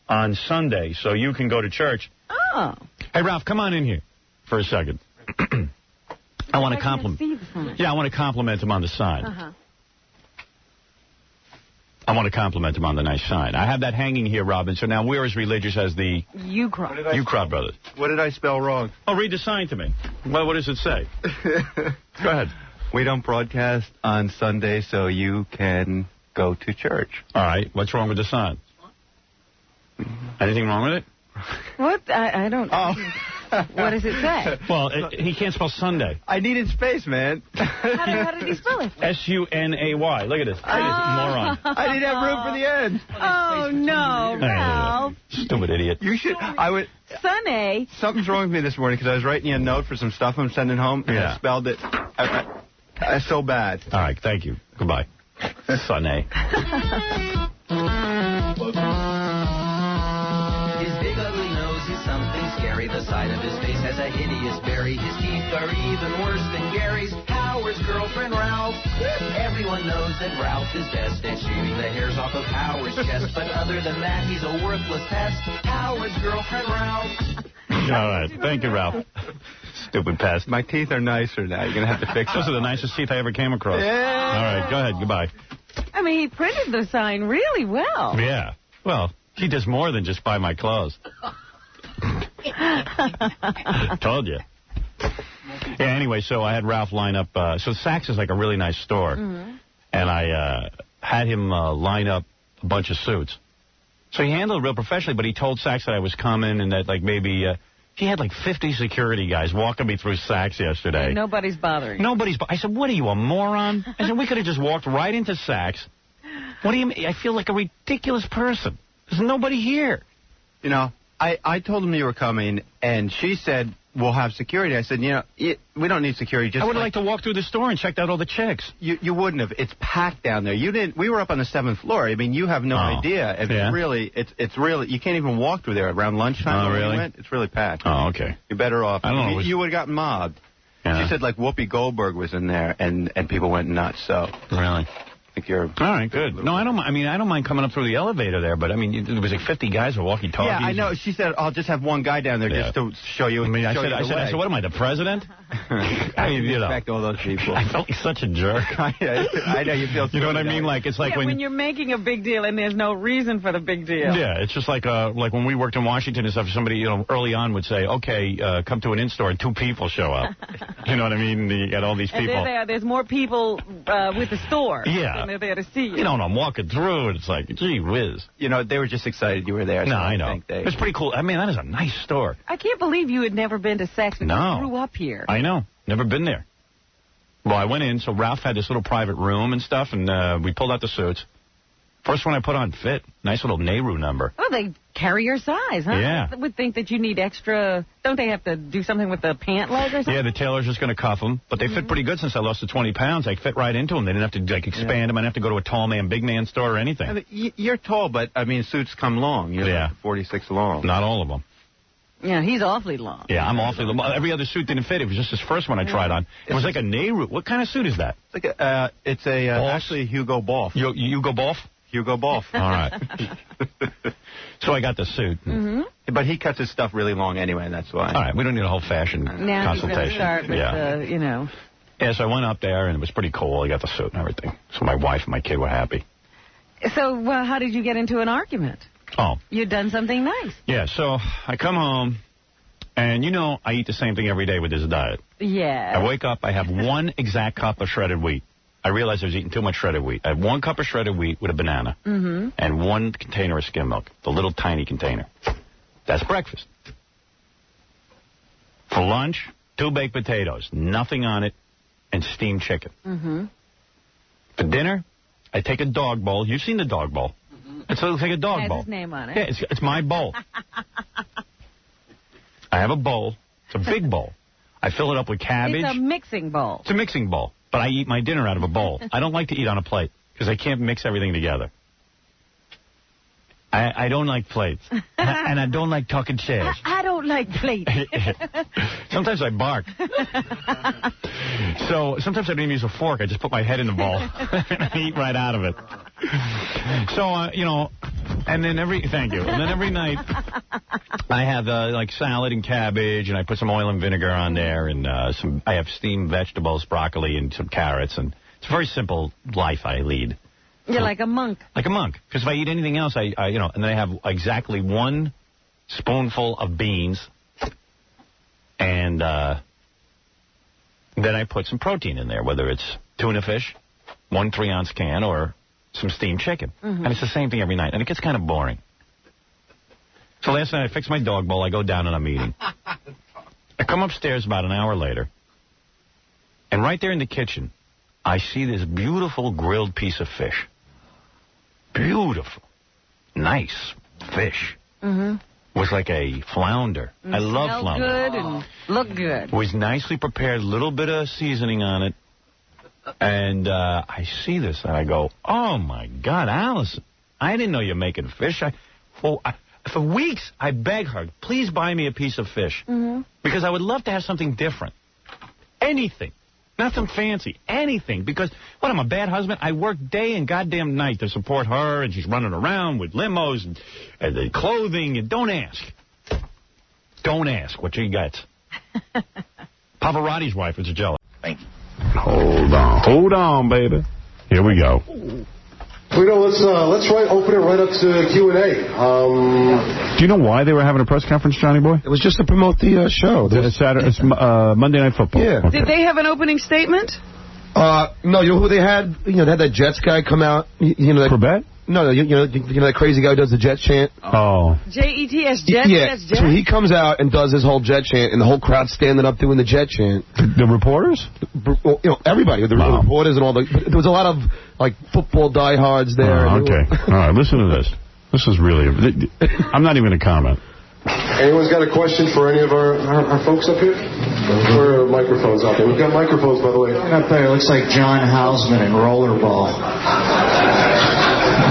on Sunday, so you can go to church." Oh. Hey, Ralph, come on in here for a second. I want to compliment. Yeah, I want to compliment him on the sign. Uh-huh. I want to compliment him on the nice sign. I have that hanging here, Robin. So now we're as religious as the Ukraw brothers. What did I spell wrong? Oh, read the sign to me. Well, what does it say? Go ahead. We don't broadcast on Sunday, so you can go to church. All right. What's wrong with the sign? Anything wrong with it? What? I don't... Oh. What does it say? Well, he can't spell Sunday. I needed space, man. How did he spell it? S-U-N-A-Y. Look at this. Moron. I didn't have room for the end. Oh, no, Ralph. Stupid idiot. You should. Sunday. Something's wrong with me this morning because I was writing you a note for some stuff I'm sending home, and I spelled it so bad. All right, thank you. Goodbye. Sunday. His big ugly nose is something scary. The side of his face has a hideous berry. His teeth are even worse than Gary's. Howard's girlfriend, Ralph. Everyone knows that Ralph is best at shaving the hairs off of Howard's chest. But other than that, he's a worthless pest. Howard's girlfriend, Ralph. All right. Thank you, Ralph. Stupid pest. My teeth are nicer now. You're going to have to fix them. Those are the nicest teeth I ever came across. Yeah. All right. Go ahead. Goodbye. I mean, he printed the sign really well. Yeah. Well, he does more than just buy my clothes. Told you. Yeah, anyway, so I had Ralph line up. So Saks is like a really nice store. Mm-hmm. And I had him line up a bunch of suits. So he handled it real professionally, but he told Saks that I was coming and that, like, maybe... he had like 50 security guys walking me through Saks yesterday. And nobody's bothering you. I said, what are you, a moron? I said, we could have just walked right into Saks. What do you mean? I feel like a ridiculous person. There's nobody here. You know, I told him you were coming, and she said, we'll have security. I said, we don't need security. Just I would like to walk through the store and check out all the chicks. You wouldn't have. It's packed down there. You didn't. We were up on the 7th floor. I mean, you have no idea. It's really, you can't even walk through there around lunchtime. Oh, really? We went. It's really packed. Oh, okay. You're better off. I don't know. You would have gotten mobbed. Yeah. She said, like, Whoopi Goldberg was in there, and people went nuts. So really. I think you're... All right, good. No, I don't mind coming up through the elevator there, but, I mean, there was like 50 guys with walkie-talkies. Yeah, I know. She said, I'll just have one guy down there just to show you. I mean, I said, what am I, the president? I mean, respect all those people. I felt like such a jerk. I know you feel. You know what I mean? Like, it's like when you're making a big deal and there's no reason for the big deal. Yeah, it's just like when we worked in Washington and stuff. Somebody early on would say, "Okay, come to an in-store," and 2 people show up. You know what I mean? You got all these people. And there's more people with the store. Yeah. Than they're there to see you. You know, and I'm walking through, and it's like, gee whiz. You know, they were just excited you were there. No, I know. It's pretty cool. I mean, that is a nice store. I can't believe you had never been to Saks. No. You grew up here. I know. Never been there. Well, I went in, so Ralph had this little private room and stuff, and we pulled out the suits. First one I put on fit. Nice little Nehru number. Oh, they carry your size, huh? Yeah. I would think that you need extra... Don't they have to do something with the pant leg or something? Yeah, the tailor's just going to cuff them. But they fit pretty good since I lost the 20 pounds. I fit right into them. They didn't have to expand them. I didn't have to go to a tall man, big man store or anything. I mean, you're tall, but, I mean, suits come long. You're like 46 long. Not all of them. Yeah, he's awfully long. Yeah, I'm awfully long. Every other suit didn't fit. It was just his first one I tried on. It was like a Nehru. What kind of suit is that? It's actually Hugo Boss. Hugo Boss? Hugo Boss. All right. So I got the suit. Mm-hmm. But he cuts his stuff really long anyway, and that's why. All right, we don't need a whole fashion now consultation. Start with Yeah, so I went up there, and it was pretty cool. I got the suit and everything. So my wife and my kid were happy. So how did you get into an argument? Oh. You'd done something nice. Yeah, so I come home, and I eat the same thing every day with this diet. Yeah. I wake up, I have 1 exact cup of shredded wheat. I realized I was eating too much shredded wheat. I have 1 cup of shredded wheat with a banana and 1 container of skim milk, the little tiny container. That's breakfast. For lunch, 2 baked potatoes, nothing on it, and steamed chicken. For dinner, I take a dog bowl. You've seen the dog bowl. It's like a dog bowl. It has his name on it. Yeah, it's my bowl. I have a bowl. It's a big bowl. I fill it up with cabbage. It's a mixing bowl. It's a mixing bowl. But I eat my dinner out of a bowl. I don't like to eat on a plate because I can't mix everything together. I don't like plates. And I don't like talking chairs. I don't like plates. Sometimes I bark. So sometimes I don't even use a fork. I just put my head in the bowl and I eat right out of it. So, and then thank you. And then every night I have like salad and cabbage, and I put some oil and vinegar on there, and I have steamed vegetables, broccoli, and some carrots, and it's a very simple life I lead. You're like a monk. Like a monk. Because if I eat anything else, and then I have exactly 1 spoonful of beans, and then I put some protein in there, whether it's tuna fish, 1 3-ounce can, or some steamed chicken. And it's the same thing every night, and it gets kind of boring. So last night I fixed my dog bowl. I go down and I'm eating. I come upstairs about an hour later, and right there in the kitchen, I see this beautiful grilled piece of fish. Beautiful. Nice fish. Mm-hmm. Was like a flounder. I love flounder. Good and look good. Was nicely prepared, a little bit of seasoning on it. And I see this, and I go, oh, my God, Allison, I didn't know you're making fish. For weeks, I beg her, please buy me a piece of fish. Mm-hmm. Because I would love to have something different. Anything. Nothing fancy. Anything. Because, what, I'm a bad husband? I work day and goddamn night to support her, and she's running around with limos and the clothing. And don't ask. Don't ask what she gets. Pavarotti's wife is a jealous. Thank you. Hold on, baby. Here we go. Let's open it right up to Q&A. Do you know why they were having a press conference, Johnny Boy? It was just to promote the show. It's Monday Night Football. Yeah. Okay. Did they have an opening statement? No, you know who they had? They had that Jets guy come out. Corbett? No, you know that crazy guy who does the Jets chant? Oh. Jets? Jets? Yeah, Jets? so he comes out and does his whole Jet chant, and the whole crowd's standing up doing the Jet chant. The reporters? Everybody. The reporters and all the... There was a lot of, football diehards there. Oh, okay. All right, listen to this. This is really... I'm not even going to comment. Anyone's got a question for any of our folks up here? Or microphones out there? We've got microphones, by the way. Up there, it looks like John Hausman in Rollerball.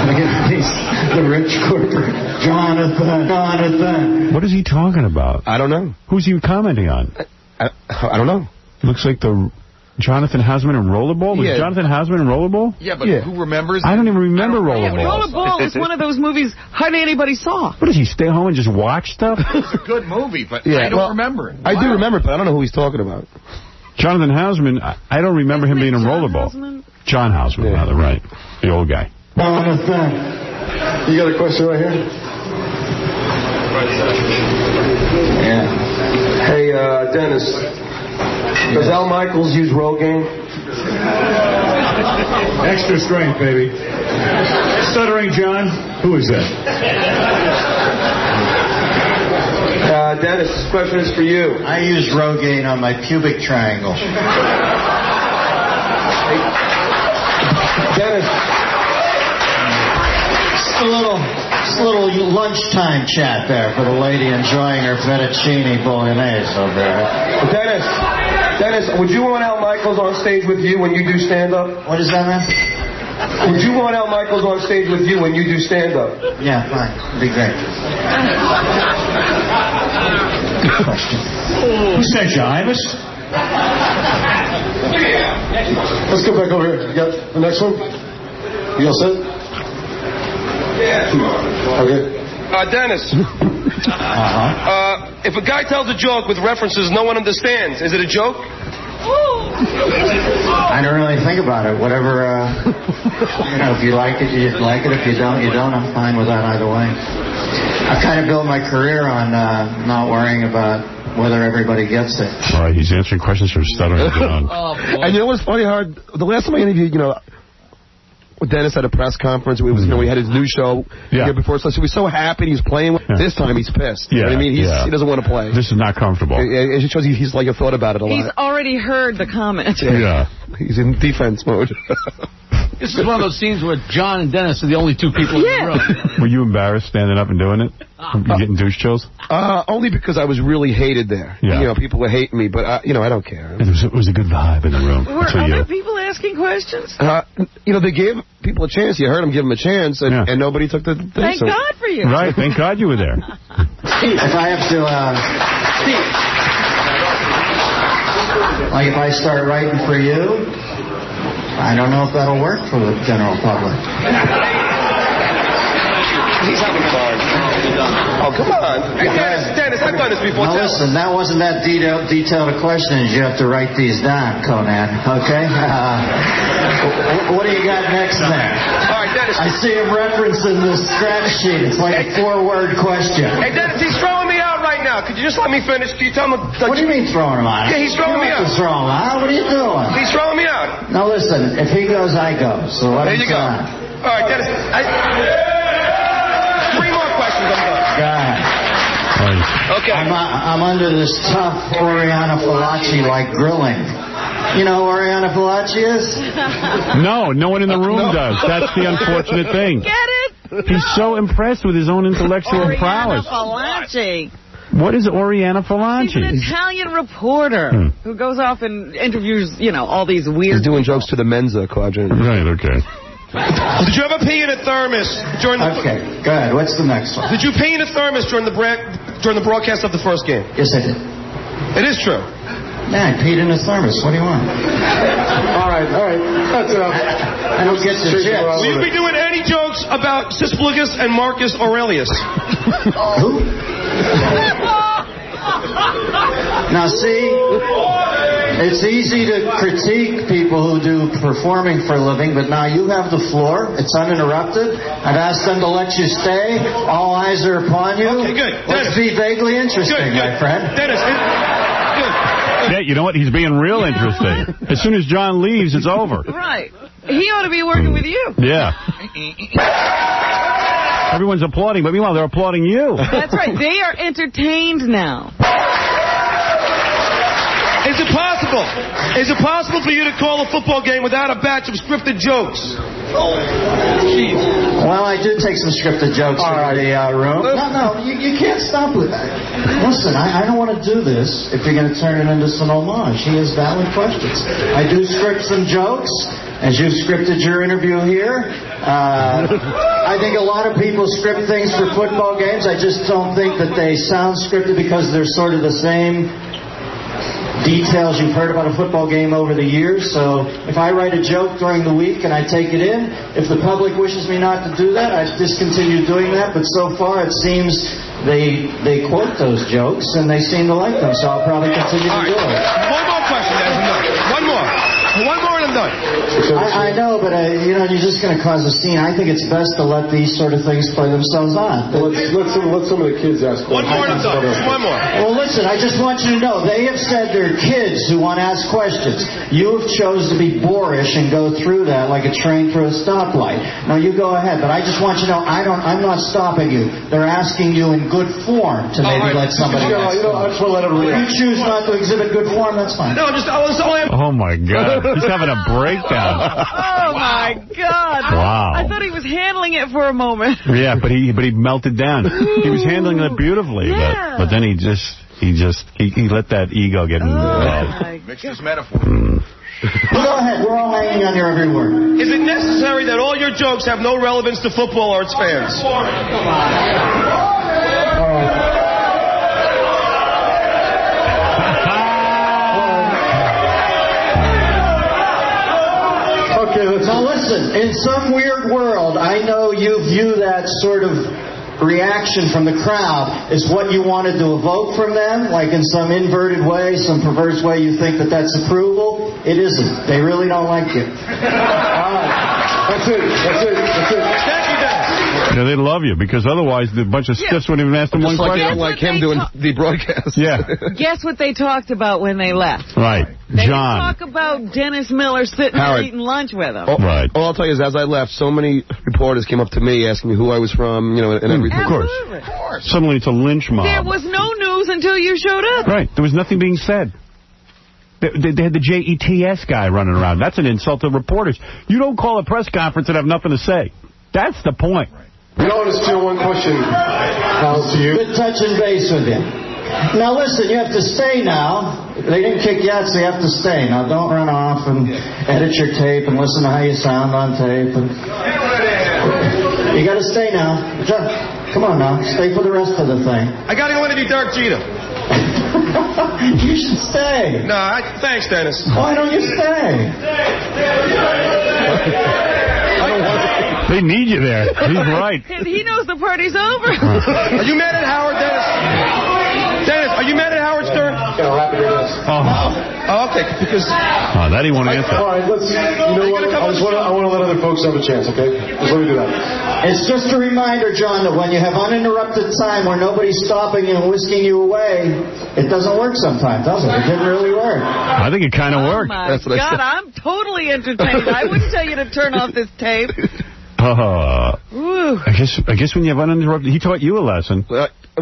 The rich corporate. Jonathan. What is he talking about? I don't know. Who's he commenting on? I don't know. Looks like the Jonathan Hausman in Rollerball? Was Jonathan Hausman in Rollerball? Yeah, but who remembers? I don't even remember Rollerball. Rollerball is one of those movies hardly anybody saw. What does he stay home and just watch stuff? It's a good movie, but I don't remember it. I do remember it, but I don't know who he's talking about. Jonathan Hausman, I don't remember him being in Rollerball. John Hausman, rather, right. The old guy. Jonathan. You got a question right here? Yeah. Hey, Dennis. Does Al Michaels use Rogaine? Extra strength, baby. Stuttering John? Who is that? Dennis, this question is for you. I use Rogaine on my pubic triangle. Dennis. Just a little lunchtime chat there for the lady enjoying her fettuccine bolognese over there. Dennis, would you want Al Michaels on stage with you when you do stand-up? What does that mean? Would you want Al Michaels on stage with you when you do stand-up? Yeah, fine. It'd be great. Good question. Who sent you, Imus? Let's go back over here. You got the next one? You all set? Okay. Dennis. If a guy tells a joke with references no one understands, is it a joke? I don't really think about it. Whatever, if you like it, you like it. If you don't, you don't. I'm fine with that either way. I've kind of built my career on not worrying about whether everybody gets it. All right, he's answering questions from Stuttering John. And you know what's funny, Hard? The last time I interviewed, with Dennis at a press conference, we had his new show here before, so he was so happy he was playing. This time he's pissed. You know what I mean? He doesn't want to play. This is not comfortable. It shows he's thought about it a lot. He's already heard the comment. Yeah. He's in defense mode. This is one of those scenes where John and Dennis are the only two people in the room. Were you embarrassed standing up and doing it? You getting douche chills? Only because I was really hated there. Yeah. People were hating me, but I don't care. It was a good vibe in the room. Were other people asking questions? They gave people a chance. You heard them give them a chance, and nobody took the thing. Thank God for you. Right, thank God you were there. If I have to, if I start writing for you, I don't know if that'll work for the general public. He's having fun. Oh, come on. Hey, Dennis, I've done this before. Now listen, that wasn't that detailed a question as you have to write these down, Conan, okay? What do you got next there? All right, Dennis. I see him referencing the scratch sheet. It's like a 4-word question. Hey, Dennis, he's throwing me out right now. Could you just let me finish? Can you tell him? What do you mean throwing him out? Yeah, he's throwing me out. Throw him out? What are you doing? He's throwing me out. Now listen, if he goes, I go. So let there him you go. All right, Dennis. 3 more questions. I'm done. Go ahead. Oh, he's Okay. I'm under this tough Oriana Fallaci like grilling. You know who Oriana Fallaci is? No one in the room does. That's the unfortunate thing. Get it? He's so impressed with his own intellectual prowess. Oriana Fallaci. What is Oriana Fallaci? She's an Italian reporter who goes off and interviews, all these weird He's doing people. jokes to the Mensa quadrant. Right, okay. Did you ever pee in a thermos during the... Okay, go ahead. What's the next one? Did you pee in a thermos during the broadcast of the first game? Yes, I did. It is true. Yeah, I peed in a thermos. What do you want? All right. That's enough. I don't get the shit. Will you be doing any jokes about Cisplagus and Marcus Aurelius? Who? Now, see, it's easy to critique people who do performing for a living, but now you have the floor. It's uninterrupted. I've asked them to let you stay. All eyes are upon you. Okay, good. Let's be vaguely interesting, my friend. Dennis, Yeah, you know what? He's being real interesting. As soon as John leaves, it's over. Right. He ought to be working with you. Yeah. Everyone's applauding, but meanwhile, they're applauding you. That's right. They are entertained now. Is it possible for you to call a football game without a batch of scripted jokes? Well, I do take some scripted jokes into the room. No, you can't stop with that. Listen, I don't want to do this if you're going to turn it into some homage. He has valid questions. I do script some jokes, as you've scripted your interview here. I think a lot of people script things for football games. I just don't think that they sound scripted because they're sort of the same details you've heard about a football game over the years. So if I write a joke during the week and I take it in, if the public wishes me not to do that, I discontinue doing that. But so far it seems they quote those jokes and they seem to like them. So I'll probably continue to do it. One more question, One more and I'm done. I know, but you're just going to cause a scene. I think it's best to let these sort of things play themselves on. Let some of the kids ask questions. One more and I'm done. One more. Well, listen, I just want you to know, they have said they're kids who want to ask questions. You have chose to be boorish and go through that like a train through a stoplight. Now, you go ahead, but I just want you to know, I'm not stopping you. They're asking you in good form to maybe let somebody ask. I just want to let everybody. If you choose not to exhibit good form, that's fine. No, oh, my God. He's having a breakdown. Oh, my God. Wow. I thought he was handling it for a moment. Yeah, but he melted down. He was handling it beautifully, but then he let that ego get involved. Mix this metaphor. Go ahead. We're all hanging on your every word. Is it necessary that all your jokes have no relevance to football or its fans? Now listen, in some weird world, I know you view that sort of reaction from the crowd as what you wanted to evoke from them, like in some inverted way, some perverse way you think that that's approval. It isn't. They really don't like you. All right. That's it. Thank you, Dennis. Yeah, they love you, because otherwise the bunch of stiffs wouldn't even ask them one question. Like him doing the broadcast. Yeah. Guess what they talked about when they left? Right. They John. didn't talk about Dennis Miller sitting there eating lunch with him. Right. All I'll tell you is, as I left, so many reporters came up to me asking me who I was from, and everything. Of course. Suddenly it's a lynch mob. There was no news until you showed up. Right. There was nothing being said. They had the JETS guy running around. That's an insult to reporters. You don't call a press conference and have nothing to say. That's the point. You know, just one question, Al, to you. Good touch and base with you. Now listen, you have to stay now. They didn't kick you out, so you have to stay. Now don't run off and edit your tape and listen to how you sound on tape. You got to stay now. Come on now, stay for the rest of the thing. I got to go interview Derek Jeter. You should stay. No, thanks, Dennis. Why don't you stay? They need you there. He's right. He knows the party's over. Are you mad at Howard, Dennis? Dennis, are you mad at Howard Stern? Oh, okay, because... Oh, that he won't answer. All right, let's... You know what? I want to let other folks have a chance, okay? Just let me do that. It's just a reminder, John, that when you have uninterrupted time where nobody's stopping you and whisking you away, it doesn't work sometimes, does it? It didn't really work. I think it kind of worked. That's what God, I'm totally entertained. I wouldn't tell you to turn off this tape. I guess when you have uninterrupted, he taught you a lesson.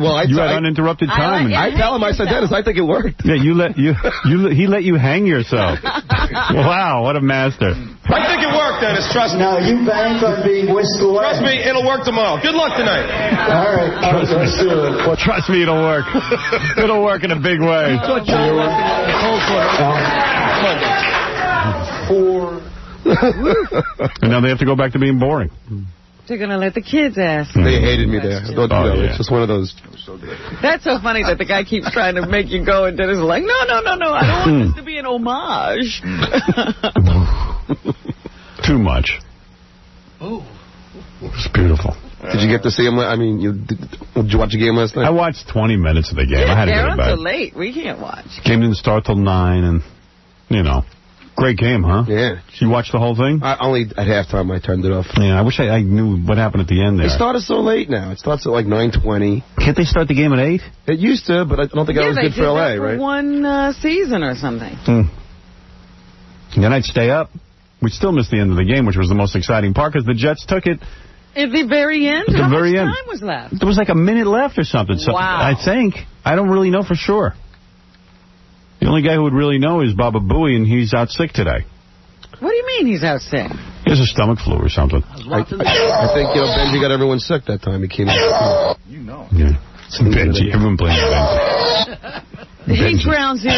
You had uninterrupted time. I tell him, I said, Dennis, I think it worked. Yeah, he let you hang yourself. Wow, what a master. I think it worked, Dennis. Trust me. Now, you bank on being whisked away. Trust me, it'll work tomorrow. Good luck tonight. All right. Trust me, it'll work. It'll work in a big way. And now they have to go back to being boring. They're going to let the kids ask. They hated me there. Don't do that. It's just one of those. That's so funny that the guy keeps trying to make you go, and Dennis is like, no. I don't want this to be an homage. Too much. It's beautiful. Did you get to see him? I mean, did you watch the game last night? I watched 20 minutes of the game. I had to go to bed. They're on so late. We can't watch. Game didn't start till 9, and, great game, huh? Yeah. You watched the whole thing? Only at halftime I turned it off. Yeah, I wish I knew what happened at the end there. It started so late now. It starts at like 9:20. Can't they start the game at 8? It used to, but I don't think that was good for L.A., right? One season or something. Then I'd stay up. We'd still miss the end of the game, which was the most exciting part, because the Jets took it. At the very end? How much time was left? There was like a minute left or something. So wow. I think. I don't really know for sure. The only guy who would really know is Baba Booey, and he's out sick today. What do you mean he's out sick? He has a stomach flu or something. I think Benji got everyone sick that time. He came out. Yeah. Benji. Everyone blames Benji. He's ground zero.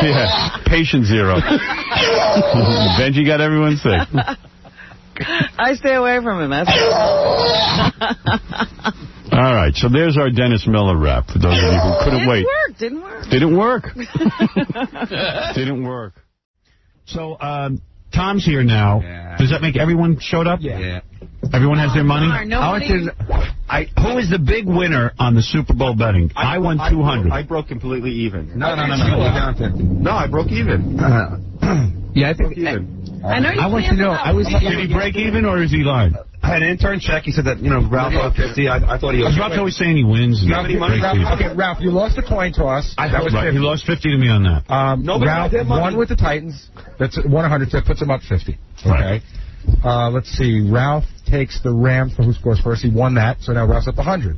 Yeah. Patient zero. Benji got everyone sick. I stay away from him. That's all right, so there's our Dennis Miller rap, for those of you who couldn't wait. Didn't work. Didn't work. So, Tom's here now. Yeah. Does that make everyone showed up? Yeah. Everyone has their money? Who is the big winner on the Super Bowl betting? I won 200. I broke completely even. No. No, I broke even. Yeah, I think... I know you I want to know. Did he break even, or is he lying? I had an intern check. He said that, Ralph got 50. I thought he was... Ralph's always saying he wins. You have any money, Ralph? Okay, Ralph, you lost a coin toss. That was 50. He lost 50 to me on that. Ralph won with the Titans. That's 100, so it puts him up 50. Okay. Right. Let's see. Ralph takes the Rams for who scores first. He won that, so now Ralph's up 100.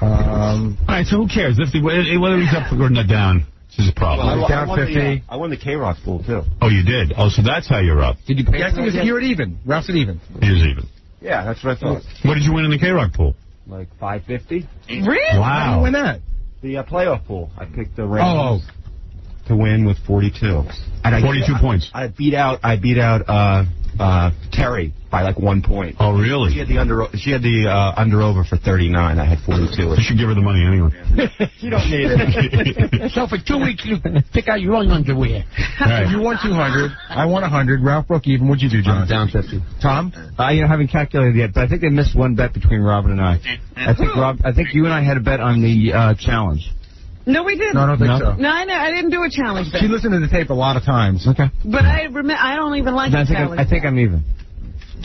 All right, so who cares? Whether he's up or not down. This is a problem. Well, down 50. I won the K-Rock pool, too. Oh, you did? Oh, so that's how you're up. Did you pay? Yes, because you're at even. Ralph's at even. He's even. Yeah, that's what I thought. What did you win in the K-Rock pool? Like $550. Really? Wow. How did you win that? The playoff pool. I picked the Rams to win with 42. And 42 points. I beat out Terry by like 1 point. Oh, really? She had the under over for 39. I had 42. You should give her the money anyway. You don't need it. So for 2 weeks, you pick out your own underwear. Right. You won 200. I won 100. Ralph broke even. What'd you do, John? Down 50. Tom? I haven't calculated yet, but I think they missed one bet between Robin and I. I think you and I had a bet on the challenge. No, we didn't. No, I don't think so. No, I didn't do a challenge bet. She listened to the tape a lot of times. Okay. But I don't even like the challenge. I think I'm even.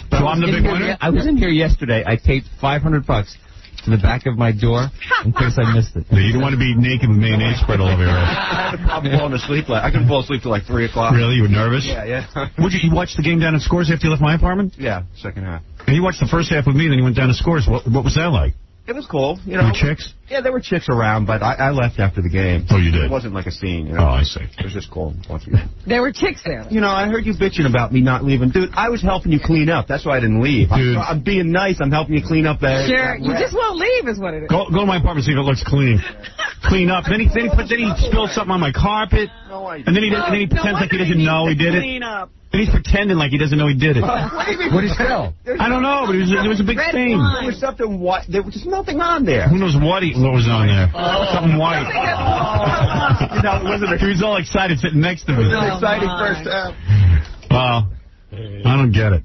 So I'm the big winner? I was in here yesterday. I taped $500 to the back of my door in case I missed it. No, you don't want to be naked with mayonnaise spread all over your head. I had a problem falling asleep. I couldn't fall asleep till like 3 o'clock. Really? You were nervous? Yeah. Would you watch the game down at Scores after you left my apartment? Yeah, second half. And you watched the first half with me, then you went down to Scores. What was that like? It was cool. Were chicks? Yeah, there were chicks around, but I left after the game. Oh, you did? It wasn't like a scene. Oh, I see. It was just cool. Once again. There were chicks there. I heard you bitching about me not leaving. Dude, I was helping you clean up. That's why I didn't leave. I'm being nice. I'm helping you clean up that. Sure. You just won't leave is what it is. Go to my apartment, see if it looks clean. Clean up. Then he spilled something on my carpet. No, I and then he pretends like he doesn't know he did it. Clean up. And he's pretending like he doesn't know he did it. What did he spill? I don't know, but it was a big stain. There was something white. There was just nothing on there. Who knows what was on there? Something white. Wasn't he was all excited sitting next to me. It was an exciting first half. Well, I don't get it.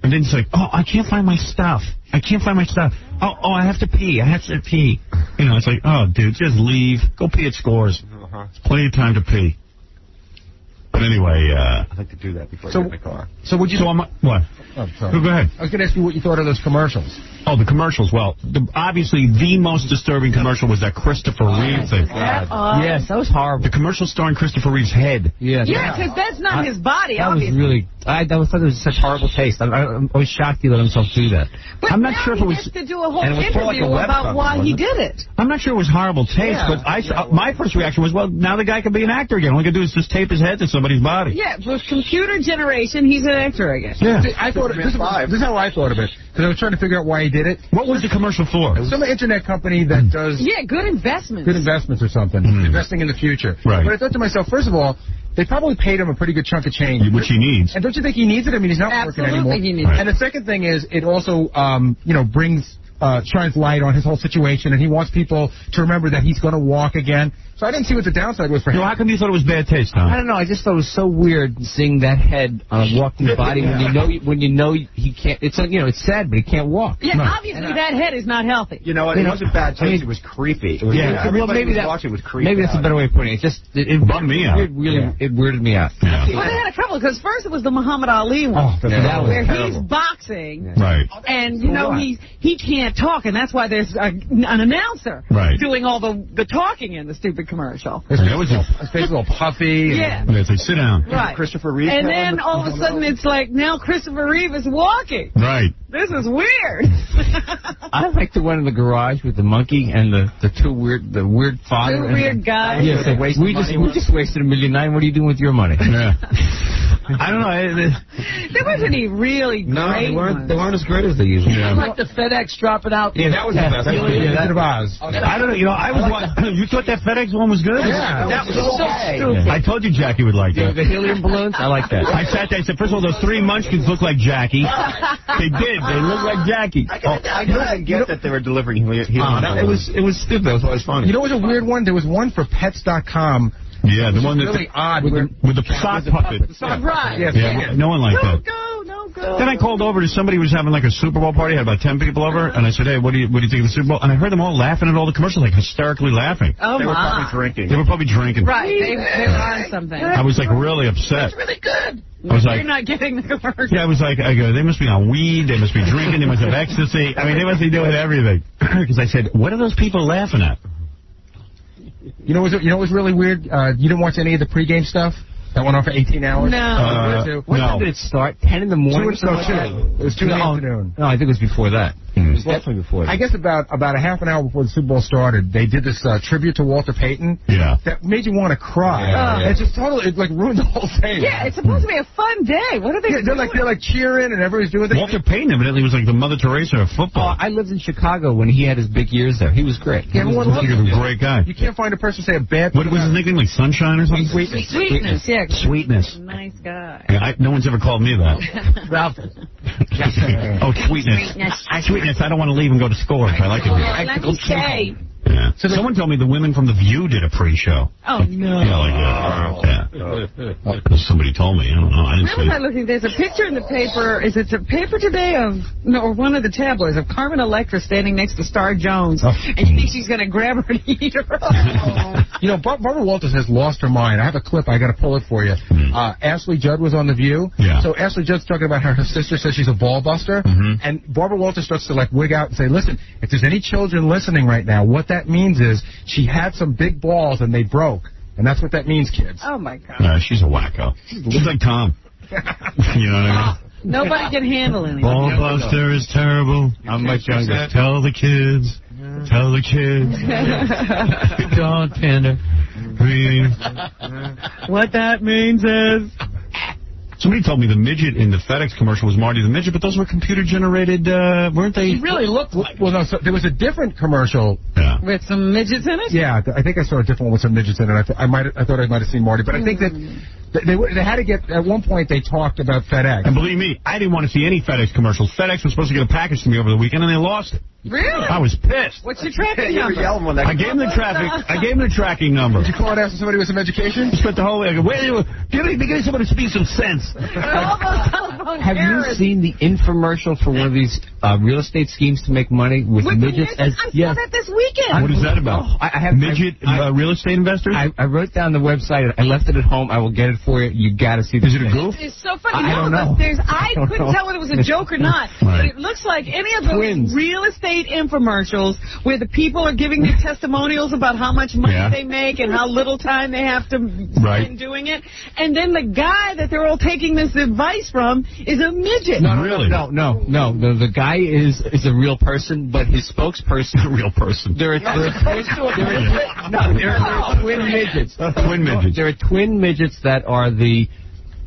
And then it's like, I can't find my stuff. Oh, I have to pee. It's like, oh, dude, just leave. Go pee at Scores. It's plenty of time to pee. But anyway, I'd like to do that before I get in my car. So would you... So I'm... What? Oh, sorry. Go ahead. I was going to ask you what you thought of those commercials. Oh, the commercials. Well, obviously the most disturbing commercial was that Christopher Reeve thing. Yes, that was horrible. The commercial starring Christopher Reeve's head. Yeah, because that's not his body, That obviously. was really... I thought it was such horrible taste. I was shocked he let himself do that. But I'm not sure if it was... he gets to do a whole and it was for, like, a interview web about cover, why he wasn't did it. I'm not sure it was horrible taste, but my first reaction was, well, now the guy can be an actor again. All he can do is just tape his head to somebody's body. Yeah, with computer generation, he's an actor again. Yeah. I thought this is how I thought of it, because I was trying to figure out why he did it. What was the commercial for? Some internet company that does good investments. Good investments or something. Investing in the future. Right. But I thought to myself, first of all, they probably paid him a pretty good chunk of change. Which he needs. And don't you think he needs it? I mean, he's not working anymore. Absolutely he needs it. And the second thing is, it also, brings... shines light on his whole situation, and he wants people to remember that he's going to walk again. So I didn't see what the downside was for him. How come you thought it was bad taste, Tom? I don't know. I just thought it was so weird seeing that head on a walking body when you know he can't. It's it's sad, but he can't walk. Yeah, obviously that head is not healthy. You know what? It wasn't bad taste. It was creepy. It was, well, maybe that's a better way of putting it. It bummed me out. It weirded me out. Well, they had a couple, because first it was the Muhammad Ali one, where he's boxing, right? And he can't talk, and that's why there's an announcer doing all the talking in the stupid commercial. His face is all puffy. Yeah. They say, sit down. Right. Christopher Reeve. And then all of a sudden it's like, now Christopher Reeve is walking. Right. This is weird. I like the one in the garage with the monkey and the weird father. Two weird guys. Yes, we just wasted $1.9 million. What are you doing with your money? Yeah. I don't know. There wasn't any really great ones. They weren't as great as they usually are. Like the FedEx dropping out. Yeah, that was the best. Wizard of Oz. I don't know. I was. You thought that FedEx one was good? Yeah. That was so stupid. I told you Jackie would like that. The helium balloons? I like that. I sat there and said, first of all, those three munchkins look like Jackie. They did. They look like Jackie. I didn't get that they were delivering helium balloons. It was stupid. It was always funny. You know what was a weird one? There was one for Pets.com. Yeah, the one that's really odd with the sock puppet. Right. Yeah, no one liked that. Go. Then I called over to somebody who was having like a Super Bowl party. Had about 10 people over, and I said, "Hey, what do you think of the Super Bowl?" And I heard them all laughing at all the commercials, like hysterically laughing. Oh, They were probably drinking. They were probably drinking. Right. They were on something. I was like really upset. That's really good. I was like, you're not getting the commercial. Yeah, I was like, I go, they must be on weed, they must be drinking, they must have ecstasy. I mean, they must be doing everything. Because I said, what are those people laughing at? You know what was really weird? You didn't watch any of the pregame stuff? That went on for 18 hours? No. What time did it start? 10 in the morning? 2 It was 2 in the afternoon. No, I think it was before that. It was definitely before that. I guess about a half an hour before the Super Bowl started, they did this tribute to Walter Payton. Yeah. That made you want to cry. It just totally, it ruined the whole thing. Yeah, it's supposed to be a fun day. What are they doing? They're like cheering and everybody's doing it. Walter Payton evidently was like the Mother Teresa of football. I lived in Chicago when he had his big years there. He was great. Everyone He was a great guy. You can't find a person say a bad thing. What was his nickname? Like Sunshine or something? Sweetness, yeah. Sweetness. Nice guy. Yeah, no one's ever called me that. Ralphie. Oh, Sweetness. Sweetness, I don't want to leave and go to school. I like it here. Let me say. Yeah. So someone told me the women from The View did a pre-show. Oh, no. Yeah. Somebody told me. I don't know. I didn't Where was I looking? There's a picture in the paper. Is it a paper today or one of the tabloids of Carmen Electra standing next to Star Jones, and you think she's going to grab her and eat her? You know, Barbara Walters has lost her mind. I have a clip. I got to pull it for you. Ashley Judd was on The View. Yeah. So Ashley Judd's talking about how her sister says she's a ball buster, and Barbara Walters starts to like wig out and say, "Listen, if there's any children listening right now, what that means is she had some big balls and they broke, and that's what that means, kids." Oh my God. She's a wacko. She's like Tom. You know what I mean? Nobody can handle anything. Ball buster is terrible. I'm much younger. Tell the kids. Tell the kids. Don't tender. What that means is... Somebody told me the midget in the FedEx commercial was Marty the Midget, but those were computer-generated, weren't they? He really looked like... Well, no, so there was a different commercial. Yeah. With some midgets in it? Yeah, I think I saw a different one with some midgets in it. I thought I might have seen Marty, but I think that they had to get... At one point, they talked about FedEx. And believe me, I didn't want to see any FedEx commercials. FedEx was supposed to get a package to me over the weekend, and they lost it. Really? I was pissed. What's your tracking You were number? yelling when that I gave him the tracking number. Did you call and ask somebody with some education? Spent the whole day. Wait, give me somebody to speak some sense. Have you seen the infomercial for one of these real estate schemes to make money with midgets? I saw that this weekend. What is that about? I have midget real estate investors? I wrote down the website. I left it at home. I will get it for you. You got to see this. Is it a goof? It's so funny. I don't know. I couldn't tell whether it was a joke or not. But it looks like any of those real estate infomercials where the people are giving their testimonials about how much money they make and how little time they have to spend doing it. And then the guy that they're all taking this advice from is a midget. No. The guy is a real person, but his spokesperson. A real person. There are twin midgets. Twin midgets. There are twin midgets that are the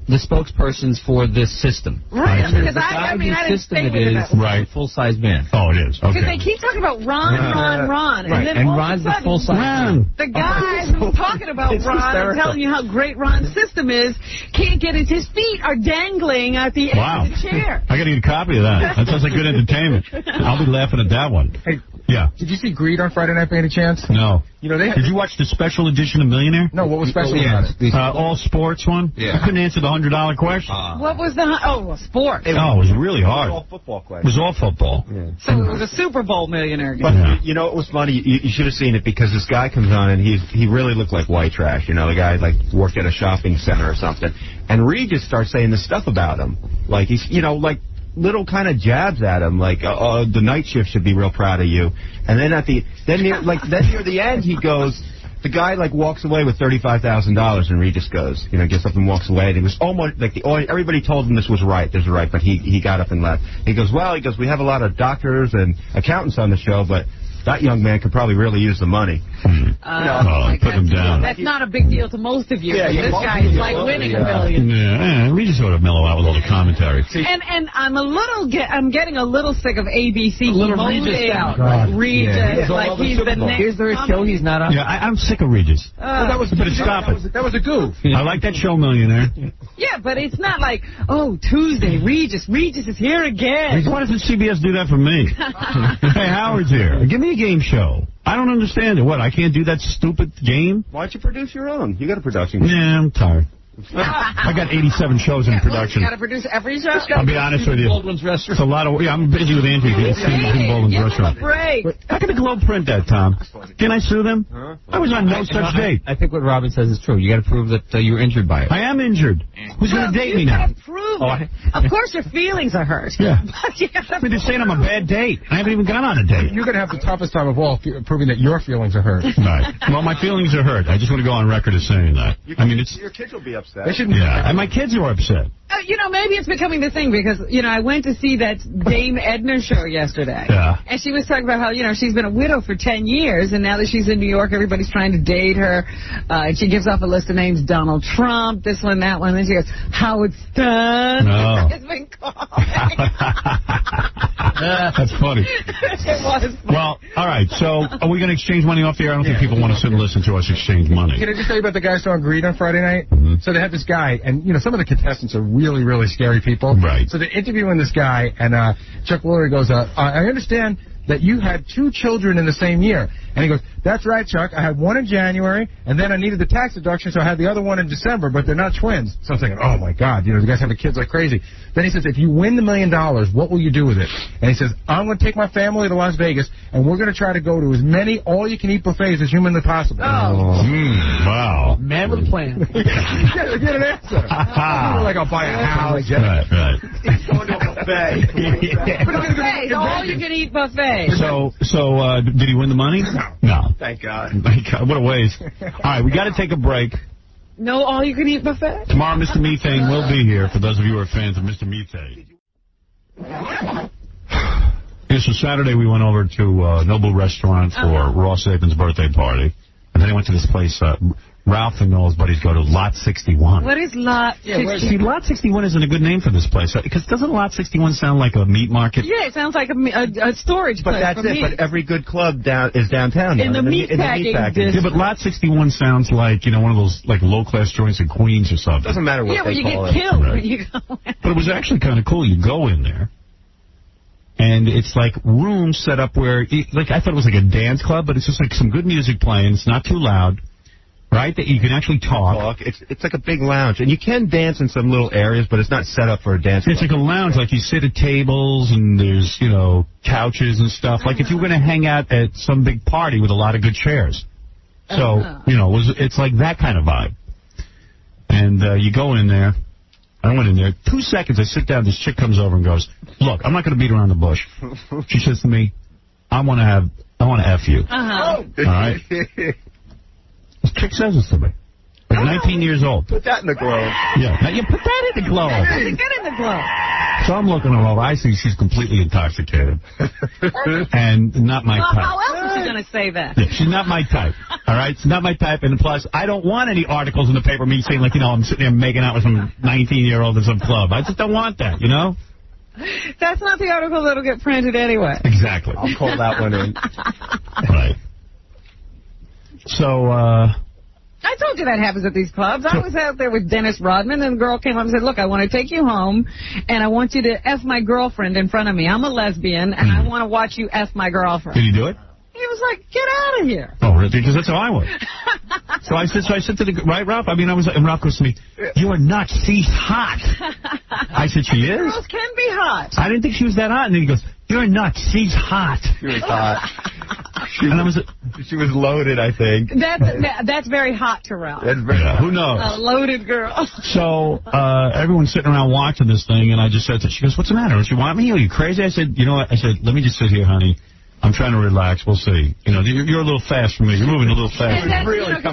spokespersons for this system. Right. Because I didn't system think it is right. Full-size man. Oh, it is. Okay. Because they keep talking about Ron. Right. And then Ron's the full-size man. The guy who's talking about Ron and telling you how great Ron's system is can't get it. His feet are dangling at the end of the chair. I got to get a copy of that. That sounds like good entertainment. I'll be laughing at that one. Hey, yeah. Did you see Greed on Friday night by any chance? No. You know, Did you watch the special edition of Millionaire? No, what was special about it? All sports one? Yeah. I couldn't answer the $100 question. What was the... sports. It was really hard. It was all football It questions. was all football. Yeah. So it was a Super Bowl millionaire game. But you know it was funny? You should have seen it because this guy comes on and he really looked like white trash. You know, the guy like worked at a shopping center or something. And Reed just starts saying this stuff about him. Like he's, like little kind of jabs at him, like the night shift should be real proud of you. And then near the end he goes, the guy like walks away with $35,000 and Reed just goes, gets up and walks away. And it was almost like everybody told him this was right, but he got up and left. He goes, we have a lot of doctors and accountants on the show, but that young man could probably really use the money. Put him down. That's not a big deal to most of you. Yeah, this guy is like winning $1 million. Yeah, we just sort of mellow out with all the commentary. And I'm getting a little sick of ABC. Regis out. Regis, like he's the next. Is there a show he's not on? Yeah, I'm sick of Regis. That was a goof. I like that show, Millionaire. Yeah, but it's not like, Tuesday, Regis is here again. Why doesn't CBS do that for me? Hey, Howard's here. Give me a game show. I don't understand it. What, I can't do that stupid game? Why don't you produce your own? You got a production. Yeah, I'm tired. I got 87 shows in production. You got to produce every show. I'll be honest with you. Baldwin's restaurant. It's a lot of. Yeah, I'm busy with Andrew. Give him a break. How can the Globe print that, Tom? Can I sue them? I was on no such date. I think what Robin says is true. You got to prove that you were injured by it. I am injured. Who's going to date me now? Prove it. Of course, your feelings are hurt. Yeah. But you got to. They're saying I'm a bad date. I haven't even gone on a date. You're going to have the toughest time of all proving that your feelings are hurt. Right. Well, my feelings are hurt. I just want to go on record as saying that. Your kids will be upset. They shouldn't. Yeah. And my kids are upset. Maybe it's becoming the thing because, I went to see that Dame Edna show yesterday. Yeah. And she was talking about how, she's been a widow for 10 years, and now that she's in New York, everybody's trying to date her. And she gives off a list of names, Donald Trump, this one, that one. And she goes, Howard Stern has been calling. That's funny. It was funny. Well, all right. So are we going to exchange money off the air? I don't think people want to sit and listen to us exchange money. Can I just tell you about the guy who saw Greed on Friday night? Mm-hmm. So they had this guy, and, some of the contestants are really, really scary people. Right. So they're interviewing this guy, and Chuck Woolery goes, I understand that you had 2 children in the same year. And he goes, that's right, Chuck. I had one in January, and then I needed the tax deduction, so I had the other one in December, but they're not twins. So I was thinking, oh, my God, the guys having kids like crazy. Then he says, if you win the $1 million, what will you do with it? And he says, I'm going to take my family to Las Vegas, and we're going to try to go to as many all-you-can-eat buffets as humanly possible. Wow. Man with a plan. Get an answer. Like, I'll buy a house. Right. He's going to a buffet. Buffet, all-you-can-eat buffet. So did he win the money? No. Thank God. What a waste. All right, we got to take a break. No all-you-can-eat buffet? Tomorrow, Mr. Methane will be here, for those of you who are fans of Mr. Methane. So Saturday we went over to Noble Restaurant for Ross Saban's birthday party. And then I went to this place, Ralph and all his buddies go to Lot 61. What is Lot 61? See, Lot 61 isn't a good name for this place. Because doesn't Lot 61 sound like a meat market? Yeah, it sounds like a storage place. But that's it. But every good club is downtown. In the meatpacking district. Yeah, but Lot 61 sounds like, one of those like low-class joints in Queens or something. Doesn't matter what they call it. Yeah, well, you get killed when you go in. But it was actually kind of cool. You go in there. And it's like rooms set up where, like, I thought it was like a dance club, but it's just like some good music playing. It's not too loud, right? That you can actually talk. It's like a big lounge. And you can dance in some little areas, but it's not set up for a dance club. It's like a lounge. Like, you sit at tables and there's, you know, couches and stuff. Like if you were going to hang out at some big party with a lot of good chairs. So, you know, it's like that kind of vibe. And you go in there. I went in there. 2 seconds, I sit down. This chick comes over and goes, look, I'm not going to beat around the bush. She says to me, I want to F you. All right? This chick says this to me. Like 19 years old. Put that in the glove. Yeah. Now, you put that in the glove. That doesn't get in the glove. So I'm looking her over. I see she's completely intoxicated. And not my type. How else is she going to say that? Yeah, she's not my type. All right? She's not my type. And plus, I don't want any articles in the paper me saying, like, you know, I'm sitting there making out with some 19-year-old in some club. I just don't want that, you know? That's not the article that'll get printed anyway. Exactly. I'll call that one in. Right. So, I told you that happens at these clubs. I was out there with Dennis Rodman, and the girl came up and said, look, I want to take you home, and I want you to F my girlfriend in front of me. I'm a lesbian, and I want to watch you F my girlfriend. Did he do it? He was like, get out of here. Oh, really? Because that's how I was. So I said to the, right, Ralph? I mean, and Ralph goes to me, you are nuts. She's hot. I said, she is? Girls can be hot. I didn't think she was that hot. And then he goes, you're nuts. She's hot. She was hot. She was loaded, I think. That's very hot to Ralph. That's very who knows? A loaded girl. So everyone's sitting around watching this thing, and I just said to her, she goes, what's the matter? Don't you want me? Are you crazy? I said, you know what? I said, let me just sit here, honey. I'm trying to relax. We'll see. You know, you're a little fast for me. You're moving a little fast. And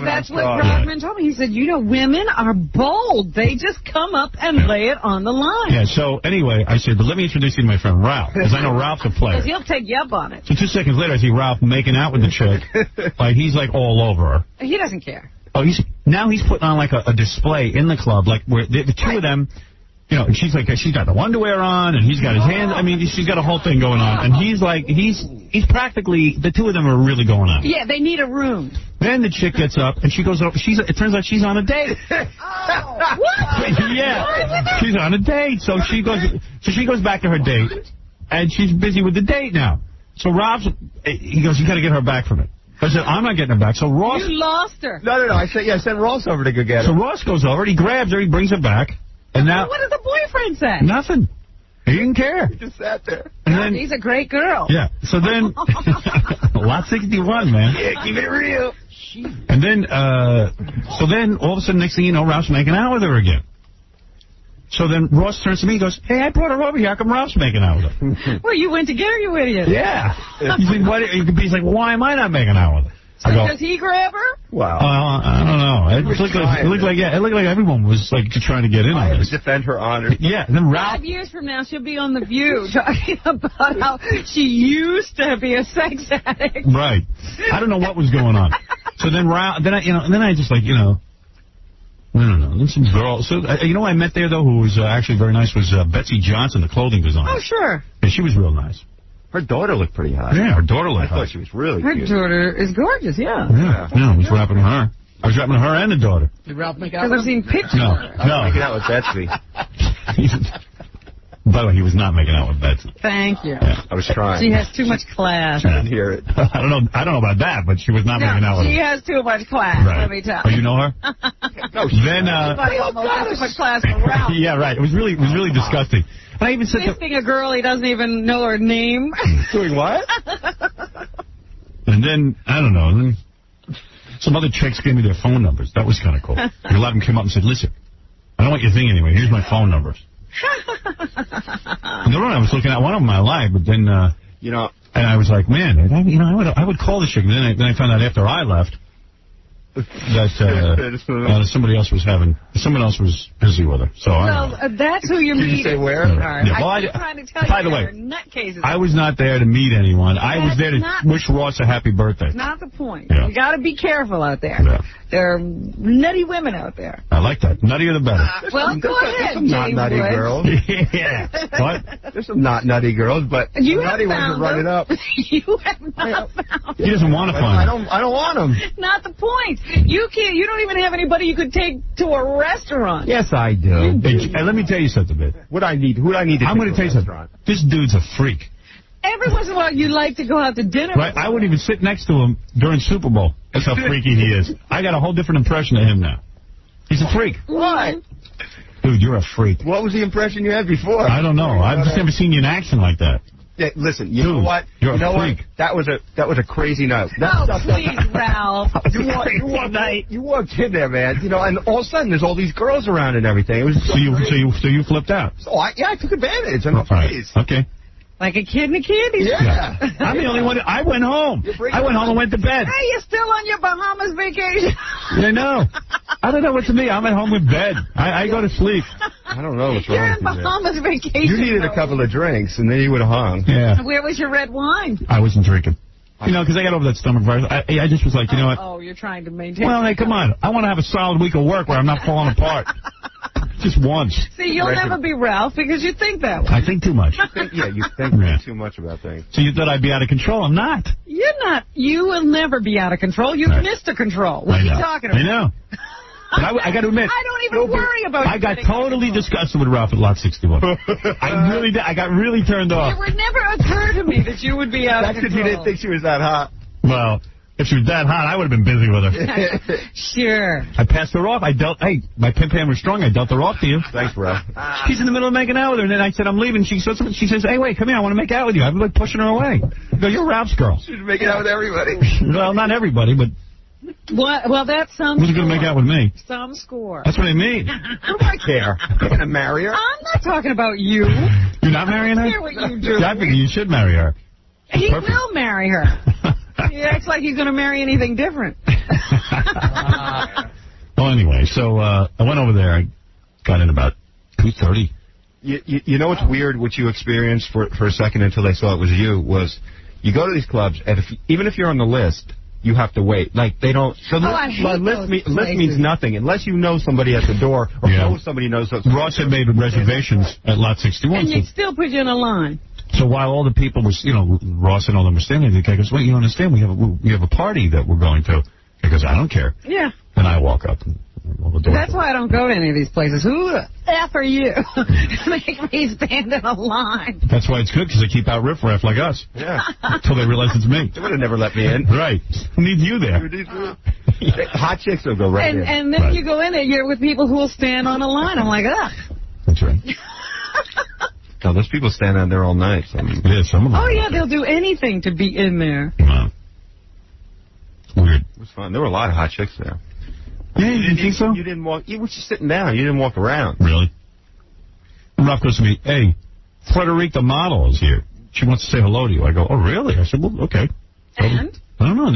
that's what Rodman told me. He said, you know, women are bold. They just come up and lay it on the line. Yeah, so anyway, I said, but let me introduce you to my friend Ralph, because I know Ralph's a player. Because he'll take you up on it. So 2 seconds later, I see Ralph making out with the chick. Like, he's like all over her. He doesn't care. Oh, now he's putting on like a display in the club, like where the two of them, you know, and she's got the underwear on, and he's got his hands. I mean, she's got a whole thing going on, and he's like, he's practically, the two of them are really going on. Yeah, they need a room. Then the chick gets up, and she goes up. It turns out she's on a date. What? Yeah, she's on a date. So she goes back to her date, and she's busy with the date now. So he goes, you got to get her back from it. I said, I'm not getting her back. So Ross. You lost her. No. I sent Ross over to go get her. So Ross goes over, he grabs her, he brings her back. And now, what did the boyfriend say? Nothing. He didn't care. He just sat there. And then, he's a great girl. Yeah. So then, lot 61, man. Yeah, keep it real. And then, so then, all of a sudden, next thing you know, Ralph's making out with her again. So then Ross turns to me and goes, hey, I brought her over here. How come Ralph's making out with her? Well, you went to get her, you idiot. Yeah. He's like, well, why am I not making out with her? So does he grab her? Wow. I don't know. It looked like everyone was like trying to get in on this. Defend her honor. Yeah. Then Ralph. 5 years from now, she'll be on The View talking about how she used to be a sex addict. Right. I don't know what was going on. So then Ralph. Then I just like, you know. I don't know. Then some girl. So you know who I met there though, who was actually very nice, was Betsy Johnson, the clothing designer. Oh sure. Yeah, she was real nice. Her daughter looked pretty hot. Yeah, her daughter looked hot. I thought she was really cute. Her daughter is gorgeous, yeah. Yeah, I was rapping to her. I was rapping to her and the daughter. Did Ralph make out with her? Because I've seen pictures. No. Making out with Betsy. By the way, he was not making out with Betsy. Thank you. Yeah, I was trying. She has too much class. I didn't hear it. I don't know about that, but she was not making out with her. She has too much class, let me tell you. Oh, you know her? No, everybody almost has too much class for Ralph. Yeah, right. It was really disgusting. I even said fisting a girl he doesn't even know her name. Doing what? And then, I don't know, then some other chicks gave me their phone numbers. That was kind of cool. A lot of them came up and said, listen, I don't want your thing anyway. Here's my phone numbers. And the one I was looking at, one of them I liked, but then, you know, and I was like, man, I would call the chick. And then I found out after I left that someone else was busy with her. So that's who you're meeting. Did you say where? Yeah, well, I'm trying to tell by you, the way, nutcases. I was not there to meet anyone. I was there to wish Ross a happy birthday. That's not the point. Yeah. You got to be careful out there. Yeah. There are nutty women out there. I like that. Nuttier the better. Well, go ahead, some not nutty girls. Yeah. What? There's some not nutty girls, but you nutty ones are running up. You have not found He doesn't want to find them. I don't want them. Not the point. You don't even have anybody you could take to a restaurant. Yes, I do. Hey, let me tell you something, man. Who do I need to I'm going to tell you something. This dude's a freak. every once in a while you like to go out to dinner. Right, I wouldn't even sit next to him during Super Bowl. That's how freaky he is. I got a whole different impression of him now. He's a freak. What? Dude, you're a freak. What was the impression you had before? I don't know. I've just never seen you in action like that. Yeah, listen, you know what? You're you know a freak. What? That was a crazy night. Please, Ralph. You walked in there, man. You know, and all of a sudden there's all these girls around and everything. It was so you flipped out. So I took advantage. I'm pleased. Okay. Like a kid in a candy store. Yeah. I'm the only one. I went home. I went home and went to bed. Hey, you're still on your Bahamas vacation. I know. I don't know what to me. I'm at home with bed. I go to sleep. I don't know what's You're wrong in with you. Bahamas vacation. You needed a couple of drinks, and then you would have hung. Yeah. Where was your red wine? I wasn't drinking. You know, because I got over that stomach virus. I just was like, you know what? Oh, you're trying to maintain. Well, hey, come on. I want to have a solid week of work where I'm not falling apart. Just once. See, you'll never be Ralph because you think that way. I think too much. You think too much about things. So you thought I'd be out of control. I'm not. You're not. You will never be out of control. You're Mr. Control. What are you talking about? I know. But I got to admit. I don't even worry about I got totally disgusted with Ralph at Lot 61. I really did. I got really turned off. It would never occur to me that you would be out of control. That's because you didn't think she was that hot. Well, if she was that hot, I would have been busy with her. Sure. I passed her off. Hey, my pimp hand was strong. I dealt her off to you. Thanks, Ralph. She's in the middle of making out with her, and then I said, I'm leaving. She says, hey, wait, come here. I want to make out with you. I'm like pushing her away. I go, you're Ralph's girl. She's making out with everybody. Well, not everybody, but... What? Well, that's some Who's going to make out with me? Some score. That's what I mean. What do I care? I'm going to marry her. I'm not talking about you. You're not marrying her? I care what you do. Yeah, I think you should marry her. He will marry her. He acts like he's going to marry anything different. Well, anyway, so I went over there. I got in about 2:30. You know what's weird, what you experienced for a second until they saw it was you, was you go to these clubs, and even if you're on the list, you have to wait. Like, they don't... So list means nothing unless you know somebody at the door or know somebody knows... Ross had made reservations at Lot 61. And you'd still put you in a line. So while all the people was, Ross and all them were standing there, the guy goes, wait, you understand? We have a party that we're going to. He goes, I don't care. Yeah. And I walk up and the door. That's why I don't go to any of these places. Who the F are you? Make me stand in a line. That's why it's good, because they keep out riffraff like us. Yeah. Until they realize it's me. They would have never let me in. Right. Who needs you there? Hot chicks will go right in. And then you go in there, you're with people who will stand on a line. I'm like, ugh. That's right. No, those people stand out there all night. So yeah, some of them. Oh, yeah, they'll do anything to be in there. Wow. Weird. It was fun. There were a lot of hot chicks there. Yeah, you think so? You didn't walk. You were just sitting down. You didn't walk around. Really? Ralph goes to me, hey, Frederique the model is here. She wants to say hello to you. I go, oh, really? I said, well, okay. And? I don't know.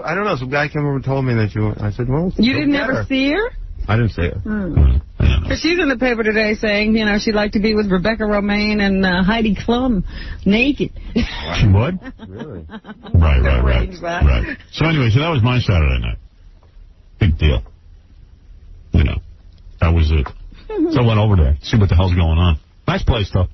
I don't know. Some guy came over and told me that you... I said, well... You didn't ever see her? I didn't see her. Because she's in the paper today saying, she'd like to be with Rebecca Romaine and Heidi Klum naked. She would? Really? Right. So anyway, that was my Saturday night. Big deal. That was it. So I went over there, see what the hell's going on. Nice place, though.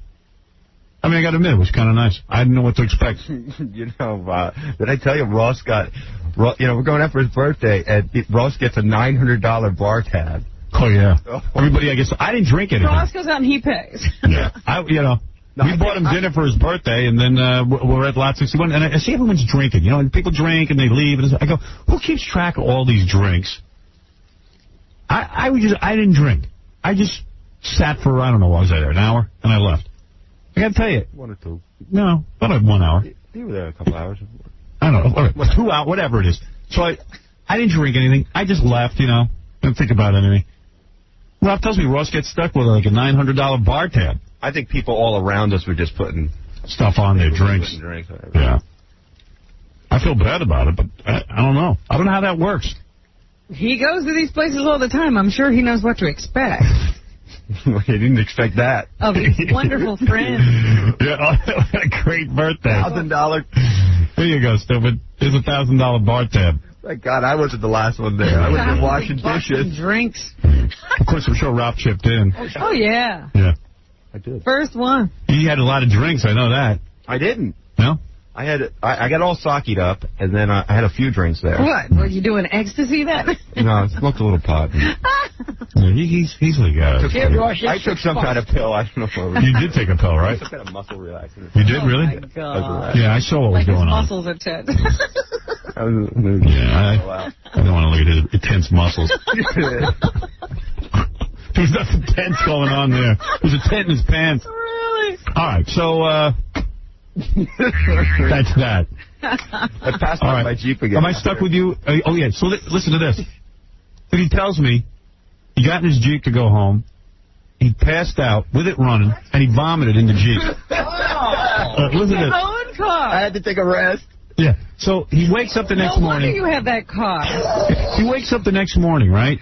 I mean, I got to admit, it was kind of nice. I didn't know what to expect. Did I tell you Ross got... we're going out for his birthday, and Ross gets a $900 bar tab. Oh, yeah. Everybody, I guess... I didn't drink anything. Ross goes out and he pays. Yeah. We bought him dinner for his birthday, and then we're at Lot 61, and I see everyone's drinking. And people drink, and they leave. And I go, who keeps track of all these drinks? I didn't drink. I just sat for, I don't know, what was I there, an hour? And I left. I got to tell you. 1 or 2. No, about 1 hour. You were there a couple hours. I don't know. 2 hours, whatever it is. So I didn't drink anything. I just left, Didn't think about anything. Ralph tells me Ross gets stuck with like a $900 bar tab. I think people all around us were just putting stuff on their drinks. Yeah. I feel bad about it, but I don't know. I don't know how that works. He goes to these places all the time. I'm sure he knows what to expect. He didn't expect that. Of his wonderful friends. Yeah, what a great birthday. $1,000. Here you go, stupid. Here's a $1,000 bar tab. Thank God I wasn't the last one there. I was washing dishes. Drinks. Of course, I'm sure Ralph chipped in. Oh, yeah. Yeah. I did. First one. He had a lot of drinks, I know that. I didn't. No? I got all socked up, and then I had a few drinks there. What? Were you doing ecstasy then? No, I smoked a little pot. He's easily got it. I took some kind of pill. I don't know what it was. You did take a pill, right? Some kind of muscle relaxant. You did, really? Oh, my God. Yeah, I saw what was like going on. his muscles are tense. Yeah, I don't want to look at his tense muscles. There's nothing tense going on there. There's a tent in his pants. Really? All right, so that's that. I passed out my Jeep again. Am I stuck with you? Oh, yeah, so listen to this. But he tells me he got in his Jeep to go home. He passed out with it running, and he vomited in the Jeep. Listen to this. Own car. I had to take a rest. Yeah, so he wakes up the next morning. No wonder you have that car. He wakes up the next morning, right?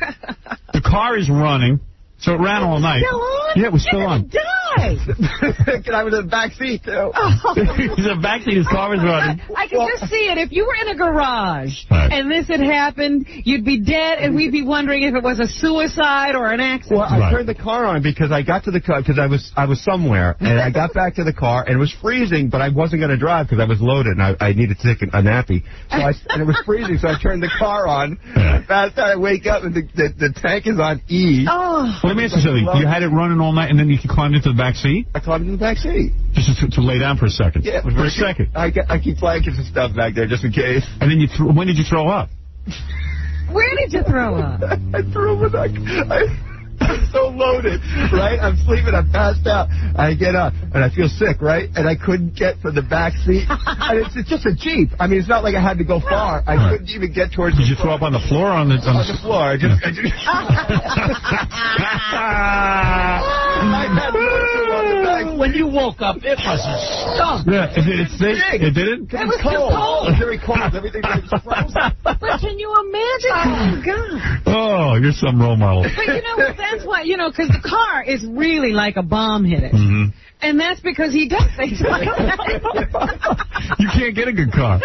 The car is running, so it ran all night. Still on? Yeah, it was still on. Because I was in the back seat, too. He's in the back seat, his car was running. I can just see it. If you were in a garage and this had happened, you'd be dead, and we'd be wondering if it was a suicide or an accident. Well, I turned the car on because I got to the car because I was somewhere, and I got back to the car, and it was freezing, but I wasn't going to drive because I was loaded, and I needed to take a nappy. So and it was freezing, so I turned the car on. Yeah. Fast I wake up, and the tank is on E. Oh. Well, let me ask you something. You had it running all night, and then you climbed into the back seat? I climbed into the back seat. Just to lay down for a second? Yeah. For a second? I keep blankets and stuff back there just in case. And then when did you throw up? Where did you throw up? I threw up. I'm so loaded, right? I'm sleeping. I'm passed out. I get up, and I feel sick, right? And I couldn't get from the back seat. And it's just a Jeep. I mean, it's not like I had to go far. I couldn't even get towards Did you throw up on the floor or on the floor? I just I had on the back. When you woke up, it was stunk. Yeah, it stink? It didn't? It was cold. It was very cold. Everything was frozen. But can you imagine? Oh, God. Oh, you're some role model. But you know what? That's why, because the car is really like a bomb hit it. Mm-hmm. And that's because he does things like that. You can't get a good car.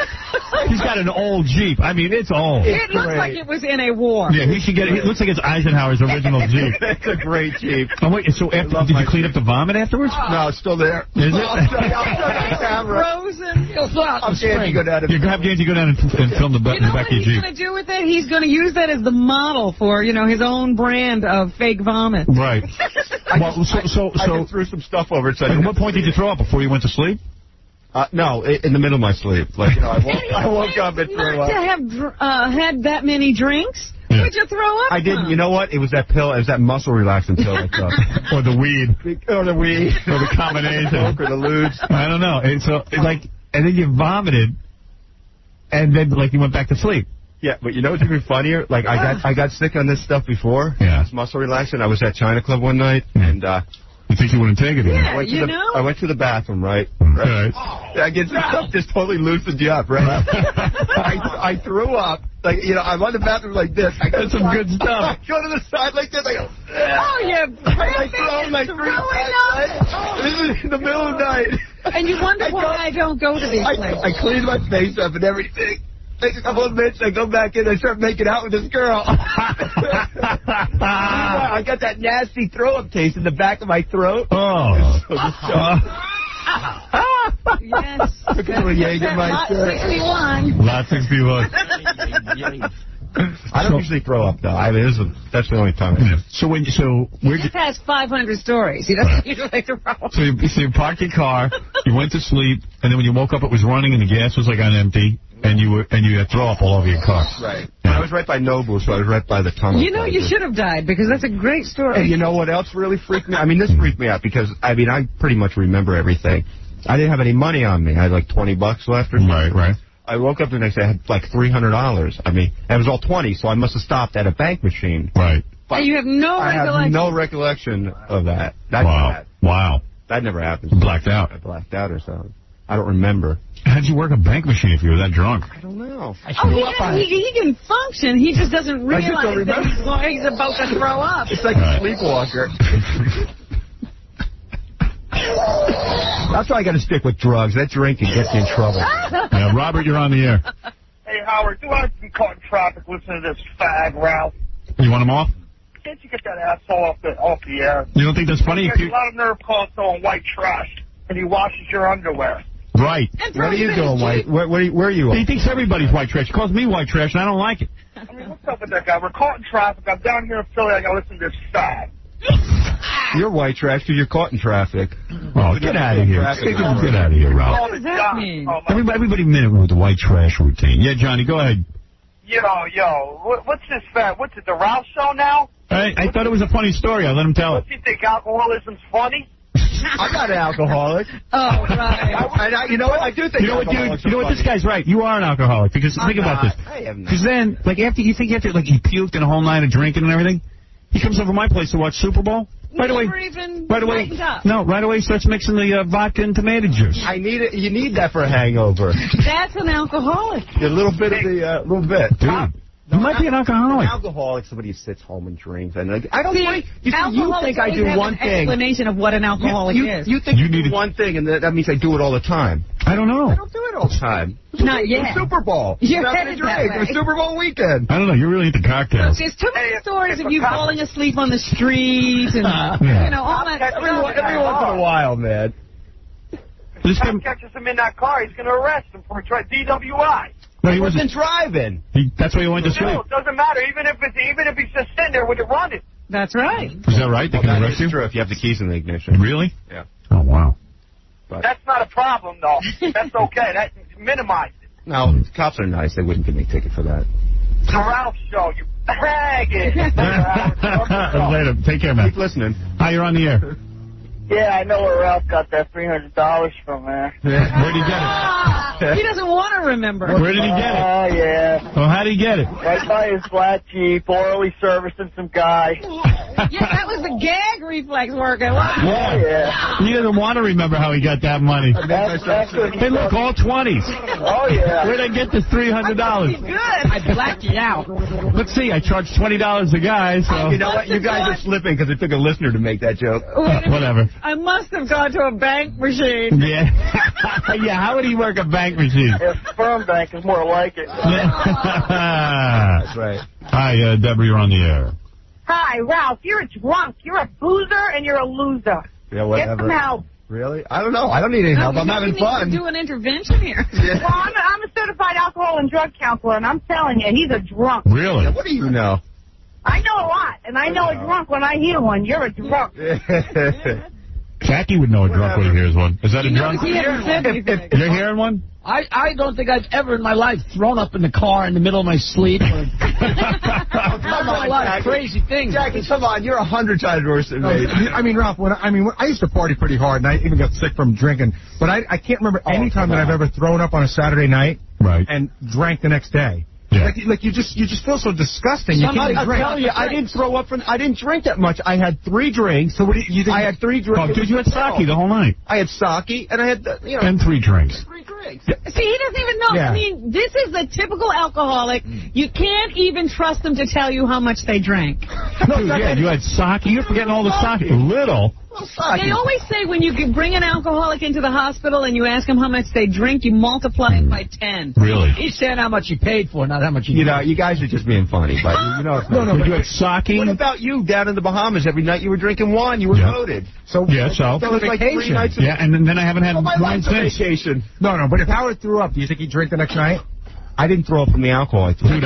He's got an old Jeep. I mean, it's old. It looks like it was in a war. Yeah, he should get it. It looks like it's Eisenhower's original Jeep. It's a great Jeep. Oh, wait, so did you clean up the vomit afterwards? No, it's still there. Is it? I'll show you the camera. Frozen. I'm scared to go down. You have Gansey go down and film the back of your Jeep. You know what he's going to do with it? He's going to use that as the model for, his own brand of fake vomit. Right. I threw some stuff over it. So at what point did you throw up? Before you went to sleep? No, in the middle of my sleep. Like, I woke up and threw up. To have had that many drinks? Yeah. Would you throw up? I didn't. You know what? It was that pill. It was that muscle relaxant pill I took. Or the weed. Or the weed. Or the combination. Or the lewds. I don't know. And so, and then you vomited, and then, you went back to sleep. Yeah, but you know what's even funnier? Like, I got sick on this stuff before. Yeah. This muscle relaxant. I was at China Club one night, and you think you wouldn't take it? Yeah, I went to the bathroom, right? Right. I get stuff just totally loosened you up, right? I threw up. I'm on the bathroom like this. That's some good stuff. I go to the side like this. I go, oh, yeah. I throw like 3 times. This is in the middle of the night. And you wonder why I don't go to these places. I cleaned my face up and everything. Takes a couple of minutes, I go back in, I start making out with this girl. I got that nasty throw-up taste in the back of my throat. Oh. Yes. Look at the Jägermeister. 61. Lot 61. I don't usually throw up, though. That's the only time. So he just has 500 stories. He doesn't usually throw up. So you parked your car, you went to sleep, and then when you woke up, it was running and the gas was on empty. And you had throw up all over your car. Right. Yeah. I was right by Nobu, so I was right by the tunnel. You should have died, because that's a great story. And you know what else really freaked me out? I mean, this freaked me out, because, I pretty much remember everything. I didn't have any money on me. I had $20 left or something. Right. I woke up the next day, I had $300. It was all 20, so I must have stopped at a bank machine. Right. But and you have no recollection? I have no recollection of that. Wow. That never happened. Blacked out. I blacked out or something. I don't remember. How'd you work a bank machine if you were that drunk? I don't know. He can function. He just doesn't realize that he's about to throw up. It's like a sleepwalker. That's why I got to stick with drugs. That drinking gets you in trouble. Yeah, Robert, you're on the air. Hey, Howard, do I be caught in traffic listening to this fag, Ralph? You want him off? Can't you get that asshole off the air? You don't think that's funny? There's a lot of nerve calls on white trash, and he washes your underwear. Right. What are you doing, white? Where are you? He thinks everybody's white trash. He calls me white trash, and I don't like it. I mean, what's up with that guy? We're caught in traffic. I'm down here in Philly. I got to listen to this stuff. You're white trash because you're caught in traffic. Oh, get out of here. Get out of here, Ralph. What does that mean? Everybody minute with the white trash routine. Yeah, Johnny, go ahead. Yo, what's this fat? What's it, the Ralph show now? I thought it was a funny story. I let him tell it. What, you think alcoholism's funny? I'm not an alcoholic. Oh, right. You know what? I do think. You know what, dude? You know what? This guy's right. You are an alcoholic because think about this. Because then, like after he puked in a whole night of drinking and everything, he comes over to my place to watch Super Bowl. Right away, he starts mixing the vodka and tomato juice. I need it. You need that for a hangover. That's an alcoholic. A little bit of the little bit, dude. You might be an alcoholic. An alcoholic, somebody who sits home and drinks. And like, I don't think you think I do one thing. Explanation of what an alcoholic is. You think you do one thing, and that means I do it all the time. I don't know. I don't do it all the time. Not yet. Super Bowl. You're headed that way. It was Super Bowl weekend. I don't know. You're really into cocktails. There's too many stories of you falling asleep on the street and all that stuff. Every once in a while, man. If the cop catches him in that car, he's going to arrest him for DWI. No, he wasn't driving. That's why he went to sleep. It doesn't matter, even if he's just sitting there with it running. That's right. Is that right? They can arrest you? True, if you have the keys in the ignition. Really? Yeah. Oh, wow. But that's not a problem, though. That's okay. That minimized it. No, the cops are nice. They wouldn't give me a ticket for that. The Ralph show, you faggot. Later. Take care, man. Keep listening. Hi, you're on the air. Yeah, I know where Ralph got that $300 from, man. Where'd he get it? He doesn't want to remember. Where did he get it? Oh, yeah. Well, how did he get it? Right by his flat Jeep, orally servicing some guy. Yeah, that was the gag reflex working. Yeah. He doesn't want to remember how he got that money. Hey, look, all 20s. Oh, yeah. Where'd I get this $300? Good. I blacked you out. Let's see, I charged $20 a guy, so... You know what? You guys are slipping because it took a listener to make that joke. Whatever. I must have gone to a bank machine. Yeah. Yeah, how would he work a bank machine? Yeah, sperm bank is more like it. That's right. Hi, Deborah, you're on the air. Hi, Ralph. You're a drunk. You're a boozer, and you're a loser. Yeah, whatever. Get some help. Really? I don't know. I don't need any help. I'm having fun. You need to do an intervention here. Yeah. Well, I'm a certified alcohol and drug counselor, and I'm telling you, he's a drunk. Really? What do you know? I know a lot, and I know a drunk when I hear one. You're a drunk. Jackie would know a drunk when he hears one. Is that a drunk? You're hearing one? I don't think I've ever in my life thrown up in the car in the middle of my sleep. Or Come on, a lot of crazy things. Jackie, come on. You're 100 times worse than me. I mean, Ralph, when I used to party pretty hard, and I even got sick from drinking. But I can't remember any time that I've ever thrown up on a Saturday night and drank the next day. Yeah. Like you just feel so disgusting. You can't I'm drink. telling you, I didn't throw up I didn't drink that much. I had 3 drinks. So what do you think? I had 3 drinks. Oh, dude, you had sake the whole night. I had sake, and I had, And 3 drinks. 3 drinks. See, he doesn't even know. Yeah. I mean, this is the typical alcoholic. You can't even trust them to tell you how much they drank. Dude, yeah, you had sake. You're forgetting all the sake. Little. They always say when you can bring an alcoholic into the hospital and you ask them how much they drink, you multiply it by 10. Really? He's saying how much he paid for, not how much he You know, you guys are just being funny, but you know. No, but you had sake. What about you down in the Bahamas? Every night you were drinking wine. You were loaded. So it's like 3 nights. Yeah, and then I haven't had my wine life's a since. vacation. No, but if Howard threw up, do you think he'd drink the next night? I didn't throw up from the alcohol. I threw Dude,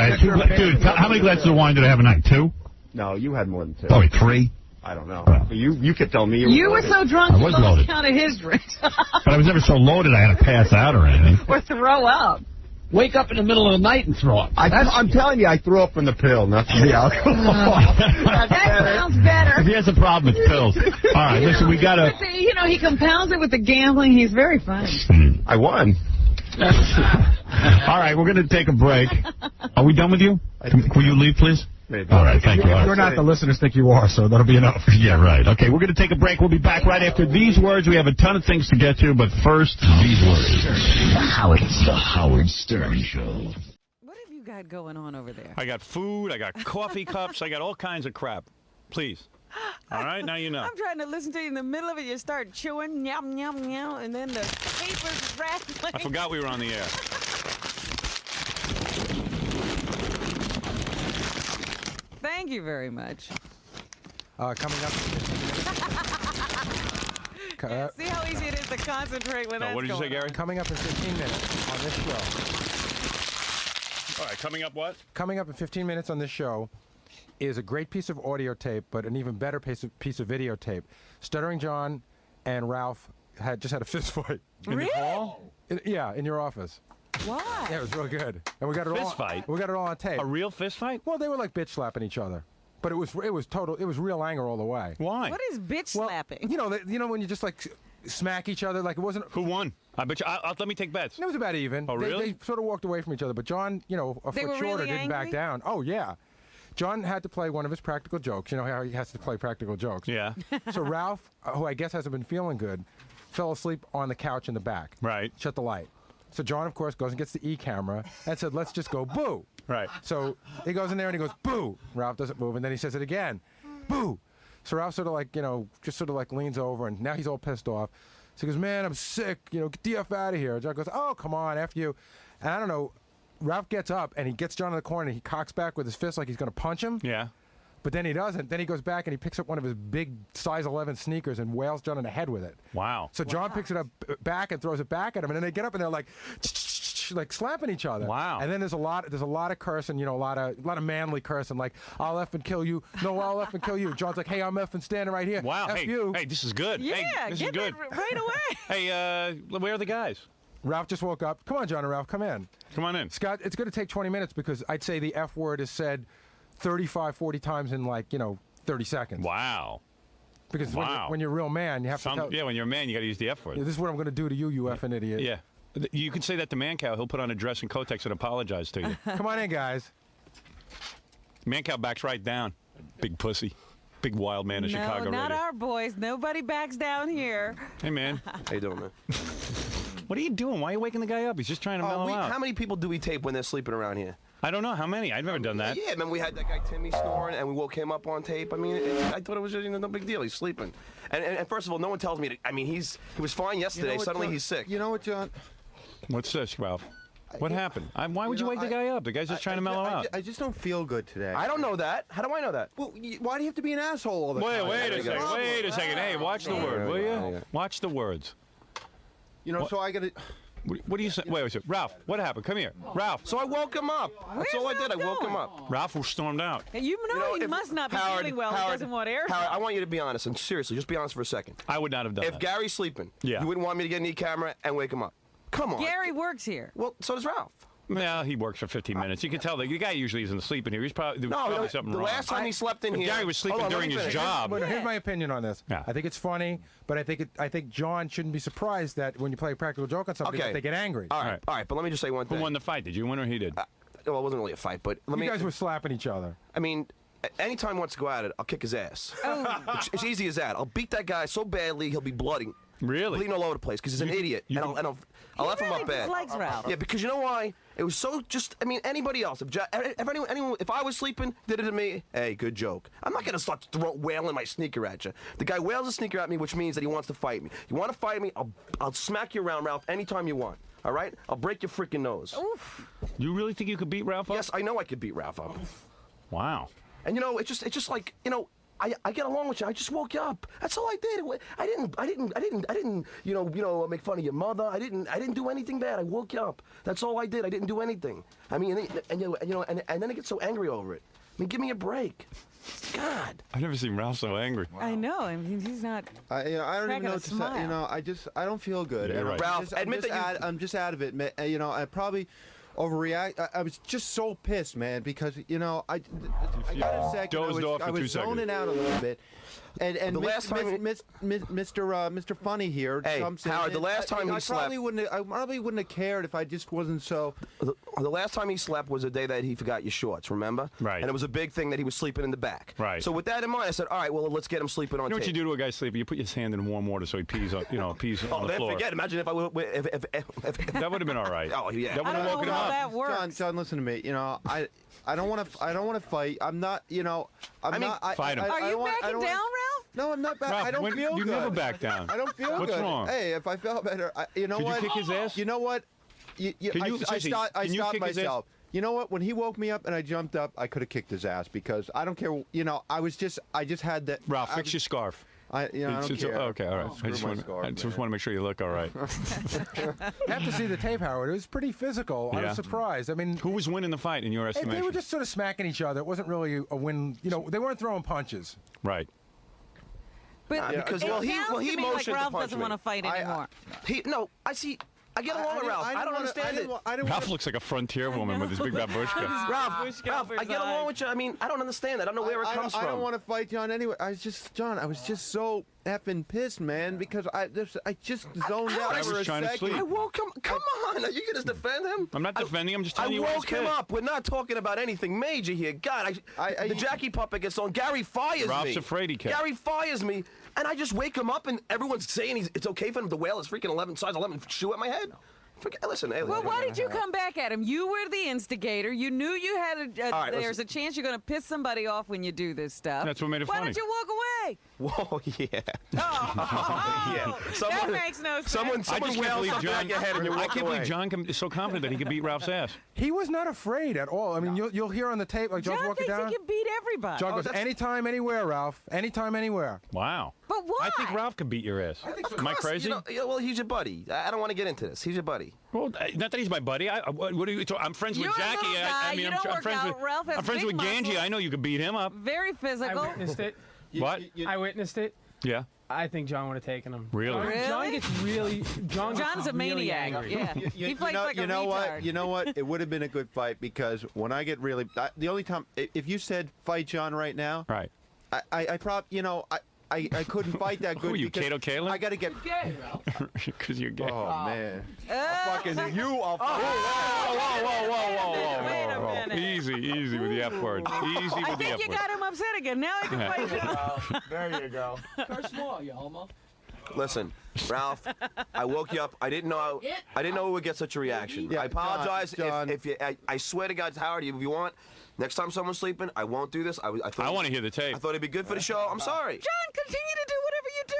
how many glasses of wine did I have a night? 2? No, you had more than 2. Probably 3. I don't know. You kept telling me You were so drunk I you was lost loaded. count of his drinks. But I was never so loaded I had to pass out or anything. Or throw up. Wake up in the middle of the night and throw up. I'm telling you, I threw up from the pill, not from the alcohol. That sounds better. If he has a problem, it's pills. All right, listen, we got to... You know, he compounds it with the gambling. He's very funny. I won. All right, we're going to take a break. Are we done with you? Will you leave, please? Maybe. All right, thank you. You're not the listeners think you are, so that'll be enough. Yeah, right. Okay, we're going to take a break. We'll be back right after these words. We have a ton of things to get to, but first, these words. The Howard Stern Show. What have you got going on over there? I got food, I got coffee cups, I got all kinds of crap. Please. All right, now you know. I'm trying to listen to you in the middle of it. You start chewing, yum, yum, yum, and then the paper's rattling. I forgot we were on the air. Thank you very much. Coming up. See how easy it is to concentrate when that's What did you say, Gary? Coming up in 15 minutes on this show. All right, coming up what? Coming up in 15 minutes on this show is a great piece of audio tape, but an even better piece of videotape. Stuttering John and Ralph just had a fist fight. Really? In the hall? Yeah, in your office. Why? Yeah, it was real good. And we got it all. Fist fight? We got it all on tape. A real fist fight? Well, they were like bitch slapping each other. But it was real anger all the way. Why? What is bitch slapping? You know when you just like smack each other, like it wasn't. Who won? I bet you. Let me take bets. It was about even. Oh, really? They sort of walked away from each other, but John, a They foot were shorter, really didn't back angry? down. Oh yeah, John had to play one of his practical jokes. You know how he has to play practical jokes. Yeah. So Ralph, who I guess hasn't been feeling good, fell asleep on the couch in the back. Right. Shut the light. So John, of course, goes and gets the E-camera and said, "Let's just go boo." Right. So he goes in there and he goes boo. Ralph doesn't move, and then he says it again, boo. So Ralph sort of like just sort of like leans over, and now he's all pissed off. So he goes, "Man, I'm sick. Get the F out of here." John goes, "Oh, come on, F you." And I don't know. Ralph gets up and he gets John in the corner and he cocks back with his fist like he's going to punch him. Yeah. But then he doesn't. Then he goes back and he picks up one of his big size 11 sneakers and wails John in the head with it. Wow. So John picks it up back and throws it back at him, and then they get up and they're like slapping each other. Wow. And then there's a lot of cursing, a lot of manly cursing, like "I'll effing kill you." "No, I'll effing kill you." John's like, "Hey, I'm effing standing right here." Wow. F Hey, you. hey, this is good. Yeah, hey, this get is good. that right away. Hey, where are the guys? Ralph just woke up. Come on, John and Ralph, come in. Come on in. Scott, it's going to take 20 minutes because I'd say the F word is said 35, 40 times in 30 seconds. Wow. Because when you're a real man, you have to tell... Yeah, when you're a man, you got to use the F word. Yeah, this is what I'm going to do to you, you effing idiot. Yeah. You can say that to Mancow. He'll put on a dress and Kotex and apologize to you. Come on in, guys. Mancow backs right down. Big pussy. Big wild man of Chicago. No, not radio. our boys. Nobody backs down here. Hey, man. How you doing, man? What are you doing? Why are you waking the guy up? He's just trying to mellow out. How many people do we tape when they're sleeping around here? I don't know. How many? I've never done that. Yeah, man, we had that guy Timmy snoring, and we woke him up on tape. I mean, I thought it was just, no big deal. He's sleeping. And first of all, no one tells me that, he was fine yesterday. Suddenly he's sick. You know what, John? What's this, Ralph? What happened? Why would you wake the guy up? The guy's just trying to mellow out. I just don't feel good today. I don't know that. How do I know that? Well, why do you have to be an asshole all the time? Wait a second. Wait a second. Hey, watch the word, will you? Watch the words. So I got to... What do you say? Wait. Ralph, what happened? Come here. Ralph. So I woke him up. That's all I did. I woke him up. Ralph stormed out. You must not be feeling well. He doesn't want air. Howard, I want you to be honest, and seriously, just be honest for a second. I would not have done that. If Gary's sleeping, yeah, you wouldn't want me to get an E-camera and wake him up. Come on. Gary works here. Well, so does Ralph. Yeah, he works for 15 minutes. You can tell the guy usually isn't sleeping here. He's probably something wrong. The last time he slept in here, Gary was sleeping during his job. Here's my opinion on this. Yeah. I think it's funny, but I think John shouldn't be surprised that when you play a practical joke on somebody, that they get angry. All right. But let me just say one thing. Who won the fight? Did you win or he did? Well, it wasn't really a fight, but you guys were slapping each other. I mean, anytime he wants to go at it, I'll kick his ass. Oh. It's easy as that. I'll beat that guy so badly he'll be blooding. Really? Bleeding all over the place because he's an idiot. And I'll F him up bad. Dislikes Ralph. Yeah, because you know why? It was so anybody else. If I was sleeping, did it to me, hey, good joke. I'm not going to start wailing my sneaker at you. The guy wails a sneaker at me, which means that he wants to fight me. You want to fight me, I'll smack you around, Ralph, anytime you want. All right? I'll break your freaking nose. Oof. You really think you could beat Ralph up? Yes, I know I could beat Ralph up. Wow. And it's just like, I get along with you. I just woke you up. That's all I did. I didn't, make fun of your mother. I didn't do anything bad. I woke you up. That's all I did. I didn't do anything. I mean, and then I get so angry over it. I mean, give me a break. God. I've never seen Ralph so angry. I know. I mean, he's not. I don't even know what to say. I don't feel good. Yeah, right. Ralph, I'm just out of it. I probably overreact. I was just so pissed, man, because I got a second. I was zoning out a little bit. And the last time Mr. Funny here jumps in. Howard, the last time he slept, I probably wouldn't have cared if I just wasn't so. The last time he slept was the day that he forgot your shorts. Remember? Right. And it was a big thing that he was sleeping in the back. Right. So with that in mind, I said, all right, well, let's get him sleeping on tape. You know what tape. you do to a guy sleeping? You put his hand in warm water so he pees on, pees on the floor. Forget. Imagine if I would. That would have been all right. Oh yeah. That would have woken him up. That works. John, listen to me. I don't want to fight. I'm not. Fight him. Are you backing down, Ralph? No, I'm not back. Ralph, I don't feel good. You never back down. I don't feel good. What's wrong? Hey, if I felt better, Could what? you kick his ass? You know what? I stopped myself. You know what? When he woke me up and I jumped up, I could have kicked his ass because I don't care. I just had that. Ralph, fix your scarf. I don't care. Okay, all right. I just want to make sure you look all right. You have to see the tape, Howard. It was pretty physical. I was surprised. I mean, who was winning the fight in your estimation? They were just sort of smacking each other. It wasn't really a win. You know, they weren't throwing punches. Right. But because he motioned like Ralph to punch doesn't me. want to fight anymore. I see. I get along with Ralph. I don't understand it. Ralph looks like a frontier woman with his big babushka. Ralph, I get along with you. I mean, I don't understand. I don't know where it comes from. I don't want to fight John anyway. I was just so effing pissed, man, because I just zoned out for a second. I woke him. Come on, are you going to defend him? I'm not defending him. I'm just telling you. I woke him up. We're not talking about anything major here. God, the Jackie puppet gets on. Gary fires me. Ralph's afraid he can. Gary fires me, and I just wake him up, and everyone's saying it's okay for him to wail his freaking size 11 shoe at my head. Listen, well, why did you come back at him? You were the instigator. You knew you had there's a chance you're going to piss somebody off when you do this stuff. That's what made it funny. Why don't you walk away? Whoa, yeah. Oh, that makes no sense. Someone wails something at your head and you walk away. I can't believe John is so confident that he could beat Ralph's ass. He was not afraid at all. I mean, you'll hear on the tape, like John's walking down. John thinks he can beat everybody. John goes, anytime, anywhere, Ralph. Anytime, anywhere. Wow. But why? I think Ralph could beat your ass. Am I crazy? Well, he's your buddy. I don't want to get into this. He's your buddy. Well, not that he's my buddy. What are you talking? I'm friends with Jackie. I'm friends with Ganji. I know you could beat him up. Very physical. I witnessed it. What? I witnessed it. Yeah. I think John would have taken him. Really? John gets really. John's a maniac. Angry. Yeah. He fights like a retard. You know what? It would have been a good fight because when I get really, the only time if you said fight John right now, right? I probably, I couldn't fight that good. Who are you, Kato Kalin? I got to get gay, Ralph. Because you're gay. Oh man! I'll fucking you. I'll. Whoa! Easy with the F word. Easy with the F word. I think you got him upset again. Now I can fight you. There you go. Curse more, you homo. Listen, Ralph, I woke you up. I didn't know we would get such a reaction. Yeah, I apologize John. if you. I swear to God, Howard, if you want. Next time someone's sleeping, I won't do this. I want to hear the tape. I thought it'd be good for the show. I'm sorry. John, continue to do whatever you do.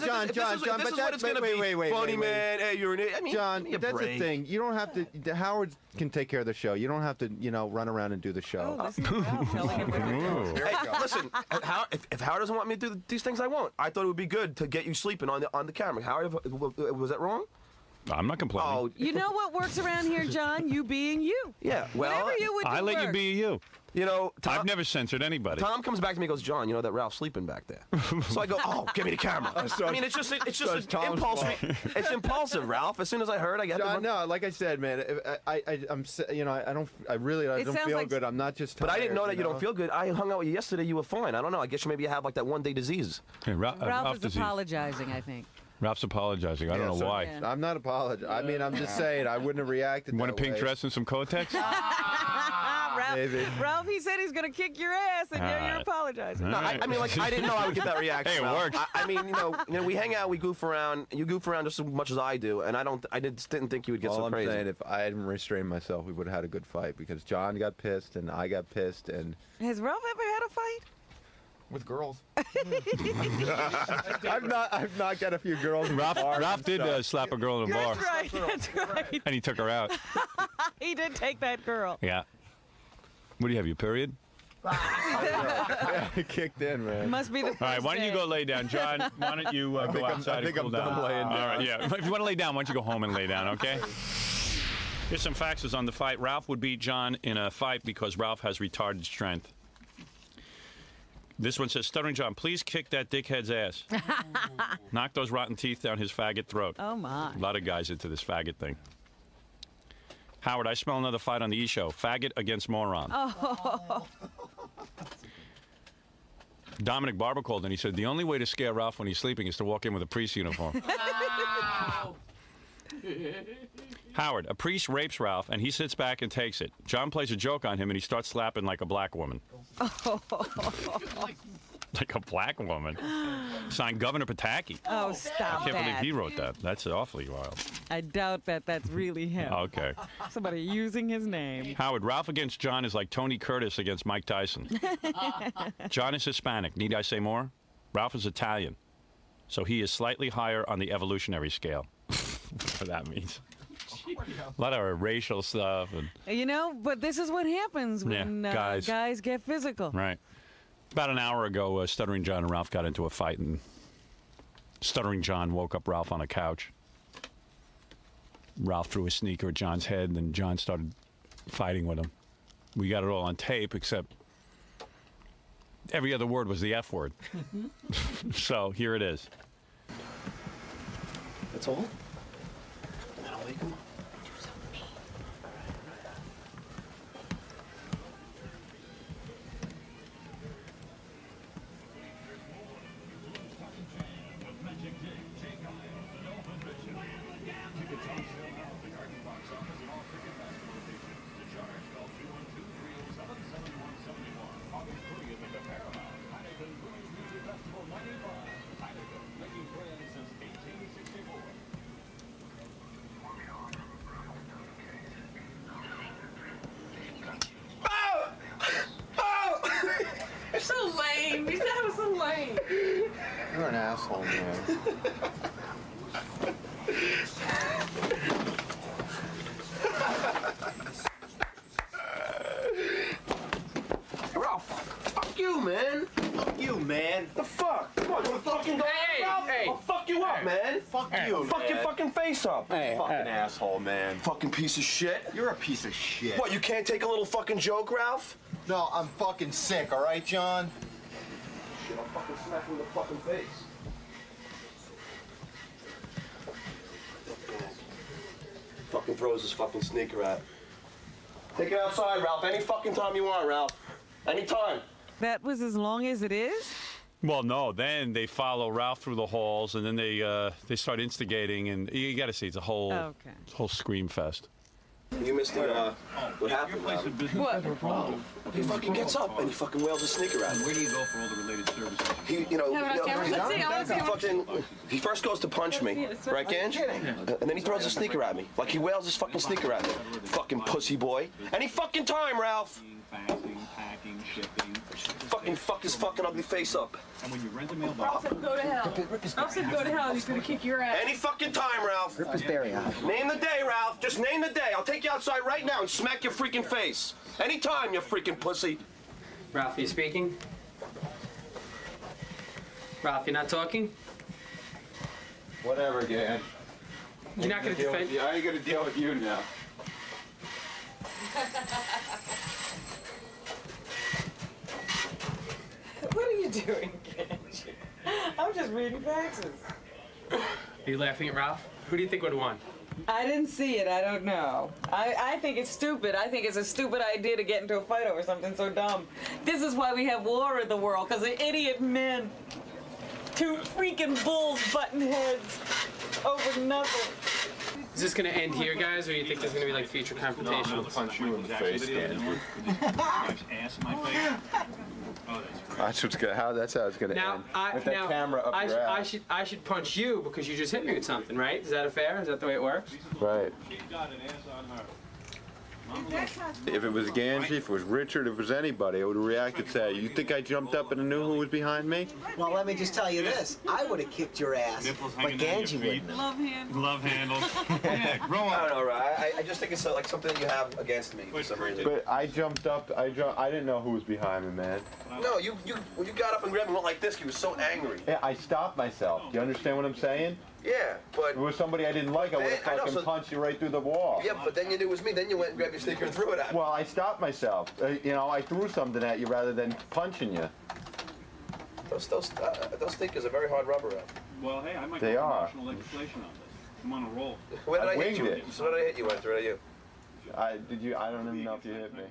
John, this is what it's going to be. Wait, funny, man. Hey, you're an idiot. I mean, John, that's the thing. You don't have to. Howard can take care of the show. You don't have to, run around and do the show. Hey, listen, if Howard doesn't want me to do these things, I won't. I thought it would be good to get you sleeping on the camera. Howard, was that wrong? I'm not complaining. Oh, you know what works around here, John? You being you. Yeah, well, whatever you would do I let you be you. Tom, I've never censored anybody. Tom comes back to me and goes, John, you know that Ralph's sleeping back there. So I go, give me the camera. I mean, it's just impulse. It's impulsive, Ralph. As soon as I heard, I got John, no, like I said, man, I don't feel good. I'm not just tired, but I didn't know that you don't feel good. I hung out with you yesterday. You were fine. I don't know. I guess maybe you have like that one-day disease. Hey, Ralph is apologizing, I think. Ralph's apologizing. I don't know why. Yeah. I'm not apologizing. I mean, I'm just saying I wouldn't have reacted. Want a pink dress and some Kotex? Ralph, he said he's going to kick your ass, and now you're apologizing. No, I mean, like, I didn't know I would get that reaction. Hey, it works. I mean, we hang out, we goof around. You goof around just as much as I do, and I didn't think you would get so crazy. All I'm saying, if I hadn't restrained myself, we would have had a good fight because John got pissed and I got pissed. And has Ralph ever had a fight? With girls. I've not got a few girls. Ralph did slap a girl in a bar. That's right. And he took her out. He did take that girl. Yeah. What do you have, your period? Yeah, it kicked in, man. Must be the first All right, why don't you go lay down? John, why don't you go outside and cool down? I think I'm done laying down. All right, yeah. If you want to lay down, why don't you go home and lay down, okay? Here's some faxes on the fight. Ralph would beat John in a fight because Ralph has retarded strength. This one says, Stuttering John, please kick that dickhead's ass. Knock those rotten teeth down his faggot throat. Oh, my. A lot of guys into this faggot thing. Howard, I smell another fight on the E! Show. Faggot against moron. Oh. Dominic Barber called and he said, the only way to scare Ralph when he's sleeping is to walk in with a priest uniform. Howard, a priest rapes Ralph, and he sits back and takes it. John plays a joke on him, and he starts slapping like a black woman. Like a black woman? Signed Governor Pataki. Oh, stop I can't believe he wrote that. That's awfully wild. I doubt that that's really him. Okay. Somebody using his name. Howard, Ralph against John is like Tony Curtis against Mike Tyson. John is Hispanic. Need I say more? Ralph is Italian. So he is slightly higher on the evolutionary scale. Whatever that means. A lot of racial stuff. And but this is what happens when guys get physical. Right. About an hour ago, Stuttering John and Ralph got into a fight, and Stuttering John woke up Ralph on a couch. Ralph threw a sneaker at John's head, and then John started fighting with him. We got it all on tape, except every other word was the F word. So here it is. That's all? That'll wake him up. So lame. You said I was so lame. You're an asshole, man. Ralph, fuck you, man. Fuck you, man. The fuck? Come on, you wanna fucking go Hey, Ralph? hey. I'll fuck you up, man. Fuck you, I'll fuck your man. fucking face up. Hey, fucking asshole, man. Fucking piece of shit. You're a piece of shit. What, you can't take a little fucking joke, Ralph? No, I'm fucking sick, all right, John? Shit, I'll fucking smack him in the fucking face. Fucking throws his fucking sneaker at. Take it outside, Ralph. Any fucking time you want, Ralph. Anytime. That was as long as it is? Well, no. Then they follow Ralph through the halls, and then they start instigating, and you got to see it's a whole scream fest. You missed the, what happened, Ralph? What? He fucking gets up and he fucking wails a sneaker at me. Where do you go for all the related services? He, he first goes to punch me, right, Ganj? And then he throws a sneaker at me. Like he wails his fucking sneaker at me. Fucking pussy boy. Any fucking time, Ralph. Packing, shipping. Fucking fuck his fucking ugly face up. And when you rent a mailbox... Ralph said go to hell. Ralph said go to hell. He's gonna kick your ass. Any fucking time, Ralph. Rip his berry out. Name the day, Ralph. Just name the day. I'll take you outside right now and smack your freaking face. Anytime, you freaking pussy. Ralph, you speaking? Ralph, you're not talking? Whatever, Gan. You're not gonna defend... I ain't gonna deal with you now. What are you doing, Ganj? I'm just reading faxes. Are you laughing at Ralph? Who do you think would have won? I didn't see it. I don't know. I think it's stupid. I think it's a stupid idea to get into a fight over something so dumb. This is why we have war in the world, because of idiot men. Two freaking bulls butting heads over nothing. Is this gonna end here, guys, or do you think there's gonna be like future confrontation? I'll punch you in the face, Dan. That's how it's gonna end. With that camera up your ass. I should punch you because you just hit me with something, right? Is that fair? Is that the way it works? Right. If it was Ganji, if it was Richard, if it was anybody, I would have reacted to that. You think I jumped up and knew who was behind me? Well, let me just tell you this. I would have kicked your ass, but Ganji wouldn't have. Love handles. Love handles. Yeah, grow up. I don't know, right? I just think it's like something you have against me for some reason. But I jumped up. I didn't know who was behind me, man. No, when you got up and grabbed me went like this, you was so angry. Yeah, I stopped myself. Do you understand what I'm saying? Yeah, but... If it was somebody I didn't like, I would have fucking punched you right through the wall. Yeah, but then you knew it was me. Then you went and grabbed your sneaker and threw it at me. Well, I stopped myself. You know, I threw something at you rather than punching you. Those sneakers are very hard rubber up. Well, hey, I might They go are. national legislation on this. I'm on a roll. Where did I hit winged you? it. So where did I hit you? Where did I hit you? I don't even know if you hit me.